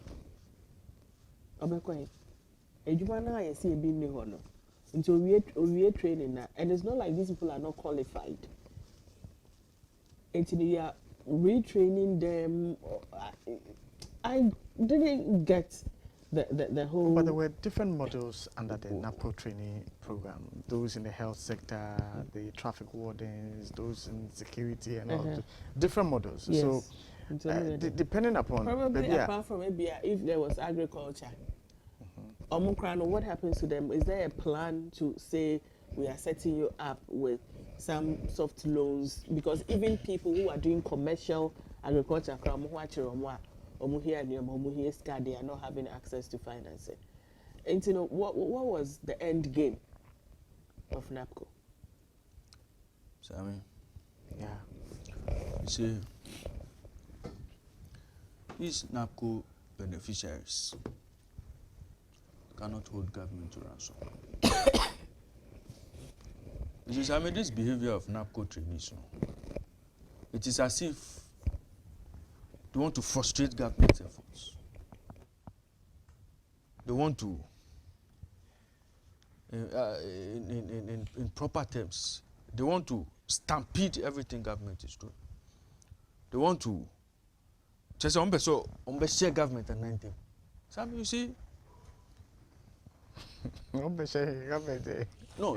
Ejuma na I see a big me hono. Into we training and it's not like these people are not qualified. And we are retraining them. I didn't get the whole. But there were different models under the NAPCO training program. Those in the health sector, the traffic wardens, those in security, and all different models. Yes. So depending upon probably apart from maybe if there was agriculture. What happens to them? Is there a plan to say we are setting you up with some soft loans? Because even people who are doing commercial agriculture, they are not having access to financing. And you know, what was the end game of NAPCO? Sammy. Yeah. You see, these NAPCO beneficiaries cannot hold government to ransom. You see, I mean, this behavior of NAPCO trainees, it is as if they want to frustrate government efforts. They want to, in proper terms, they want to stampede everything government is doing. They want to just share government and 19. Some you see. No, you see. No,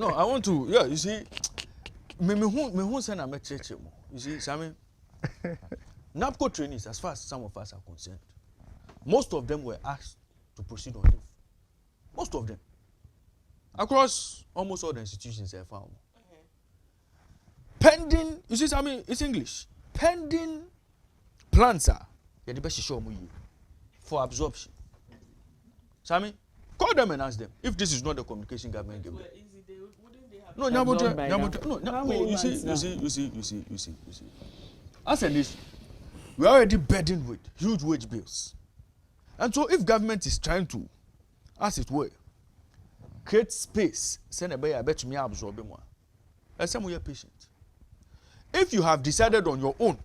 I want to. Yeah, you see. Me send a message. You see, Sammy. NAPCO trainees, as far as some of us are concerned, most of them were asked to proceed on leave. Most of them, across almost all the institutions I found. Pending, you see, Sammy, it's English. Pending plans are the best show for absorption. Sammy, call them and ask them if this is not the communication government gave them. No, you see. As a nation, we are already burdened with huge wage bills. And so if government is trying to, as it were, create space, send a bear, I bet me absorb more. And some we are patient. If you have decided on your own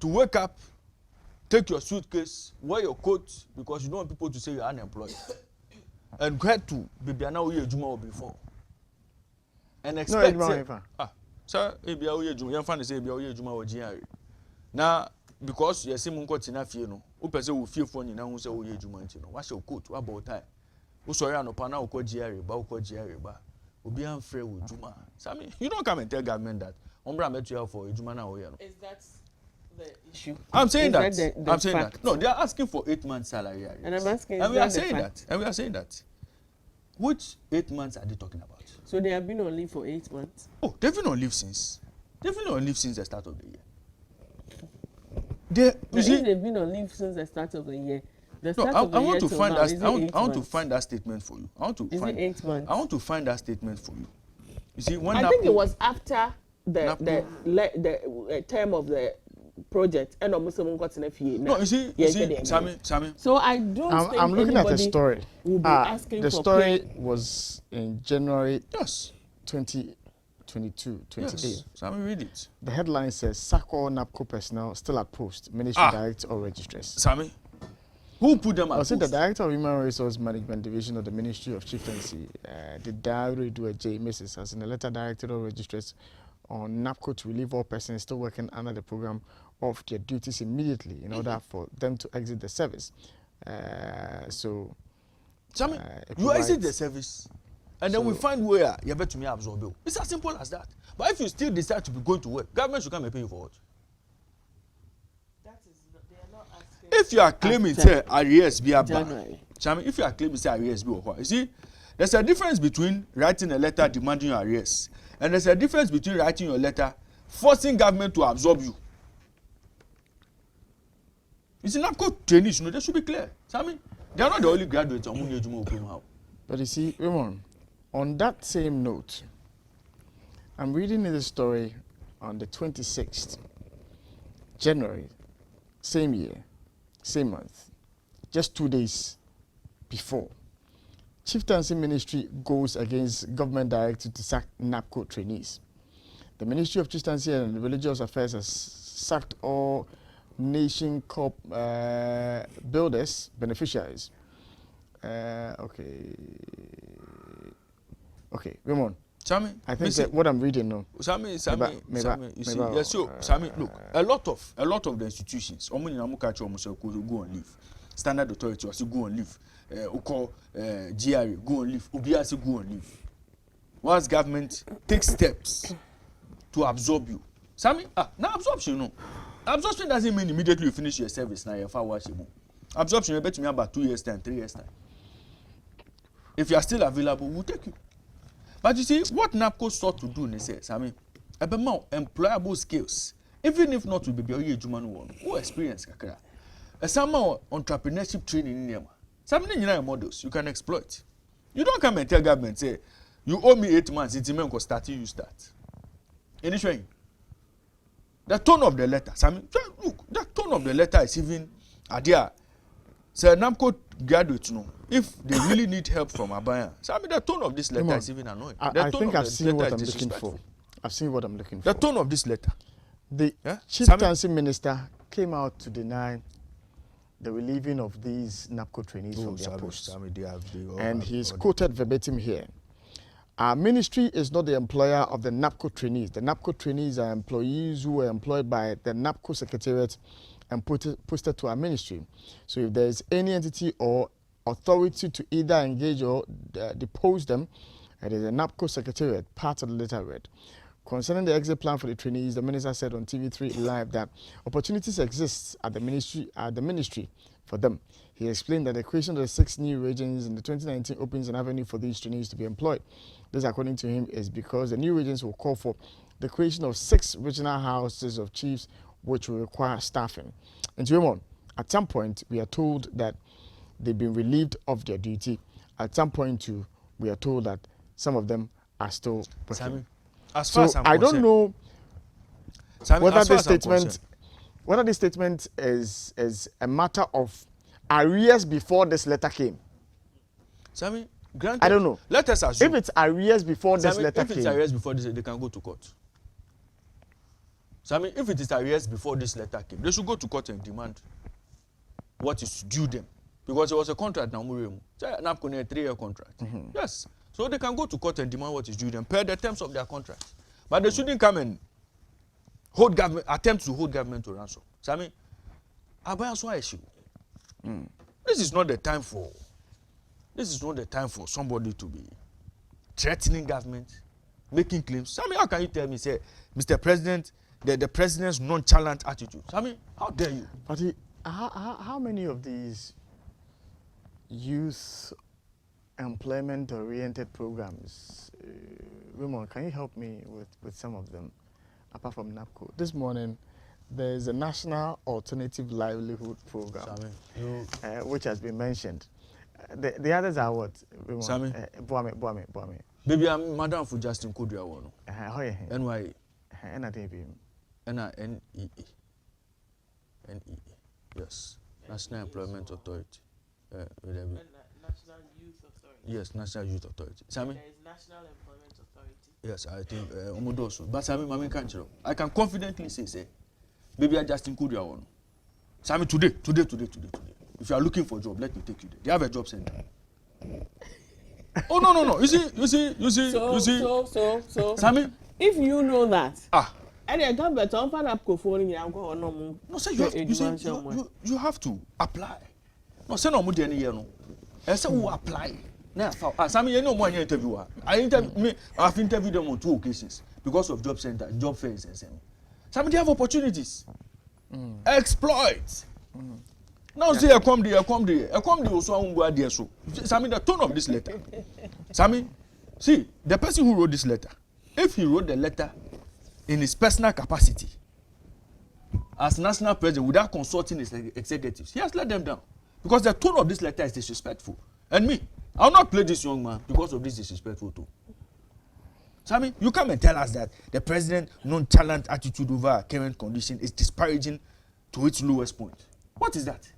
to wake up, take your suitcase, wear your coat because you don't want people to say you're unemployed, and get to Bibiana Uye Juma before, and expect sir, Ebia Uye Juma, young fan say Ebia Uye Juma or Jiari. Now, because you see Munko enough, you know, who person will feel for you now who say Uye Juma, you know, what's your coat, what about time? Who sorry, I know Pana Uko Jiari, Bauko Jiari, ba, Ubi unfair with Juma. Sammy, you don't come and tell government that. Umbra met you for Juma now, you know. Is that the issue? I'm saying that. I'm saying that. No, they are asking for 8 months salary. And I'm asking, and we are saying that. And we are saying that. Which 8 months are they talking about? So they have been on leave for 8 months? Oh, they've been on leave since. They've been on leave since the start of the year. If they've been on leave since the start of the year, I want to find that. I want to find that statement for you. Is it 8 months? I want to find that statement for you. You see, when I think it was after the term of the project and almost got in a few. No, you see, Sammy. So I don't think I'm looking at the story. Will be asking the for story pay. was in January 2022, 28. Yes, Sammy, read it. The headline says, Sako NAPCO personnel still at post, Ministry Director or Registrars. Sammy, who put them at post? The Director of Human Resource Management Division of the Ministry of Chieftaincy, the Diary do a J. Mrs. has in a letter directed all registrars on NAPCO to relieve all persons still working under the program of their duties immediately in order for them to exit the service. Sammy, you exit the service and then we find where you have to me absorb it. It's as simple as that. But if you still decide to be going to work, government should come and pay you for it. They are not asking. If you are claiming say arrears be about, Chami, if you are claiming say arrears be or what, you see, there's a difference between writing a letter demanding your arrears, and there's a difference between writing your letter forcing government to absorb you. You see, NAPCO trainees, you know, they should be clear. Chami, they are not the only graduates on whom you how. But you see, Raymond, on that same note, I'm reading the story on the 26th January, same year, same month, just 2 days before. Chieftaincy Ministry goes against government directive to sack NAPCO trainees. The Ministry of Chieftaincy and Religious Affairs has sacked all Nation Corp builders, beneficiaries. Okay, Raymond. Sami, I think that what I'm reading now. Sami, you see, yes, so Sami, look, a lot of the institutions, go on leave. Standard Authority also go on leave. GRA go on leave. OBS go on leave. Once government takes steps to absorb you, Sami, now absorption, no. Absorption doesn't mean immediately you finish your service. Now you're far watching. Absorption, you bet me about 2 years time, 3 years time. If you are still available, we'll take you. But you see, what NAPCO sought to do, they say, Sami, about more employable skills, even if not to be a human one, who experience kakra. Some more entrepreneurship training in them. Some models you can exploit. You don't come and tell government, say, you owe me 8 months, it's me start, you start. Initially, the tone of the letter, Sami, look, the tone of the letter is even idea. Say, NAPCO graduates, no. If they really need help from Abaya, so I mean the tone of this letter is even annoying. I think I've seen what I'm looking for. I've seen what I'm looking for. The tone of this letter. The Chieftaincy Minister came out to deny the relieving of these NAPCO trainees from their posts. And he's quoted verbatim here. Our ministry is not the employer of the NAPCO trainees. The NAPCO trainees are employees who were employed by the NAPCO Secretariat and posted to our ministry. So if there is any entity or authority to either engage or depose them, it is a NAPCO Secretariat, part of the letter read. Concerning the exit plan for the trainees, the minister said on TV3 Live that opportunities exist at the ministry for them. He explained that the creation of the 6 new regions in the 2019 opens an avenue for these trainees to be employed. This, according to him, is because the new regions will call for the creation of 6 regional houses of chiefs, which will require staffing. And Raymond, at some point, we are told that they've been relieved of their duty. At some point, too, we are told that some of them are still working. Sami, as far as I'm I don't know Sami, whether this statement is a matter of arrears before this letter came. Sami, granted, I don't know. Let us assume. If it's arrears before this letter came. If it's arrears before this, they can go to court. Sami, if it is arrears before this letter came, they should go to court and demand what is due them. Because it was a contract now, NAPCO a 3-year contract. Yes. So they can go to court and demand what is due them per the terms of their contract. But they shouldn't come and attempt to hold government to ransom. Sami, issue. This is not the time for somebody to be threatening government, making claims. Sami, how can you tell me, say, Mr. President, the president's nonchalant attitude? Sami, how dare you? But how many of these youth employment-oriented programs, Raymond, can you help me with some of them, apart from NAPCO? This morning, there's a National Alternative Livelihood Program, which has been mentioned. The others are what? Raymond? Sami? Boame. Baby, I'm Madam for Justin Kudria. NYE. NEE. Yes. National Employment Authority. National Youth Authority. Yes, National Youth Authority. Sami? There is National Employment Authority. Yes, I think Omodoso. But Sami, I can confidently say, baby, I just include your one. Sami, today. If you are looking for a job, let me take you there. They have a job center. Oh no. You see. So. Sami, if you know that. And the government on NAPCO for no, say you have to apply. No, say no more than a year. No, I say who apply. Now, some you know more interviewer. I've interviewed them on 2 occasions because of job center, job fairs, and some. Some they have opportunities. Exploit. Now say I come there also I won't go there so. Sammy, the tone of this letter. Sammy, see, the person who wrote this letter, if he wrote the letter in his personal capacity as national president without consulting his executives, he has let them down. Because the tone of this letter is disrespectful. And me, I'll not play this young man because of this disrespectful tone. Sammy, you come and tell us that the president's nonchalant attitude over our current condition is disparaging to its lowest point. What is that?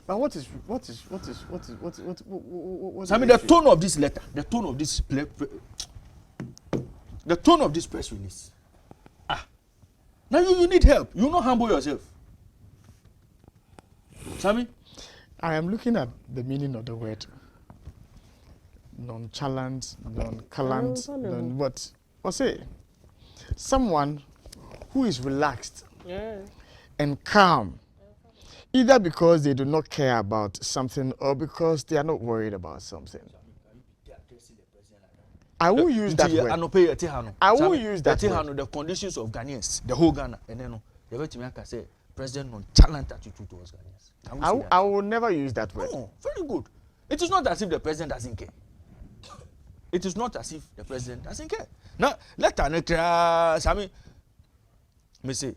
But what is Sammy, the tone of this letter, the tone of this press release. Now you need help. You not humble yourself. Sammy? I am looking at the meaning of the word. Nonchalant, nonchalant, what? What's it? Someone who is relaxed and calm. Either because they do not care about something or because they are not worried about something. I will use that word. I will use that word. The conditions of Ghanaians, the whole Ghana, and then the say president nonchalant attitude towards Ghanaians. I will never use that word. Oh, very good. It is not as if the president doesn't care. It is not as if the president doesn't care. Now, let Sammy, me say,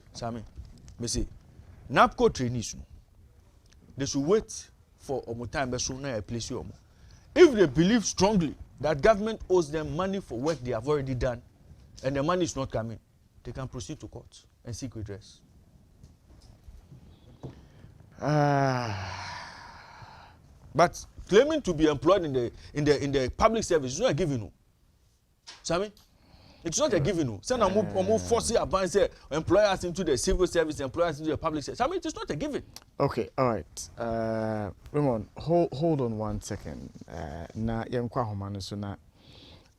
NAPCO trainees, they should wait for time to place you. If they believe strongly that government owes them money for work they have already done, and the money is not coming, they can proceed to court and seek redress. But claiming to be employed in the public service is not a given. Sammy, it's not a given. Send a more forcing advance employers into the civil service, employers into the public service. Sammy, it is not a given. Okay, all right. Raymond, hold on 1 second. Na yemkwa homano so na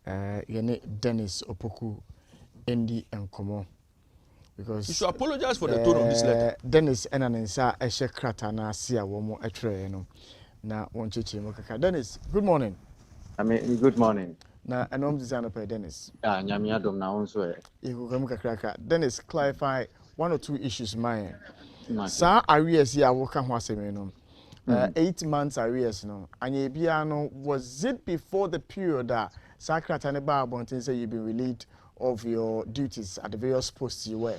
yene Dennis Opoku Endi Enkomo. Because you should apologize for the tone of this letter. Dennis Enanensa Eshe Krata na siya womo etre no. Na woncheche mo kaka. Dennis, good morning. Good morning. Na anom designer per Dennis. Nyame adom na wonso e. Ikukamu kakraka. Dennis, clarify 1 or 2 issues mine. Sa arrears ya woka ho aseme no. 8 months arrears no. Anye bia no, was it before the period that Sakrata ne ba abontin say you been relieved of your duties at the various posts you were?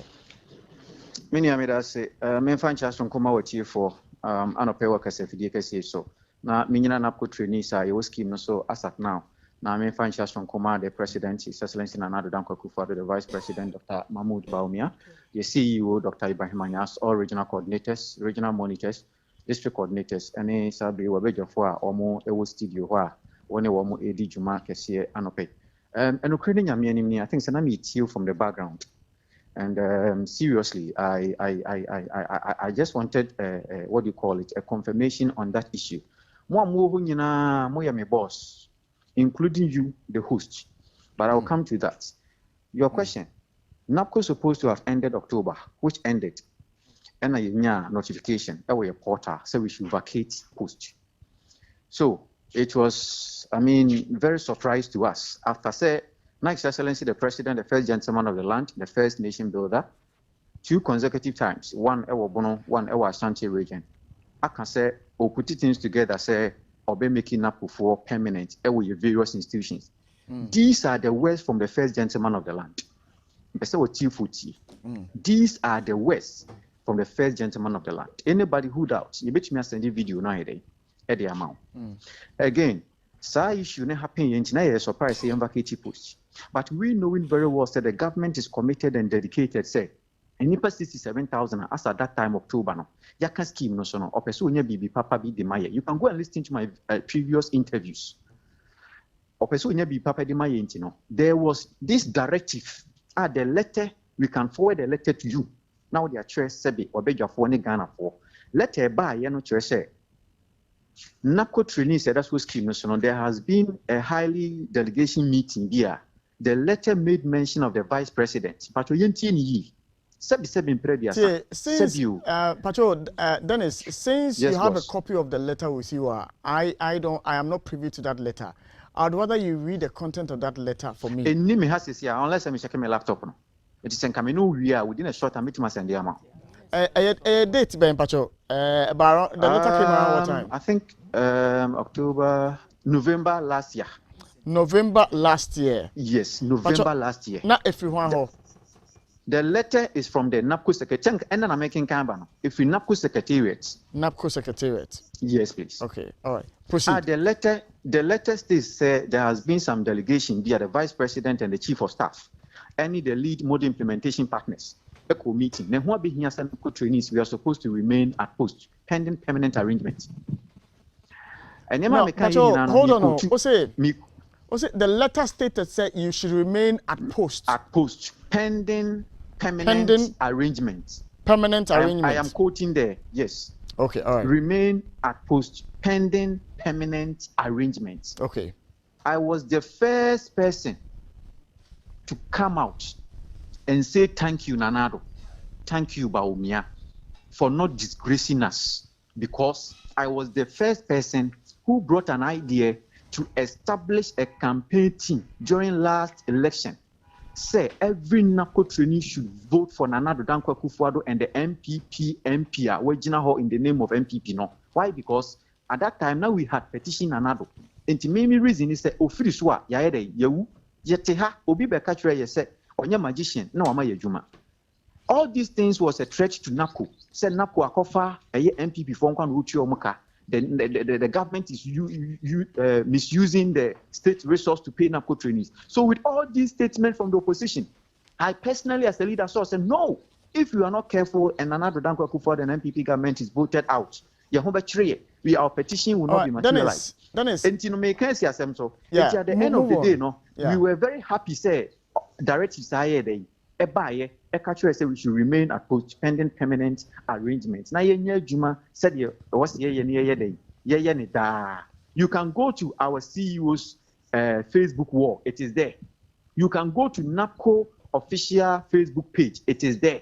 Many amida say me fan chason koma watie for anope workers FDA kase so. Na minyina NAPCO trainees a yo scheme no so as at now. Na me fan chason koma the president His Excellency Nana Addo Dankwa Akufo-Addo, the vice president Dr. Mahmoud Bawumia, the CEO Dr. Ibrahim Anyas, all regional coordinators, regional monitors, district coordinators, and sabi wabejafo a omo ewo studio ho one womo edi juma kese anope. And Ukrainian Yamiani, I think Sanami Tio from the background. And seriously, I just wanted what do you call it, a confirmation on that issue. Moya me boss, including you, the host. But I'll come to that. Your question. NAPCO is supposed to have ended October, which ended. And a notification, a portal, so we should vacate post. So it was, very surprised to us. After say, His Excellency the President, the first gentleman of the land, the first nation builder, 2 consecutive times, one ewa Bono, one ewa Ashanti region. I can say, or put things together, say, or be making up for permanent, ewa various institutions. These are the words from the first gentleman of the land. These are the words from the first gentleman of the land. Anybody who doubts, you bet me send a video now at the amount. Again, sa issue ne happen yen na ye surprise say vacate post. But we knowing very well that the government is committed and dedicated, say, and nipa 67,000 as at that time October no. Yaka scheme no so no. Opeso nya bibi papa bi de maye. You can go and listen to my previous interviews. Opeso nya bibi papa de maye nti no. There was this directive. The letter, we can forward the letter to you. Now they are choice sebi obejafo ne Ghana for. Letter ba ye no choice say. NAPCO trainees said that's what scheme so there has been a highly delegation meeting here. The letter made mention of the vice president. Pacho yentini sebi previous. Pacho Dennis, since yes, you have boss. a copy of the letter with you, I am not privy to that letter. I'd rather you read the content of that letter for me. Unless I check my laptop. It is coming no we are within a short time to send the amount. A date, Ben Pacho. The letter came around what time? I think November last year. November last year. Yes, November last year. Not everyone. The letter is from the NAPCO Secretariat, and then I'm making Kambano. If we NAPCO Secretariat. NAPCO Secretariat. Yes, please. Okay, all right. Proceed. The letter states there has been some delegation via the Vice President and the Chief of Staff, any the lead model implementation partners. ECHO meeting. Then what being here NAPCO trainees, we are supposed to remain at post pending permanent arrangements. And no, hold on. What's it? The letter stated said you should remain at post. At post pending permanent arrangements. Permanent arrangements. I am quoting there. Yes. Okay. All right. Remain at post pending permanent arrangements. Okay. I was the first person to come out and say thank you, Nanado. Thank you, Bawumia, for not disgracing us, because I was the first person who brought an idea to establish a campaign team during last election. Say every NAPCO trainee should vote for Nanado Dankwa Akufo-Addo and the MPP MPR, Wejina in the name of MPP. No. Why? Because at that time now we had petition Nanado. And the main reason is that Ofiriswa Yaede Yewu Yeteha Obi Bekachre Yese Onya magician no ama yejuma. All these things was a threat to NAPCO. Said NAPCO akofa eye MPP for nkwan ruchi omuka. The government is misusing the state resource to pay NAPCO trainees. So with all these statements from the opposition, I personally as a leader said, no, if you are not careful and Nanado Dankwa Akufo-Addo and MPP government is voted out, our petition will not be materialized. Dennis. At the end of the day, we were very happy, say, directives say we should remain at post pending permanent arrangements. Now, said you can go to our CEO's Facebook wall, it is there. You can go to NAPCO official Facebook page, it is there.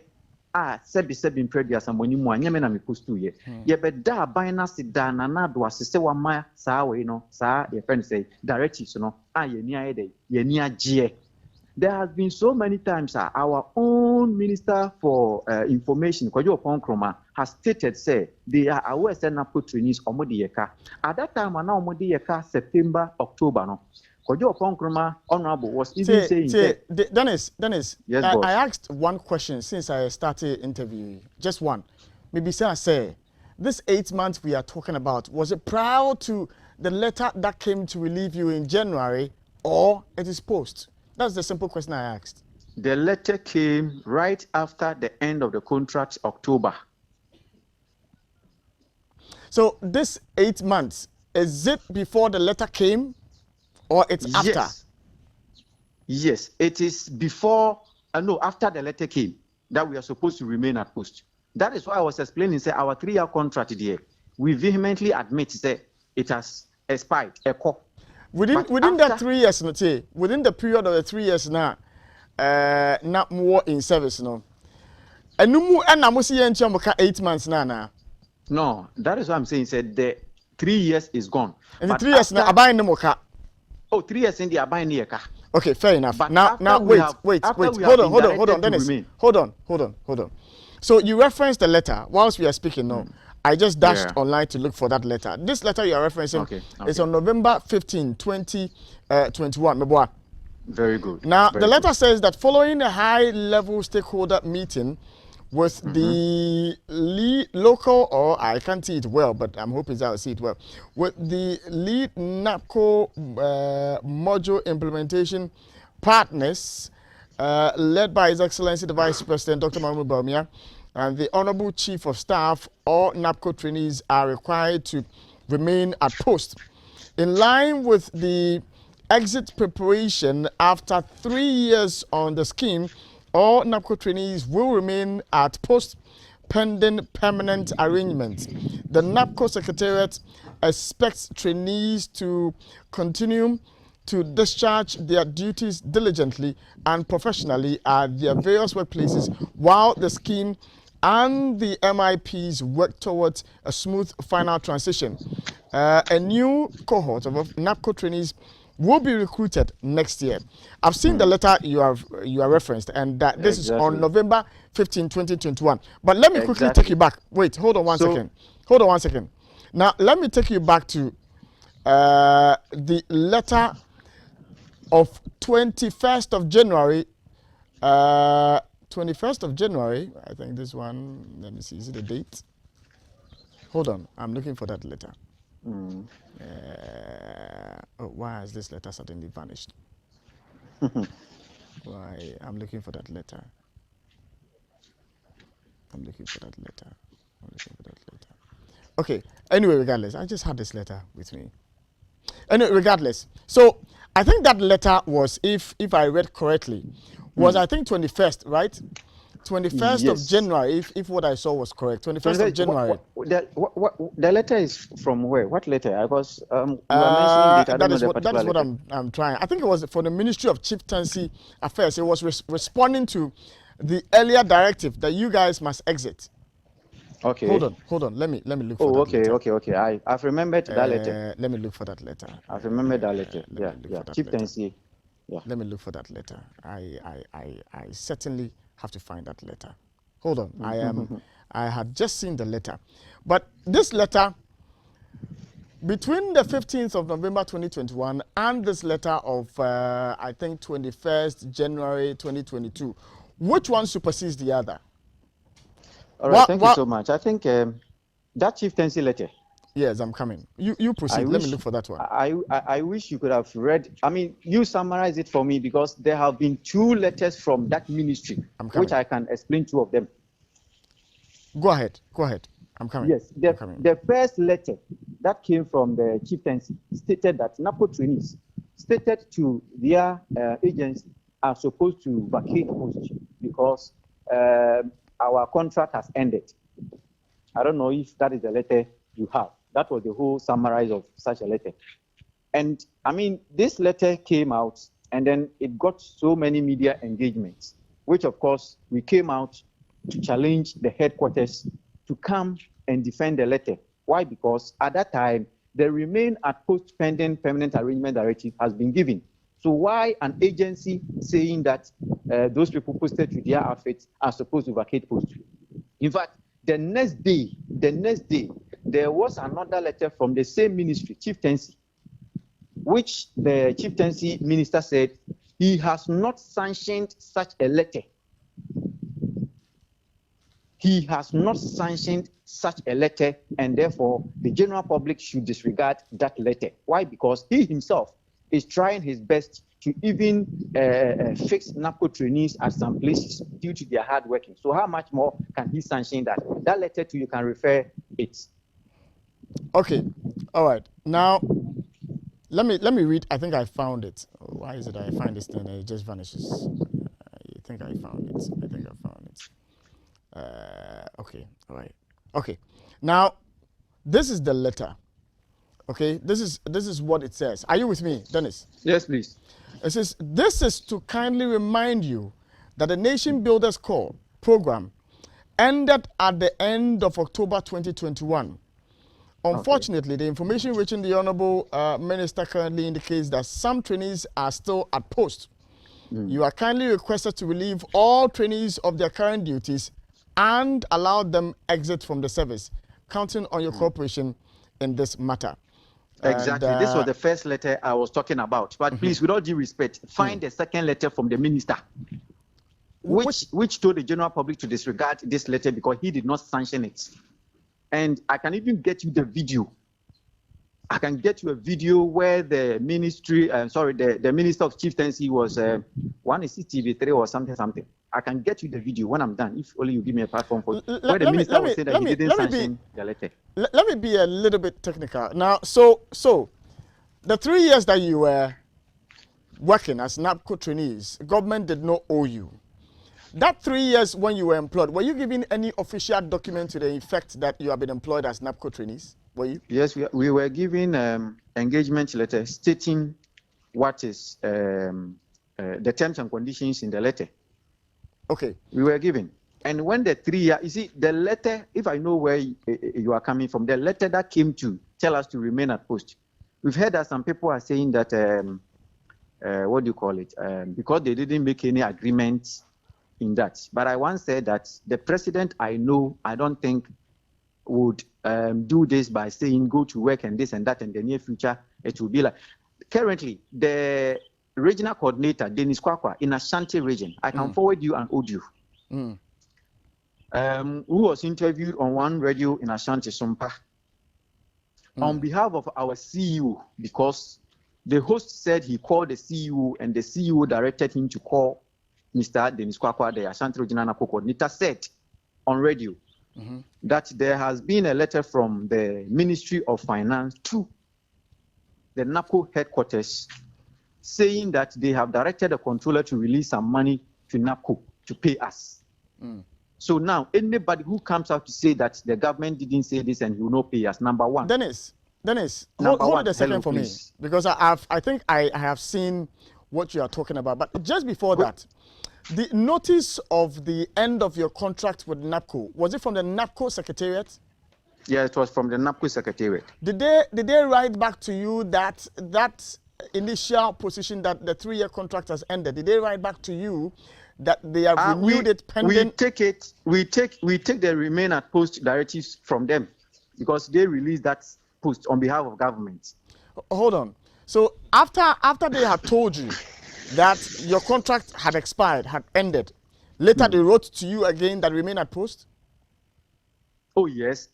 Said in previous and when you want me post to ye. But da binance da na do assist one my sa we no sa your friend say directives no there has been so many times our own Minister for Information, Kwajo Ponkroma, has stated, say, they are aware that NAPCO trainees Omodiyeka. At that time, now Omodiyeka, September, October, no. Kwajo Ponkroma, Honorable, was even saying... Dennis, yes, I asked one question since I started interviewing. Just one. Maybe say, this 8 months we are talking about, was it prior to the letter that came to relieve you in January, or it is post? That's the simple question I asked. The letter came right after the end of the contract, October. So this 8 months, is it before the letter came or it's after? Yes, it is before, no, after the letter came that we are supposed to remain at post. That is why I was explaining, say, our 3-year contract here, we vehemently admit, say, it has expired, Within that 3 years, within the period of the 3 years now, not more in service, no. And no more, and I must see 8 months now. No, that is what I'm saying. Said the 3 years is gone. And the 3 years now, I buy no more car. Oh, 3 years in the buying the car. Okay, fair enough. But now wait. Hold on, Dennis. Hold on. So you referenced the letter whilst we are speaking now. I just dashed online to look for that letter. This letter you are referencing is on November 15, 2021. Very good. Now, the letter says that following a high-level stakeholder meeting with the local, or I can't see it well, but I'm hoping I'll see it well, with the lead NAPCO module implementation partners, led by His Excellency the Vice President, Dr. Mahmoud Bawumia, and the Honorable Chief of Staff, all NAPCO trainees are required to remain at post. In line with the exit preparation after 3 years on the scheme, all NAPCO trainees will remain at post pending permanent arrangements. The NAPCO Secretariat expects trainees to continue to discharge their duties diligently and professionally at their various workplaces while the scheme and the MIPs work towards a smooth final transition. A new cohort of NAPCO trainees will be recruited next year. I've seen the letter you are referenced, and that this is on November 15, 2021. But let me quickly take you back. Wait, hold on one second. Hold on 1 second. Now, let me take you back to the letter of 21st of January. 21st of January, I think this one, let me see, is it the date? Hold on, I'm looking for that letter. Why has this letter suddenly vanished? Why? I'm looking for that letter. Okay, anyway, regardless, I just had this letter with me. Anyway, regardless, so I think that letter was, if I read correctly, was I think 21st, right? 21st of January, if what I saw was correct. 21st of January. The letter is from where? What letter? I was you were mentioning it. I don't know that is what I'm trying. I think it was for the Ministry of Chieftaincy Affairs. It was responding to the earlier directive that you guys must exit. Okay. Hold on. Let me look for that letter. Okay. I've remembered that letter. Let me look for that letter. I've remembered that letter. Chieftaincy. Yeah. Let me look for that letter. I certainly have to find that letter. Hold on. I had just seen the letter. But this letter, between the 15th of November 2021 and this letter of, I think, 21st January 2022, which one supersedes the other? All right, thank you so much. I think that chieftaincy letter. Yes, I'm coming. You proceed. Let me look for that one. I wish you could have read. I mean, you summarize it for me, because there have been 2 letters from that ministry, which I can explain 2 of them. Go ahead. I'm coming. Yes, the first letter that came from the chieftaincy stated that NAPCO trainees stated to their agency are supposed to vacate post because our contract has ended. I don't know if that is the letter you have. That was the whole summary of such a letter. And I mean, this letter came out and then it got so many media engagements, which of course we came out to challenge the headquarters to come and defend the letter. Why? Because at that time, the remain at post pending permanent arrangement directive has been given. So why an agency saying that those people posted to their outfits are supposed to vacate post? In fact, the next day, there was another letter from the same ministry, chieftaincy, which the chieftaincy minister said he has not sanctioned such a letter. He has not sanctioned such a letter, and therefore the general public should disregard that letter. Why? Because he himself is trying his best to even fix NAPCO trainees at some places due to their hard working. So how much more can he sanction that? That letter to you can refer it. Okay, all right. Now, let me read. I think I found it. Why is it I find this thing and it just vanishes? I think I found it. Okay, all right. Okay, now this is the letter. Okay, this is what it says. Are you with me, Dennis? Yes, please. It says, this is to kindly remind you that the Nation Builders Corps program ended at the end of October 2021. Unfortunately, the information reaching the Honorable Minister currently indicates that some trainees are still at post. You are kindly requested to relieve all trainees of their current duties and allow them exit from the service, counting on your cooperation in this matter. Exactly. This was the first letter I was talking about. But please, with all due respect, find the second letter from the minister, which told the general public to disregard this letter because he did not sanction it. And I can even get you the video. I can get you a video where the ministry, the Minister of Chieftaincy was, one is TV3 or something. I can get you the video when I'm done, if only you give me a platform for where the minister was saying that he didn't sanction the letter. Let me be a little bit technical. Now, so the 3 years that you were working as NAPCO trainees, government did not owe you. That 3 years when you were employed, were you given any official document to the effect that you have been employed as NAPCO trainees? Were you? Yes, we were given engagement letter stating what is the terms and conditions in the letter. Okay. We were given. And when the 3 year, you see, the letter, if I know where you are coming from, the letter that came to tell us to remain at post, we've heard that some people are saying that what do you call it? Because they didn't make any agreement in that. But I once said that the president I know, I don't think would do this by saying go to work and this and that in the near future. It will be like currently the regional coordinator Dennis Kwakwa in Ashanti region. I can forward you an audio. Who was interviewed on one radio in Ashanti Sumpa on behalf of our CEO, because the host said he called the CEO and the CEO directed him to call Mr. Dennis Kwakwa, the Ashanti regional NAPCO coordinator, said on radio that there has been a letter from the Ministry of Finance to the NAPCO headquarters saying that they have directed the controller to release some money to NAPCO to pay us. So now, anybody who comes out to say that the government didn't say this and he will not pay us, number one. Dennis, hold it a second for me, because I think I have seen what you are talking about. But just before that, the notice of the end of your contract with NAPCO, was it from the NAPCO secretariat? Yeah, it was from the NAPCO secretariat. Did they write back to you that initial position that the 3-year contract has ended? Did they write back to you that they have renewed it pending? We take the remain at post directives from them because they released that post on behalf of government. Hold on. So after they had told you that your contract had expired, had ended, later they wrote to you again that remain at post? Oh yes.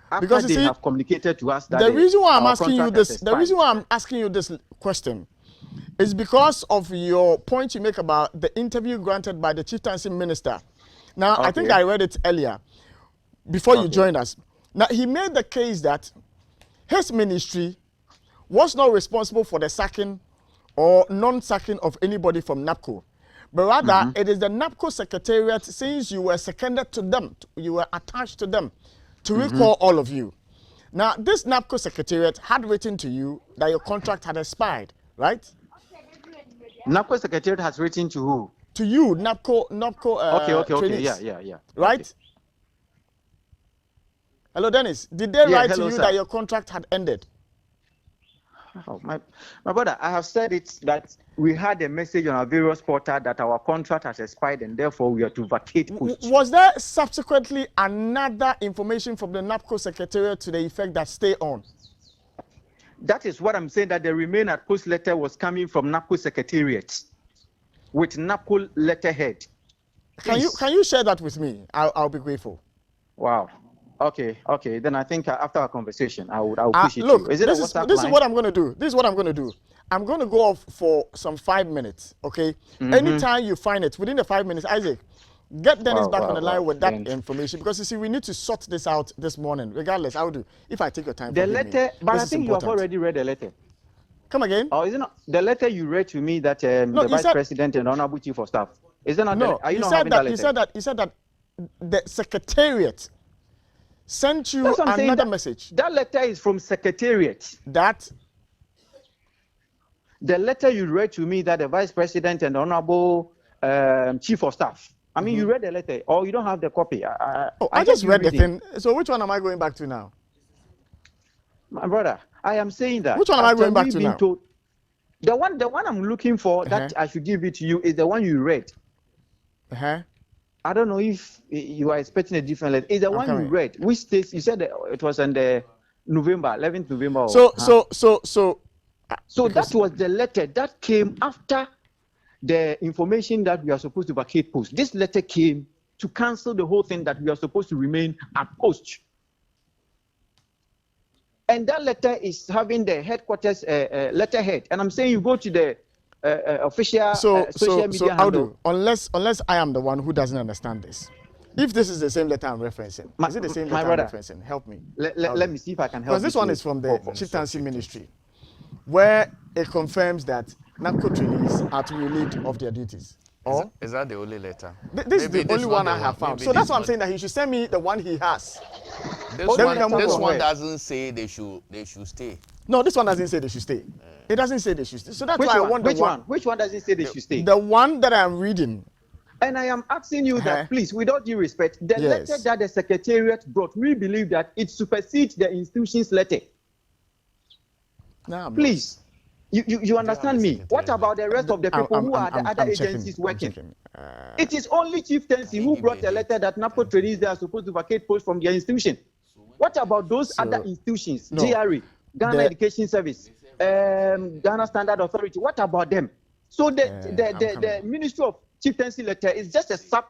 After because they have communicated to us that the reason why I'm asking you this question is because of your point you make about the interview granted by the chieftaincy minister. Now, I think I read it earlier before you joined us. Now, he made the case that his ministry was not responsible for the sacking or non-sacking of anybody from NAPCO, but rather it is the NAPCO secretariat, since you were seconded to them, you were attached to them, to recall all of you. Now, this NAPCO secretariat had written to you that your contract had expired, right? NAPCO secretariat has written to who? To you, NAPCO okay. Yeah. Right? Okay. Hello, Dennis. Did they write to you that your contract had ended? Oh, my brother, I have said it that we had a message on our various portals that our contract has expired and therefore we are to vacate post. Was there subsequently another information from the NAPCO secretariat to the effect that stay on? That is what I'm saying, that the remain at post letter was coming from NAPCO secretariat with NAPCO letterhead. Can you share that with me? I'll be grateful. Wow. Okay. Then I think after our conversation, I'll push it to you. This is what I'm going to do. I'm going to go off for some 5 minutes, okay? Anytime you find it, within the 5 minutes, Isaac, get Dennis back on the line with that information, because you see, we need to sort this out this morning. Regardless, I will do. If I take your time. The letter, but I think you have already read the letter. Come again? Or is it not the letter you read to me that the Vice President and Honorable Chief of Staff? Is it not? No, are you not having that letter? He said that the Secretariat sent you another message. That letter is from Secretariat. The letter you read to me that the Vice President and Honorable Chief of Staff. I mean, you read the letter, or you don't have the copy. I just read the thing. So which one am I going back to now? My brother, I am saying that. Which one am I going back to now? The one I'm looking for that I should give it to you is the one you read. I don't know if you are expecting a different letter. It's the one you read, which states, you said that it was on the 11th November. So that was the letter that came after the information that we are supposed to vacate post. This letter came to cancel the whole thing that we are supposed to remain at post. And that letter is having the headquarters letterhead. And I'm saying you go to the official social media handle. Unless I am the one who doesn't understand this. If this is the same letter I'm referencing, is it the same letter I'm referencing? Help me. Let me see if I can help you. Because this one is from the Chieftaincy Ministry, where it confirms that NAPCO trainees are to be relieved of their duties. Is that the only letter? This is the only one I have found. So that's why I'm saying that he should send me the one he has. This one doesn't say they should stay. No, this one doesn't say they should stay. It doesn't say they should stay. So that's why I want the one. Which one doesn't say they should stay? The one that I'm reading. And I am asking you that, please, with all due respect, the letter that the Secretariat brought, we believe that it supersedes the institution's letter. No, please. You understand me? What about the rest of the people who are the other agencies working? It is only chieftaincy who brought a letter that NAPCO trainees they are supposed to vacate posts from their institution. What about those other institutions? GRE, Ghana Education Service, Ghana Standard Authority. What about them? So the Ministry of Chieftaincy letter is just a sub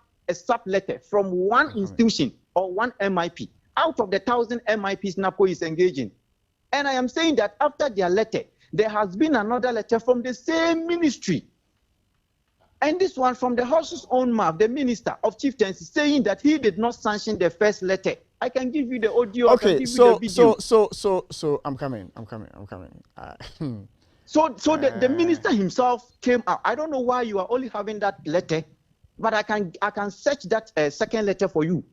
letter from one institution or one MIP out of the 1,000 MIPs NAPCO is engaging. And I am saying that after their letter, there has been another letter from the same ministry. And this one from the House's own mouth, the Minister of Chieftaincy, saying that he did not sanction the first letter. I can give you the audio. Okay, so I'm coming. So the minister himself came out. I don't know why you are only having that letter, but I can search that second letter for you.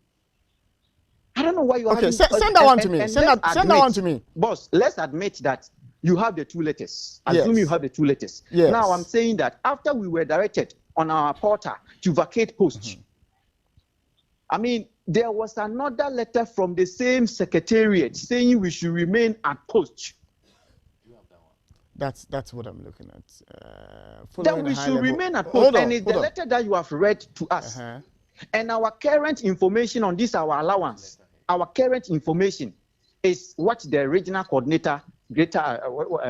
I don't know why you are. Okay, send that one to me. Send that one to me, boss. Let's admit that you have the two letters. Assume you have the two letters. Yes. Now I'm saying that after we were directed on our portal to vacate posts, I mean, there was another letter from the same secretariat saying we should remain at post. That's what I'm looking at. That we should remain at post. And it's the letter that you have read to us. And our current information on this, our allowance, our current information is what the regional coordinator, Greater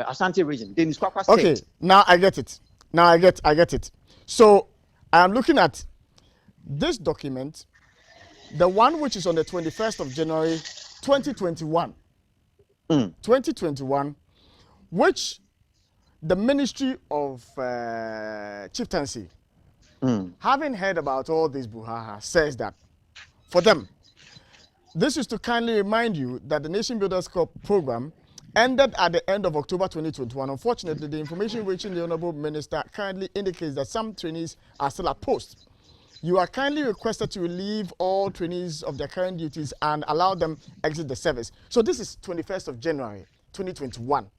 Ashanti region, Dennis Kwakwa said. Okay, now I get it. I get it. So I am looking at this document, the one which is on the 21st of January 2021. 2021, which the Ministry of Chieftaincy, having heard about all this brouhaha, says that for them, this is to kindly remind you that the Nation Builders Corps program ended at the end of October 2021. Unfortunately, the information reaching the Honorable Minister kindly indicates that some trainees are still at post. You are kindly requested to relieve all trainees of their current duties and allow them exit the service. So this is 21st of January 2021.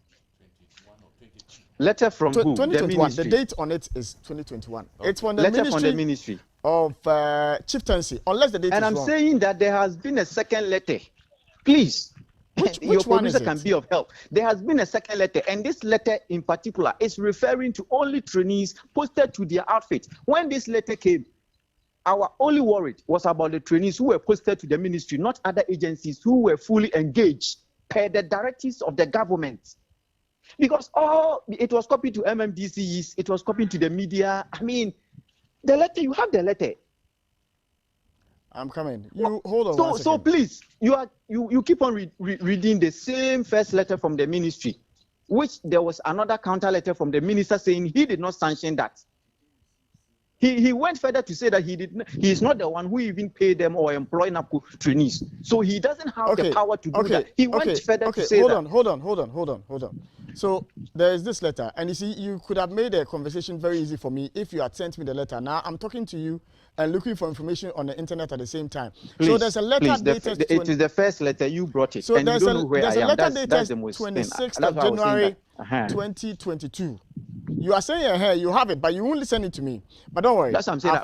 Letter from who? 2021. The date on it is 2021. It's from the letter from the Ministry of Chieftaincy, unless the date is wrong. And I'm saying that there has been a second letter. Please, which your one is producer it? can be of help. There has been a second letter, and this letter in particular is referring to only trainees posted to their outfit. When this letter came, our only worry was about the trainees who were posted to the ministry, not other agencies who were fully engaged per the directives of the government. Because it was copied to MMDCs, it was copied to the media. I mean, the letter, you have the letter. I'm coming. You hold on. So please, you keep on reading the same first letter from the ministry, which there was another counter letter from the minister saying he did not sanction that. He went further to say that he is not the one who even paid them or employed NAPCO trainees. So he doesn't have the power to do that. He went further to say Hold on. So there is this letter, and you see, you could have made a conversation very easy for me if you had sent me the letter. Now I'm talking to you and looking for information on the internet at the same time. Please, so there's a letter dated. It is the first letter you brought it, so and you don't know where I am. There's a letter dated 26th of January 2022. You are saying you have it, but you won't listen it to me. But don't worry. That's what I'm saying.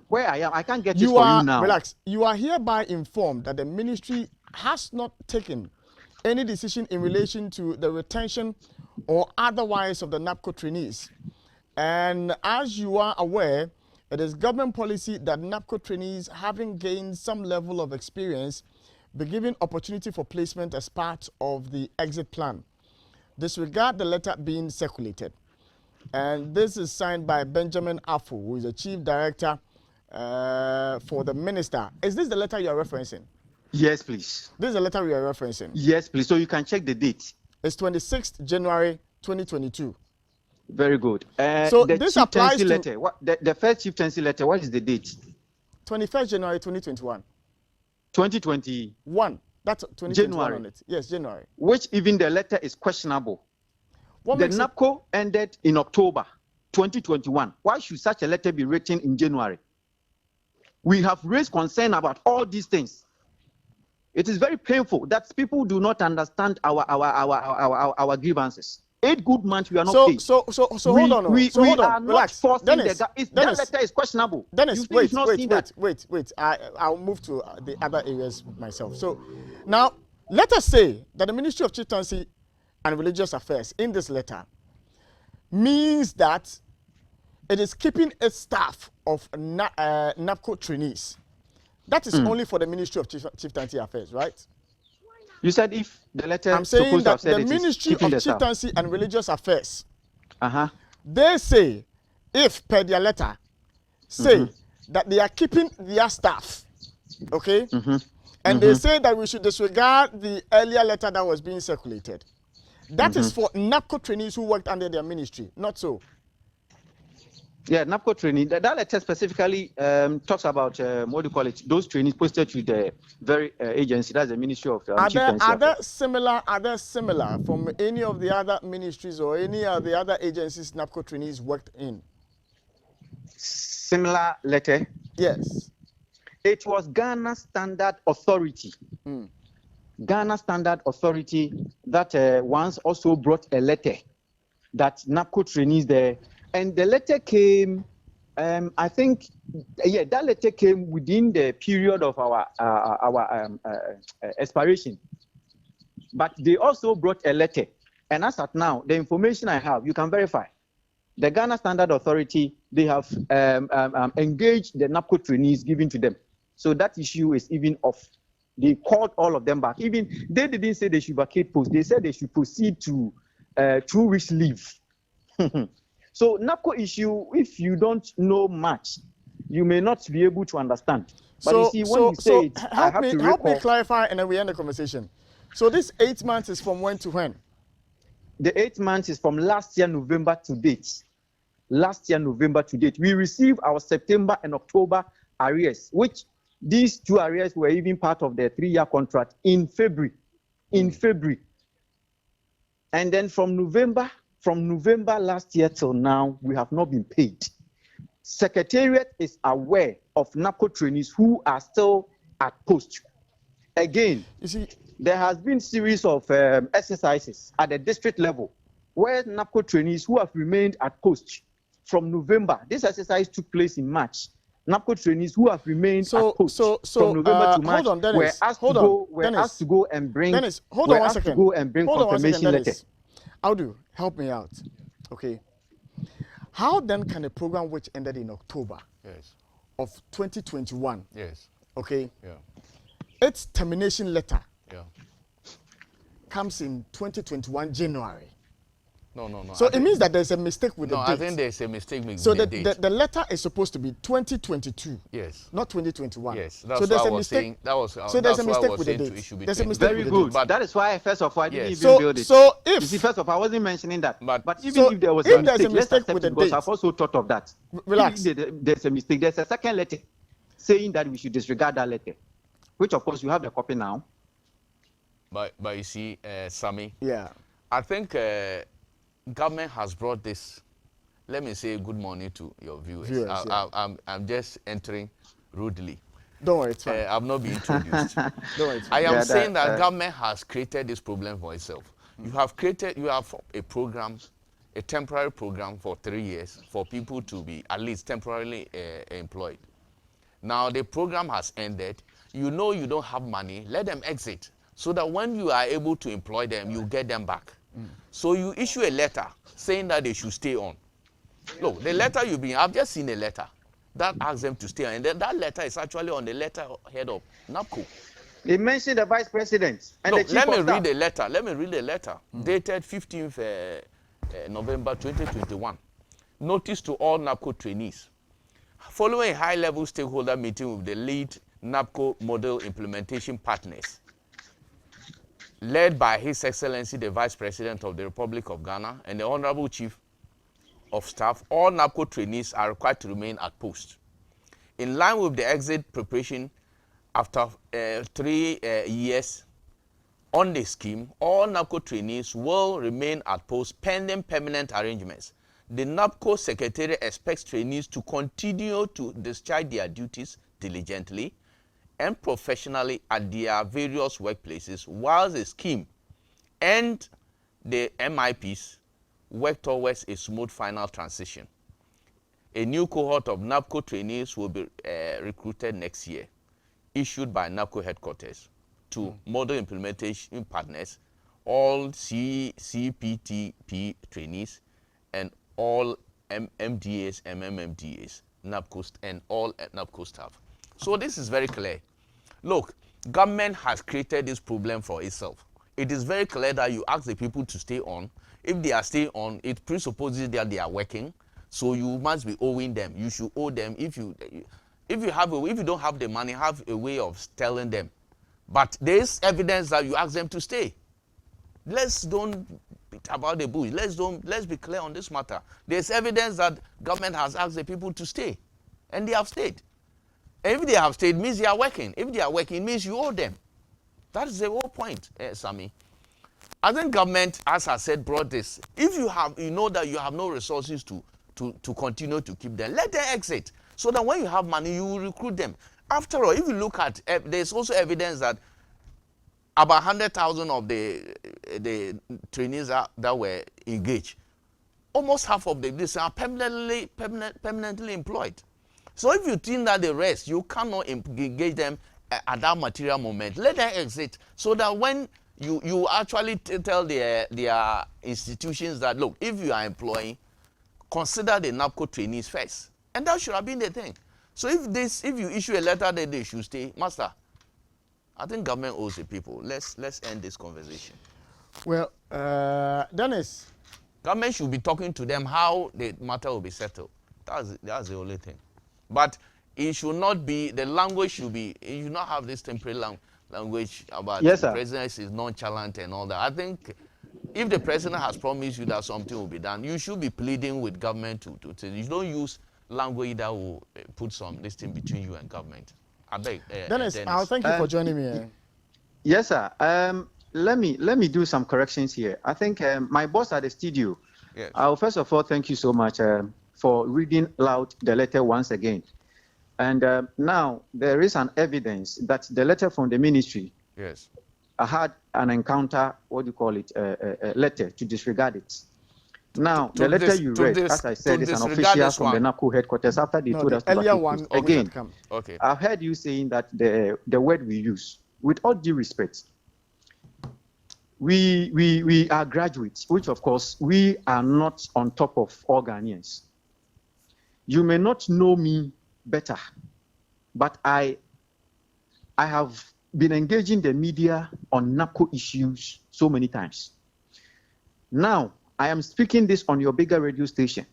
Where I am, I can't get it for you now. Relax. You are hereby informed that the ministry has not taken any decision in relation to the retention or otherwise of the NAPCO trainees. And as you are aware, it is government policy that NAPCO trainees, having gained some level of experience, be given opportunity for placement as part of the exit plan. Disregard the letter being circulated. And this is signed by Benjamin Afu, who is the Chief Director for the Minister. Is this the letter you are referencing? Yes, please. This is the letter we are referencing? Yes, please. So you can check the date. It's 26th January 2022. Very good. So the this applies to... letter, the first chieftaincy letter, what is the date? 21st January 2021. 2021. That's 2021 January. on it. Yes, January. Which even the letter is questionable. What the NAPCO ended in October 2021. Why should such a letter be written in January? We have raised concern about all these things. It is very painful that people do not understand our grievances. 8 good months we are not paid. So hold on. We are relax. not forcing Dennis, that letter is questionable. Dennis, wait. I'll move to the other areas myself. So now let us say that the Ministry of Chieftaincy and Religious Affairs in this letter means that it is keeping its staff of NAPCO trainees. That is only for the Ministry of Chieftaincy Affairs, right? You said if the letter I'm saying supposed to that have said the it is Ministry keeping of the staff. Chieftaincy and Religious Affairs, Uh-huh. they say, if per their letter, say that they are keeping their staff, okay? And they say that we should disregard the earlier letter that was being circulated. That is for NAPCO trainees who worked under their ministry, not so. Yeah, NAPCO training. That letter specifically talks about what do you call it? Those trainees posted to the very agency. That's the Ministry of Chieftaincy. Are there similar from any of the other ministries or any of the other agencies NAPCO trainees worked in? Similar letter? Yes. It was Ghana Standard Authority. Ghana Standard Authority that once also brought a letter that NAPCO trainees there. And the letter came, I think, that letter came within the period of our expiration. But they also brought a letter. And as at now, the information I have, you can verify. The Ghana Standard Authority, they have engaged the NAPCO trainees given to them. So that issue is even off. They called all of them back. Even they didn't say they should vacate post. They said they should proceed to 2 weeks leave. So NAPCO issue, if you don't know much, you may not be able to understand. But So, you see, when you say it, I have to help me recall. clarify and then we end the conversation. So this 8 months is from when to when? The 8 months is from last year, November to date. Last year, November to date. We received our September and October arrears, which these 2 arrears were even part of the 3-year contract in February. And then from November last year till now, we have not been paid. Secretariat is aware of NAPCO trainees who are still at post. Again, you see, there has been series of exercises at the district level where NAPCO trainees who have remained at post from November. This exercise took place in March. NAPCO trainees who have remained at post from November to March hold on, Dennis, were asked to go and bring confirmation letters. Audu, help me out. Okay. How then can a program which ended in October of 2021, okay, its termination letter comes in 2021 January? No. So it means that there's a mistake with the date. No, I think there's a mistake with so the date. The letter is supposed to be 2022. Yes. Not 2021. Yes. That's so there's what a I was mistake. saying. That was, so there's a mistake with the date. There's a mistake Very with good. the date. That is why, first of all, I didn't even build it. So if you see, first of all, I wasn't mentioning that. But even so if there was if a there's mistake, a mistake with the because date, I've also thought of that. Relax. If there's a mistake. There's a second letter saying that we should disregard that letter, which of course you have the copy now. But you see, Sammy. Yeah. I think government has brought this. Let me say good morning to your viewers. I'm just entering rudely. Don't worry, it's fine. I've not been introduced. Don't worry, it's I fine. am saying that government has created this problem for itself. You have a program, a temporary program for 3 years for people to be at least temporarily employed. Now the program has ended. You know you don't have money. Let them exit so that when you are able to employ them, you get them back. So you issue a letter saying that they should stay on. Look, the letter I've just seen a letter that asks them to stay on. And then that letter is actually on the letterhead of NAPCO. They mentioned the vice president and the chief let me of staff. read the letter. Let me read the letter. Dated 15th November 2021. Notice to all NAPCO trainees. Following a high-level stakeholder meeting with the lead NAPCO model implementation partners, led by His Excellency the Vice President of the Republic of Ghana and the Honorable Chief of Staff, all NAPCO trainees are required to remain at post. In line with the exit preparation after 3 years on the scheme, all NAPCO trainees will remain at post pending permanent arrangements. The NAPCO Secretariat expects trainees to continue to discharge their duties diligently and professionally at their various workplaces while the scheme and the MIPs work towards a smooth final transition. A new cohort of NAPCO trainees will be recruited next year, issued by NAPCO headquarters to model implementation partners, all CPTP trainees, and all MDAs and MMDAs, NAPCO, and all NAPCO staff. So this is very clear. Look, government has created this problem for itself. It is very clear that you ask the people to stay on. If they are staying on, it presupposes that they are working. So you must be owing them. You should owe them. If you don't have the money, have a way of telling them. But there is evidence that you ask them to stay. Let's don't beat about the bush. Let's be clear on this matter. There's evidence that government has asked the people to stay, and they have stayed. And if they have stayed, means they are working. If they are working, it means you owe them. That is the whole point, Sammy. I think government, as I said, brought this. If you know that you have no resources to continue to keep them, let them exit. So that when you have money, you will recruit them. After all, if you look at, there's also evidence that about 100,000 of the trainees that were engaged, almost half of them are permanently employed. So if you think that the rest, you cannot engage them at that material moment, let them exit so that when you actually tell their institutions that, look, if you are employing, consider the NAPCO trainees first. And that should have been the thing. So if you issue a letter that they should stay, master, I think government owes the people. Let's end this conversation. Well, Dennis. Government should be talking to them how the matter will be settled. That's the only thing. But it should not be, the language should be, you should not have this temporary language about the president is nonchalant and all that. I think if the president has promised you that something will be done, you should be pleading with government to you don't use language that will put some this thing between you and government. I beg. Dennis, thank you for joining me. Yes, sir. Let me do some corrections here. I think my boss at the studio. Yes. First of all, thank you so much for reading loud the letter once again. And now there is an evidence that the letter from the ministry. Yes. I had an encounter. What do you call it? A letter to disregard it. Now, the letter you read, as I said, is an official from the NAPCO headquarters after they told us to earlier one again. Okay. I've heard you saying that the word we use, with all due respect, we are graduates, which of course we are not on top of all Ghanaians. You may not know me better, but I have been engaging the media on NAPCO issues so many times. Now, I am speaking this on your bigger radio station.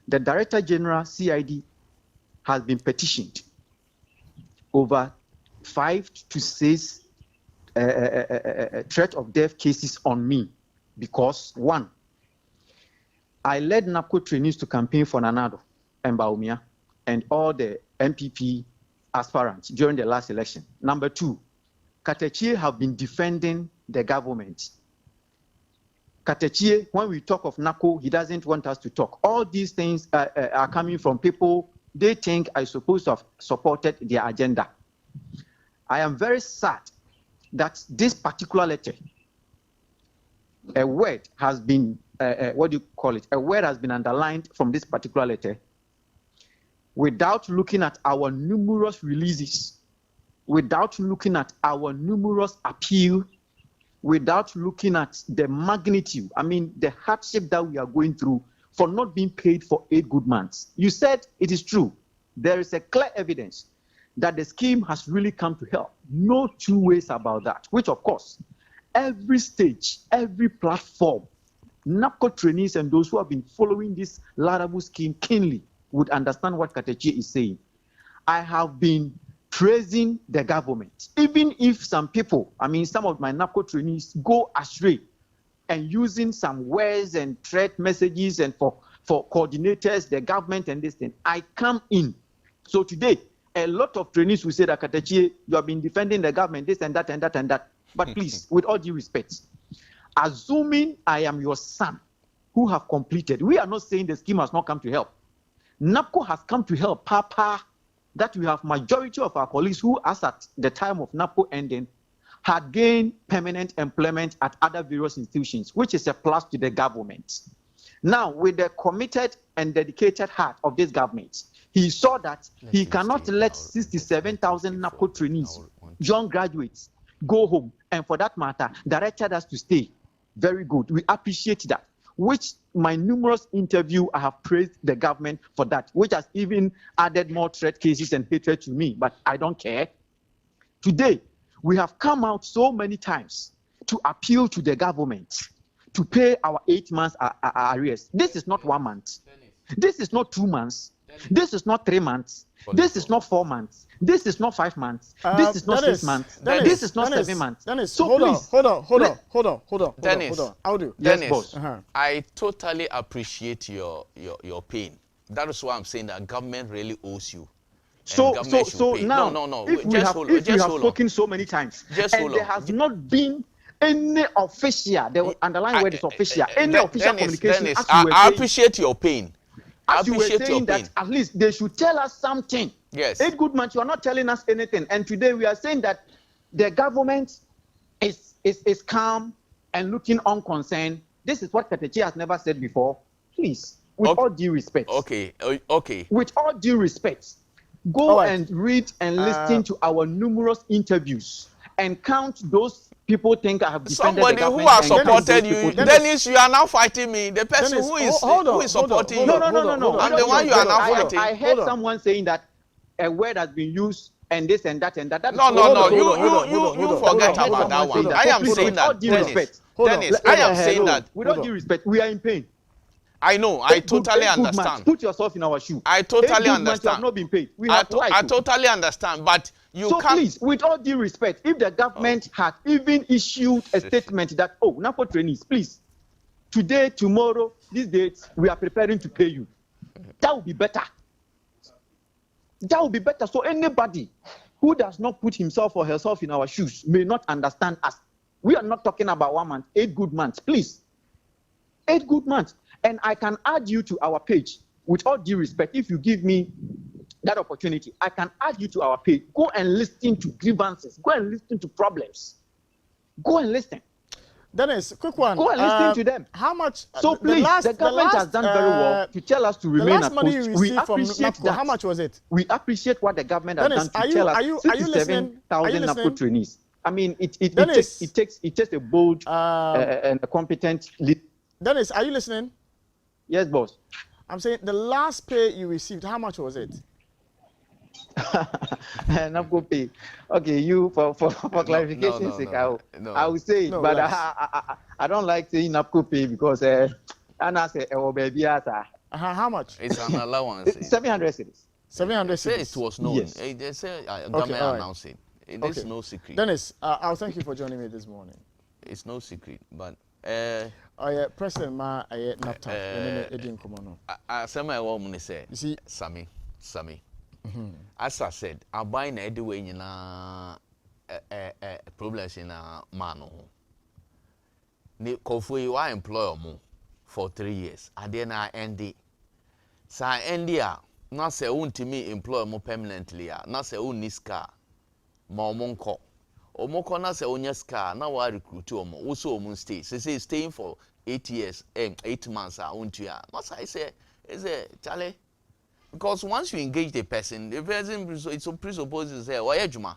The Director General, CID, has been petitioned over 5 to 6 threat of death cases on me because, one, I led NAPCO trainees to campaign for Nanado and Baumia and all the MPP aspirants during the last election. Number 2, Katechie have been defending the government. Katechie, when we talk of NAPCO, he doesn't want us to talk. All these things are coming from people they think are supposed to have supported their agenda. I am very sad that this particular letter, a word has been, a word has been underlined from this particular letter without looking at our numerous releases, without looking at our numerous appeals, without looking at the magnitude, the hardship that we are going through for not being paid for 8 good months. You said it is true. There is a clear evidence that the scheme has really come to help. No two ways about that, which of course, every stage, every platform, NAPCO trainees and those who have been following this laudable scheme keenly would understand what Katechie is saying. I have been praising the government, even if some people, some of my NAPCO trainees go astray and using some words and threat messages and for coordinators, the government and this thing, I come in. So today, a lot of trainees will say that Katechie, you have been defending the government, this and that and that and that. But please, with all due respect, assuming I am your son who have completed, we are not saying the scheme has not come to help. NAPCO has come to help, Papa, that we have majority of our colleagues who, as at the time of NAPCO ending, had gained permanent employment at other various institutions, which is a plus to the government. Now, with the committed and dedicated heart of this government, he saw that he cannot let 67,000 NAPCO trainees, young graduates, go home, and for that matter, directed us to stay. Very good. We appreciate that. which my numerous interview, I have praised the government for that, which has even added more threat cases and hatred to me, but I don't care. Today, we have come out so many times to appeal to the government to pay our 8 months arrears. This is not 1 month. This is not 2 months. This is not 3 months. This is not 4 months. This is not 5 months. This is not 6 months. This is not 7 months. Dennis, so hold please, on. Dennis, How do? Dennis, boss. I totally appreciate your pain. That is why I'm saying that government really owes you. So now, No. If we have spoken so many times, and there has not been any official, the underlying word is official, any official communication. Dennis, I appreciate your pain. As you were saying that at least they should tell us something. Yes. 8 good months, you are not telling us anything. And today we are saying that the government is calm and looking unconcerned. This is what Ketechi has never said before. Please, with all due respect. Okay. With all due respect, go and read and listen to our numerous interviews and count those people think I have defended somebody the government. Who has supported you. Dennis, you are now fighting me. The person who is supporting you. No. I'm the one you are now fighting. I heard someone saying that a word has been used and this and that and that. No. You forget about that one. I am saying that. Dennis, I am saying that. With all due respect, we are in pain. I know. I totally understand. Put yourself in our shoe. I totally understand. You have not been paid. We have I totally understand, but you can't. So please, with all due respect, if the government had even issued a statement that, NAPO trainees, please, today, tomorrow, these dates, we are preparing to pay you. That would be better. That would be better. So anybody who does not put himself or herself in our shoes may not understand us. We are not talking about 1 month, 8 good months, please. 8 good months. And I can add you to our page, with all due respect, if you give me that opportunity, I can add you to our page. Go and listen to grievances. Go and listen to problems. Go and listen. Dennis, quick one. Go and listen to them. How much? So please, the government has done very well to tell us to remain at post. We appreciate that. How much was it? We appreciate what the government has done to tell us 67,000 NAPO trainees. I mean, it takes a bold and a competent leader. Dennis, are you listening? Yes, boss. I'm saying the last pay you received, how much was it? NAPCO pay. Okay, you for clarification sake, I will say it, but I don't like saying NAPCO pay because Anna say baby how much? It's an allowance. 700 cedis. 700 cedis. It was known. Yes. They say government announced it. It is no secret. Dennis, I'll thank you for joining me this morning. It's no secret, but President Ma Napta. I want to say, you see, Sammy. As I said, I buy na anyway na problems in a man. Ne kofu you employ mo for 3 years. I then I end it. So I end here. Na say untimi employ mo permanently. Na say uniska. Ma omonko. Omoko na say onyeska. Na wa recruit omo. Also omo stay. Say staying for 8 years, 8 months. Untuya. Must I say, is it Charlie? Because once you engage the person it's presupposes say, well,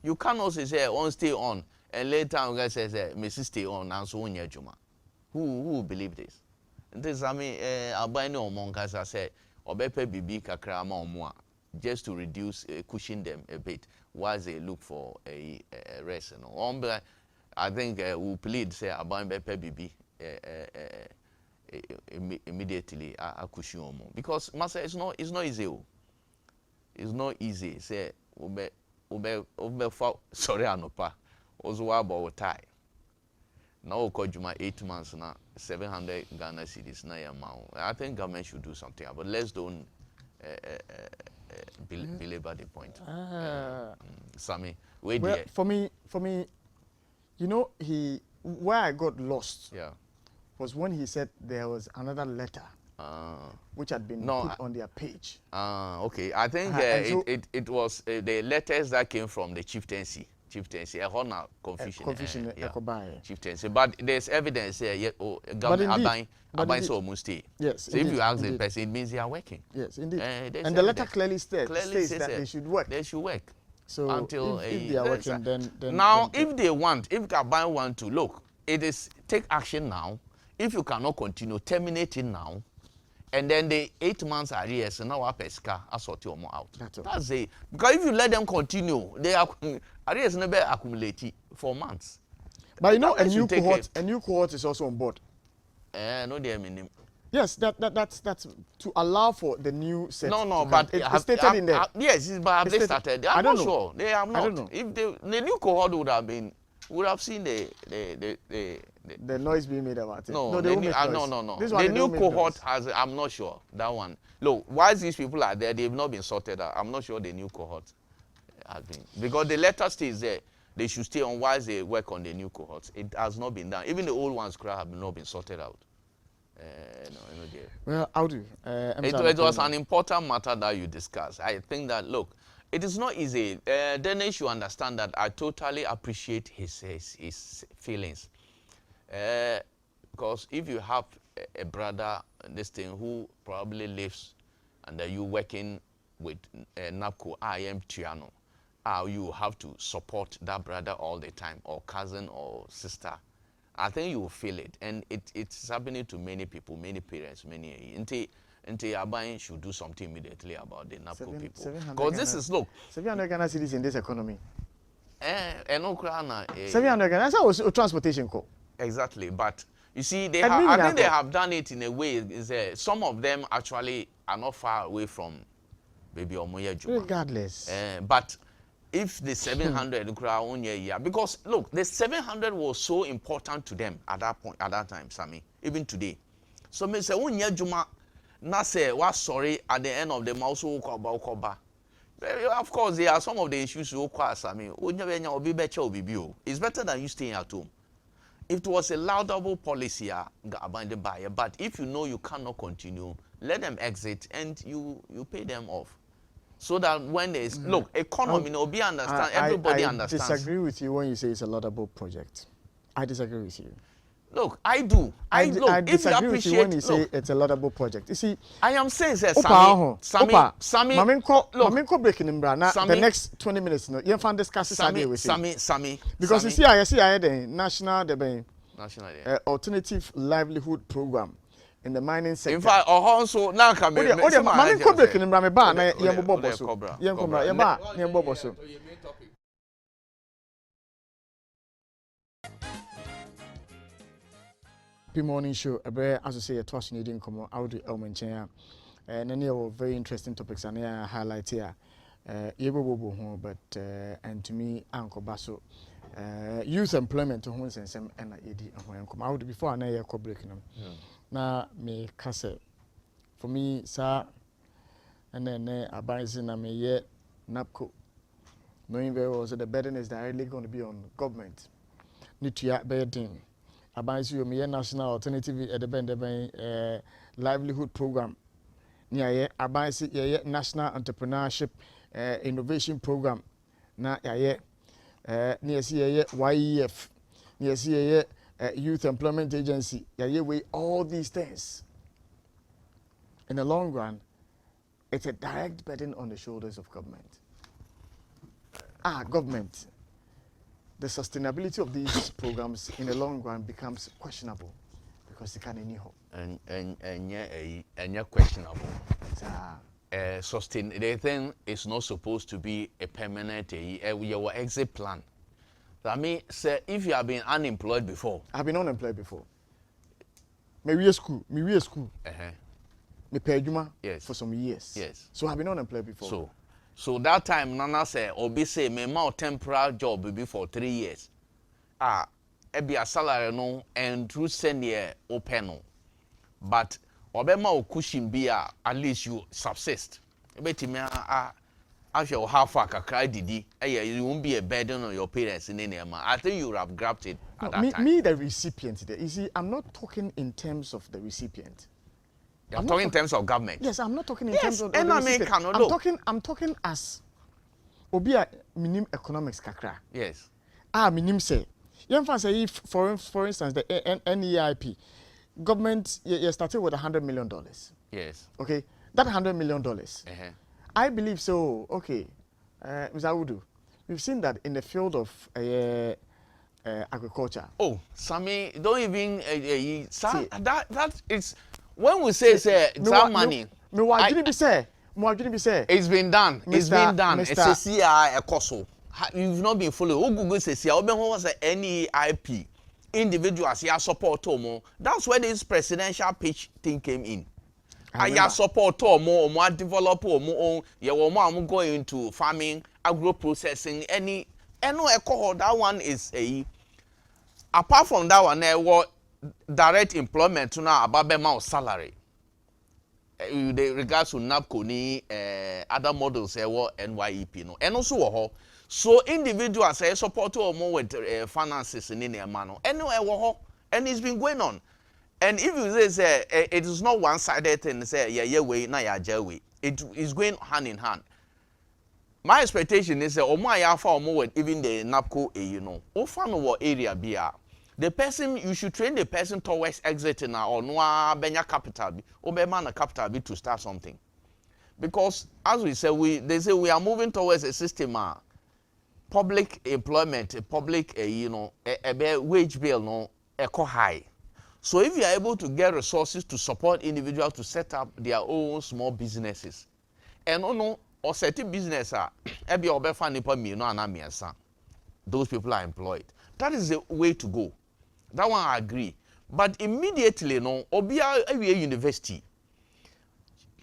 you cannot say on stay on and later on say Mrs. stay on and so on Juma. Who will believe this? This I mean Albino Monkas I say Obepe Bibi Kakra Moa just to reduce cushion them a bit while they look for a rest. I think we'll plead say Albino Bepe Bibi immediately because masa it's not easy. It's not easy. Say sorry anopa. Also about tie. Now Kojuma 8 months now 700 Ghana cedis na amount. I think government should do something about. Let's don't belabor the point. Sammy, wait there. For me, you know, where I got lost. Yeah. Was when he said there was another letter which had been put on their page. Okay. I think it was the letters that came from the chieftaincy. A honor confusion. Chieftaincy. But there's evidence here. Government Abain so must stay. Yes. So if you ask the person, it means they are working. Yes, indeed. And the letter clearly states that they should work. They should work. So until if they are working, then now if they want, if Abain want to look, it is take action now. If you cannot continue, terminate it now. And then the 8 months arrears, and now pesca, I sort you more out. That's it. Because if you let them continue, they are arrears never accumulate for months. But you know, a new cohort is also on board. No, they mean. Yes, that's to allow for the new set. No, but it's stated in there. Yes, but have they started? I'm not sure. They have not. I don't know. If the new cohort would have seen the noise being made about it. No. The new cohort has. I'm not sure that one. Look, while these people are there, they've not been sorted out. I'm not sure the new cohort has been, because the letter stays there. They should stay on while they work on the new cohorts. It has not been done. Even the old ones have not been sorted out. No, dear. Well, how do it was an important matter that you discussed. I think that, look, it is not easy. Dennis should understand that I totally appreciate his feelings. Because if you have a brother, this thing, who probably lives under you working with NAPCO, IM Tiano, you have to support that brother all the time, or cousin or sister. I think you will feel it, and it's happening to many people, many parents, many. Until Abain should do something immediately about the NAPCO people. Because this is, look, 700 Ghana cedis in this economy. 700 Ghana, that's how transportation co. Exactly, but you see, I think they have done it in a way. Some of them actually are not far away from Baby Omoye Juma. Regardless. But if the 700 because look, the 700 was so important to them at that point, at that time, Sammy, even today. So me say Omoye Juma na say was sorry at the end of the mouse okoba. Of course, there are some of the issues you require, Sammy. It's better than you staying at home. It was a laudable policy about the buyer, but if you know you cannot continue, let them exit and you pay them off. So that when there is, look, economy, everybody understands. I disagree with you when you say it's a laudable project. I disagree with you. Look, I do. I disagree with you when you say it's a laudable project. You see, I am saying, Sammy, Maminko breaking in the next 20 minutes, you can discuss Sammy. Because you see, I had a national alternative livelihood program in the mining sector. In fact, also now come in. Maminko breaking in Brameba, na Yamboboso. Happy morning show. As I say, a twice needing come out to Elmenchea. And any of very interesting topics and I highlight here. But and to me, Uncle Basso, youth employment to homes and some and come out before I know breaking them. Now, me cassette for me, sir, and then I buy in yet NAPCO. Knowing very well that the burden is directly going to be on government. Need to bedding. Abansi you me national alternative at the livelihood program. Nia abansi ye national entrepreneurship innovation program. Na ye nia see ye YEF. Nia see ye youth employment agency. Ye we all these things. In the long run, it's a direct burden on the shoulders of government. Government. The sustainability of these programs in the long run becomes questionable because they can't anyhow. And questionable. The thing is not supposed to be a permanent your exit plan. That means, sir, if you have been unemployed before. I've been unemployed before. Me we school. Me pay Juma for some years. Yes. So I've been unemployed before. So that time, Nana say, Obi say, me ma temporary job be for 3 years. Be a salary no, and through send ye open no. But Obi ma okushim be at least you subsist. Beti me after how far kakra didi, you won't be a burden on your parents in any amount. I think you would have grabbed it at that time. Me, the recipient there. You see, I'm not talking in terms of the recipient. I'm talking in terms of government. Yes, I'm not talking in terms of the recipient. I'm talking as Obia minim economics kakra. Yes. Minim say. You say if for instance the NEIP government you started with $100 million. Yes. Okay. That $100 million. I believe so. Okay. Mr. Awudu, we've seen that in the field of agriculture. Oh, Sammy, don't even that is when we say that money. It's been done. It's been done. It's a CI a coso. You've not been following. Google says here, Oben was a NEIP. Individuals here support Tomo. That's where this presidential pitch thing came in. I support Tomo, more develop more. You want going into farming, agro processing, any echo. That one is a. Apart from that one, there was direct employment now about amount salary. In regards to NAPCO ni other models NYEP no and also so individuals support more with finances in their manner anyway and it's been going on. And if you say it is not one-sided thing, say yeah way na ya way, it is going hand in hand. My expectation is that with even the NAPCO you know what area be the person, you should train the person towards exiting or no benya capital or be man capital to start something. Because as we say, they say we are moving towards a system public employment, public wage bill no eco high. So if you are able to get resources to support individuals to set up their own small businesses, and or set business those people are employed. That is the way to go. That one I agree. But immediately, no, Obia University,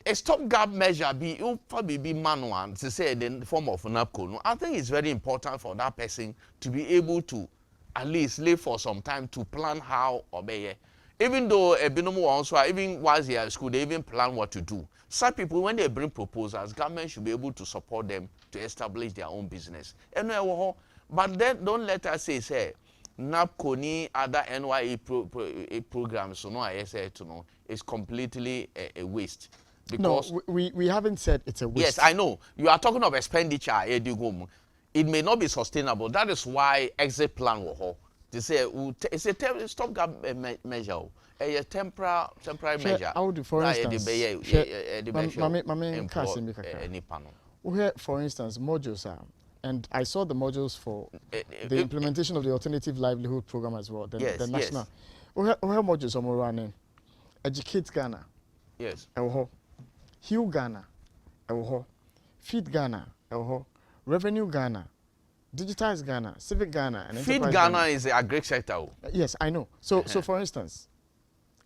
a stopgap measure probably be manual to say in the form of NAPCO. No, I think it's very important for that person to be able to at least live for some time to plan how obey. Even though a binomo also, even while they are at school, they even plan what to do. Some people, when they bring proposals, government should be able to support them to establish their own business. But then don't let us say NAPCO ni other NYE programs, so no, I say to know, it's completely a waste. Because no, we haven't said it's a waste. Yes, I know. You are talking of expenditure, it may not be sustainable. That is why exit plan was. They say it's a stopgap measure, a temporary measure. How do, for instance, for instance, modules are. And I saw the modules for the implementation of the Alternative Livelihood Program as well. The national. We have modules on running. Educate Ghana. Yes. Heal Ghana. Feed Ghana. Revenue Ghana. Digitize Ghana. Civic Ghana. And Feed Ghana is a great sector. Yes, I know. So for instance,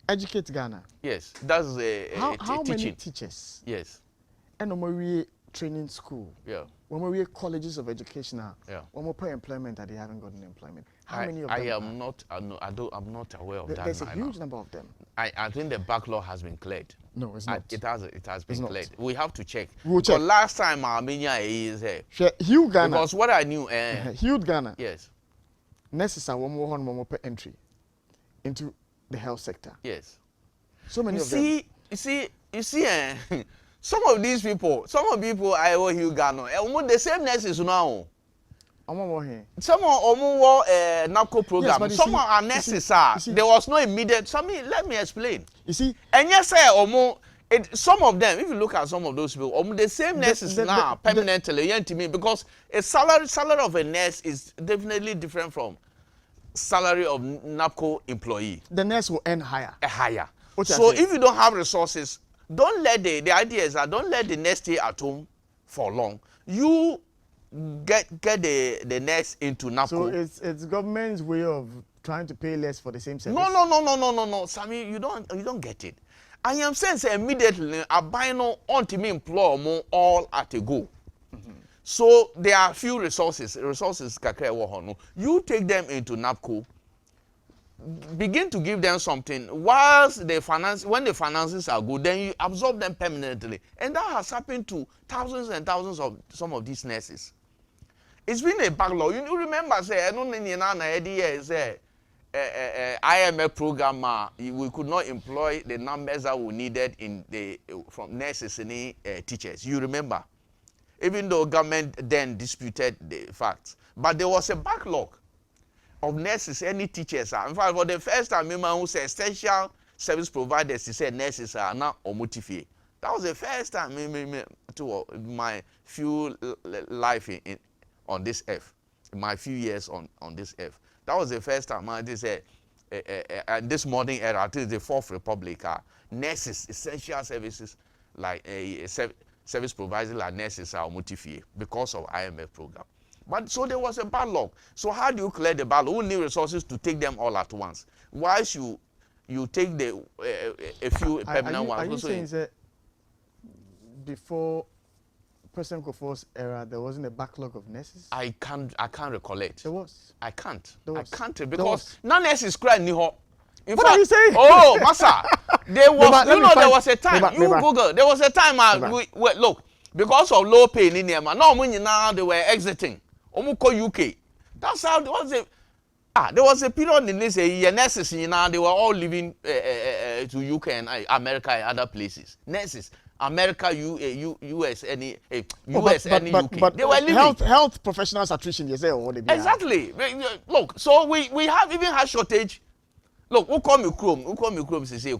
Educate Ghana. Yes, that's how teaching. Many teachers? Yes. And we training school. Yeah. When we have colleges of education now, when we pay employment that they haven't gotten employment. How many of them? I'm not aware of that. There's a huge number of them. I think the backlog has been cleared. No, it's not. It has been cleared. We have to check. We'll check. Last time Armenia is here. Hugh Ghana. Because what I knew. Hugh Ghana. Yes. Necessary one more per entry into the health sector. Yes. So many of them. You see. Some of people I owe Hugh Ghana. The same nurses now. Some of NAPCO program. Yes, some are nurses. There was no immediate. Let me explain. You see, and yes, some of them. If you look at some of those people, the same nurses now permanently. Because a salary of a nurse is definitely different from salary of NAPCO employee. The nurse will earn higher. Higher. So if you don't have resources, don't let the idea is that don't let the nurse stay at home for long. You get the nurse into NAPCO. So it's government's way of trying to pay less for the same service. No, Sammy, you don't get it. I am saying immediately a bino on to me employ more all at a go. So there are few resources kakre. You take them into NAPCO. Begin to give them something. Whilst when the finances are good, then you absorb them permanently. And that has happened to thousands and thousands of some of these nurses. It's been a backlog. You remember, say, IMF program, we could not employ the numbers that we needed from nurses and teachers. You remember? Even though government then disputed the facts. But there was a backlog of nurses, any teachers. In fact, for the first time, who said essential service providers, he said nurses are now omotifie. That was the first time to my few life on this earth, my few years on this earth. That was the first time. They said, this modern era, I think the Fourth Republic, nurses, essential services, like service providers like nurses are multi because of IMF program. But so there was a backlog. So how do you clear the backlog? Who need resources to take them all at once? Whilst you take the a few permanent ones. Are you saying that before President Kufuor's era, there wasn't a backlog of nurses? I can't recollect. There was. I can't. There I was. can't because none nurses cry ni ho. What are you saying? Oh, Massa, there was. There was a time. Google. There was a time. Look, because of low pay in India, no money now they were exiting. Omuko UK. That's how there was a. There was a period in this nurses now they were all leaving to UK and America and other places. Nurses. America, US, any US, any UK. But they were leaving. Health professionals attrition, you say, or what they be. Exactly. Look, so we have even had shortage. Look, who call me Chrome, say,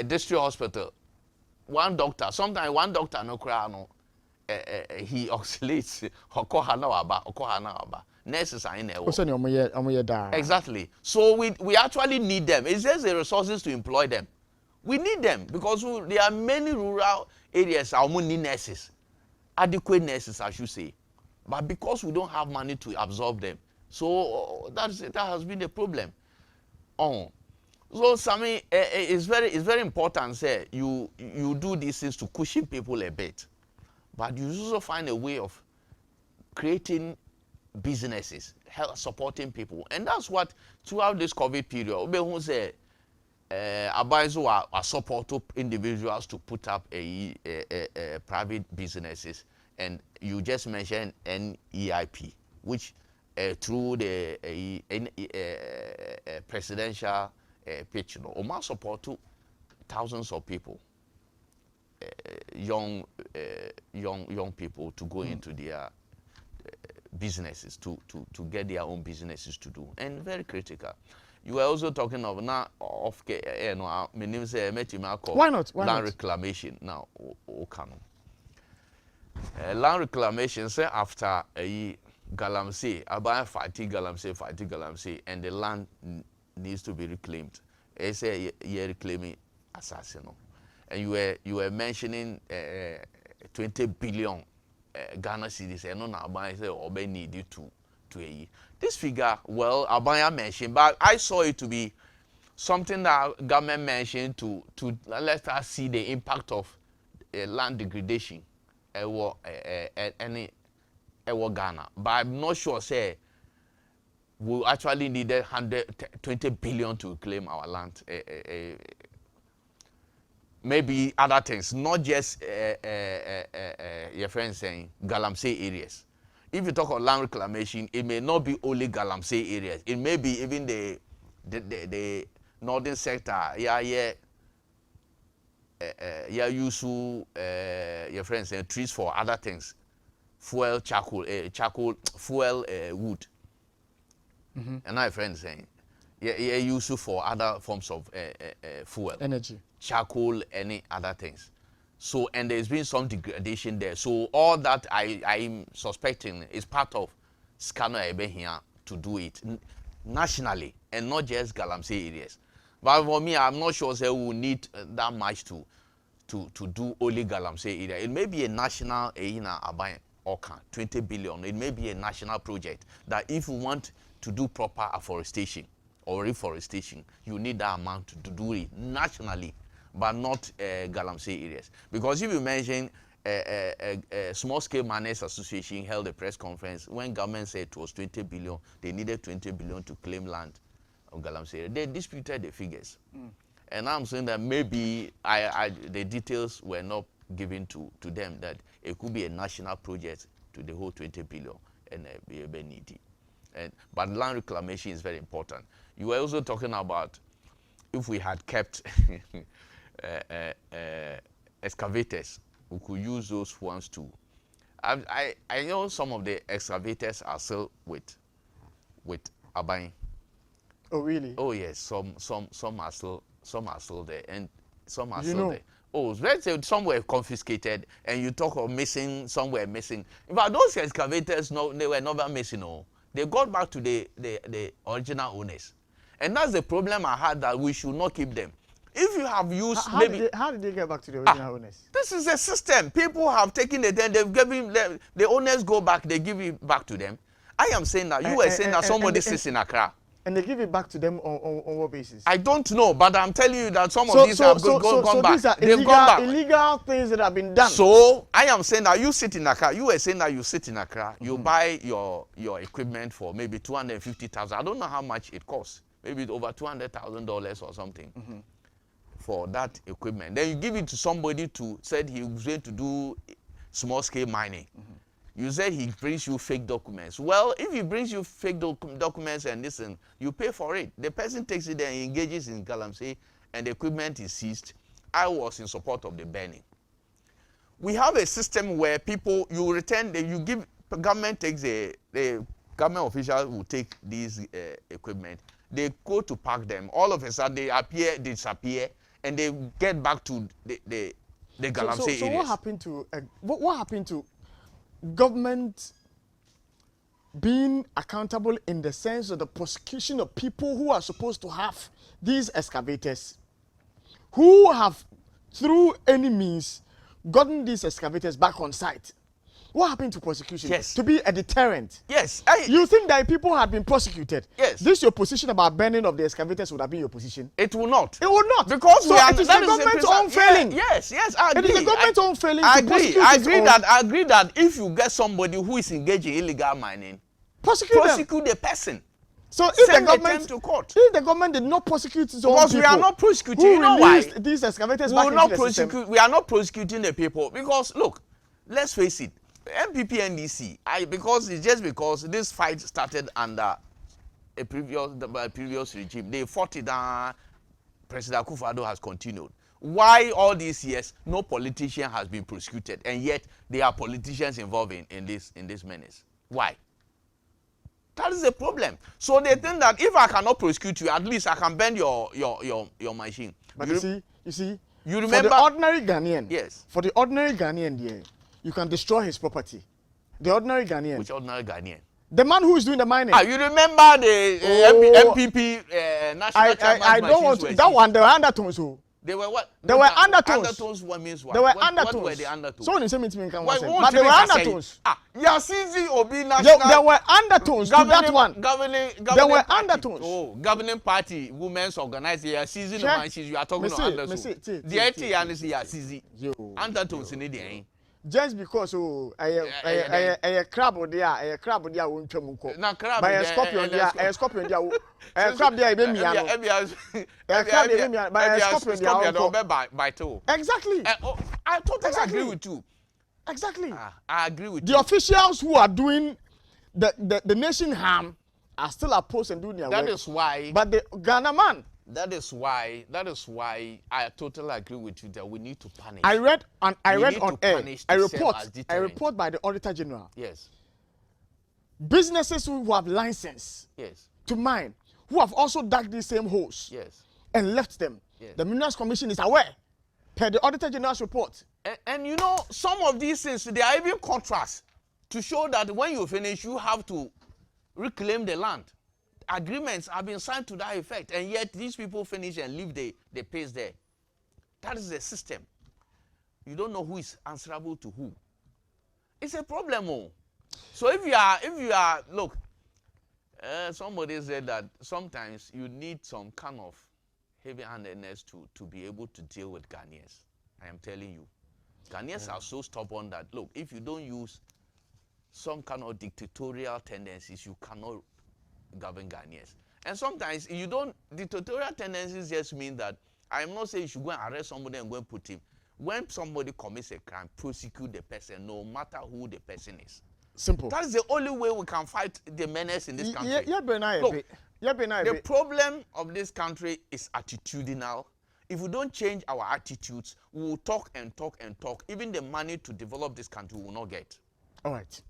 district hospital. One doctor, sometimes one doctor no cry no. He oscillates. Nurses are in there. Exactly. So we actually need them. It's just the resources to employ them. We need them because there are many rural areas that need nurses, adequate nurses, I should say. But because we don't have money to absorb them, so that has been the problem. So Sammy, it's very important. Say you do these things to cushion people a bit, but you also find a way of creating businesses, help supporting people, and that's what throughout this COVID period, advisors are support individuals to put up private businesses, and you just mentioned NEIP, which through the presidential pitch, Oma support to thousands of people, young people to go into their businesses to get their own businesses to do, and very critical. You were also talking of now of my name is Why not? Land reclamation now. Land reclamation say after a Galamsey, about fighting Galamsey, and the land needs to be reclaimed. They say you're reclaiming assassin. And you were mentioning 20 billion Ghana cedis, and no now say obey needed to a this figure, well, Abaya mentioned, but I saw it to be something that government mentioned to let us see the impact of land degradation any Ghana. But I'm not sure, say, we actually needed 120 billion to claim our land. Maybe other things, not just your friend saying Galamsey areas. If you talk of land reclamation, it may not be only Galamsey areas. It may be even the northern sector. Use your friends saying trees for other things, fuel, charcoal, fuel, wood. And my friend saying, use for other forms of fuel, energy, charcoal, any other things. So, and there's been some degradation there. So all that I'm suspecting is part of Scano Ebe here to do it nationally and not just Galamsey areas. But for me, I'm not sure they will need that much to do only Galamsey area. It may be a national Abayan Oka, 20 billion. It may be a national project that if you want to do proper afforestation or reforestation, you need that amount to do it nationally, but not Galamsey areas. Because if you mention Small Scale Miners Association held a press conference when government said it was 20 billion, they needed 20 billion to claim land of Galamsey area. They disputed the figures. And I'm saying that maybe the details were not given to them, that it could be a national project to the whole 20 billion and be needy. But land reclamation is very important. You were also talking about if we had kept excavators, we could use those ones too. I know some of the excavators are still with Abayin. Oh really? Oh yes, some are still there, and some are still there. Oh, let's say some were confiscated, and you talk of missing, some were missing. In fact, those excavators, no, they were never missing. No, They got back to the original owners. And that's the problem I had, that we should not keep them. If you have used how did they get back to the original owners? This is a system. People have taken it, then they've given them, the owners go back, they give it back to them. I am saying that you were saying that somebody sits in Accra. And they give it back to them on what basis? I don't know, but I'm telling you that some of these have gone back. These are They've gone back. illegal things that have been done. So I am saying that you sit in Accra. You were saying that you sit in Accra. You buy your equipment for maybe 250,000. I don't know how much it costs. Maybe over $200,000 or something for that equipment. Then you give it to somebody to said he was going to do small scale mining. You said he brings you fake documents. Well, if he brings you fake documents and listen, you pay for it. The person takes it and engages in galamsey, and the equipment is seized. I was in support of the burning. We have a system where people, you return, you give, government takes the government officials will take these equipment. They go to park them. All of a sudden, they appear, disappear, and they get back to the galamsey so areas. what happened to government being accountable in the sense of the prosecution of people who are supposed to have these excavators, who have through any means gotten these excavators back on site? What happened to prosecution? Yes. To be a deterrent. Yes. You think that if people had been prosecuted, yes, this your position about burning of the excavators would have been your position? It will not. It will not. Because so it is the government's own failing. Yes, I agree. It is the government's own failing. I to agree that if you get somebody who is engaged in illegal mining, prosecute the person. So if Send the government to court. If the government did not prosecute its own because people, we are not prosecuting, who you know why? These excavators we back will into not the prosecute. system. We are not prosecuting the people because look, let's face it. MPP NDC, because this fight started under a previous regime. They fought it down. President Akufo-Addo has continued. Why all these years no politician has been prosecuted, and yet there are politicians involved in this menace? Why? That is the problem. So they think that if I cannot prosecute you, at least I can bend your machine. But you see, you remember for the ordinary Ghanaian. Yes. For the ordinary Ghanaian, yeah, you can destroy his property. The ordinary Ghanaian. Which ordinary Ghanaian? The man who is doing the mining. You remember the MPP national chairman? I don't want to. That one, there were undertones. So. They were what? There were undertones. Undertones, what means what? There were what undertones. What were the undertones? So in same thing can but there were undertones. Yasizi Obi national. There were undertones to that one. There were undertones. Oh, governing party, women's organization. Yasizi no man, you are talking about undertones. The AT and Yasizi. Undertones in the just because a crab or there, won't come. By a scorpion there, a scorpion there, a crab there, baby, a crab there, by a scorpion there, by two. Exactly. I totally agree with you. Exactly. I agree with the officials who are doing the nation harm are still opposed and doing their work. That is why. But the Ghana man. That is why I totally agree with you that we need to punish. I read on air a report by the Auditor General. Yes. Businesses who have license to mine, who have also dug these same holes and left them. Yes. The Minerals Commission is aware per the Auditor General's report. And you know, some of these things, they are even contrasts to show that when you finish, you have to reclaim the land. Agreements have been signed to that effect, and yet these people finish and leave the pace there. That is the system. You don't know who is answerable to who. It's a problem. Oh. So if you are, look, somebody said that sometimes you need some kind of heavy-handedness to be able to deal with Ghanaians. I am telling you. Ghanaians are so stubborn that, look, if you don't use some kind of dictatorial tendencies, you cannot govern Ghanaians. And sometimes you don't, dictatorial tendencies just mean that, I'm not saying you should go and arrest somebody and go and put him. When somebody commits a crime, prosecute the person, no matter who the person is. Simple. That's the only way we can fight the menace in this country. Look, the problem of this country is attitudinal. If we don't change our attitudes, we will talk and talk and talk. Even the money to develop this country we will not get. All right.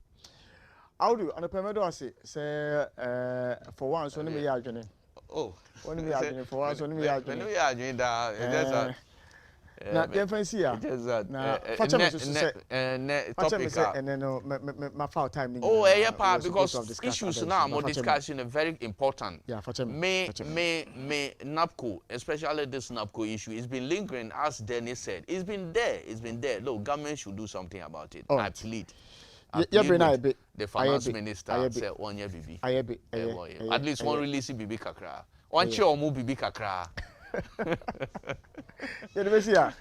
How do and the permit say for once when we are joining? Oh, when we are joining for once when we are joining. When we are joining that Na fancy ya. Na facha me so say. Facha me say and then no my foul time. Oh, yeah, pa, because issues now more discussion are very important. Yeah, facha me. Me NAPCO, especially this NAPCO issue, it's been lingering, as Dennis said. It's been there. Look, government should do something about it. I plead. The finance minister said 1 year BB. At least one release BB kakra. One chair move BB kakra. Yeah, the best, yeah.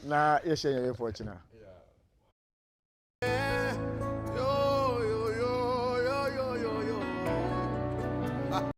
Nah, you're saying you're fortunate.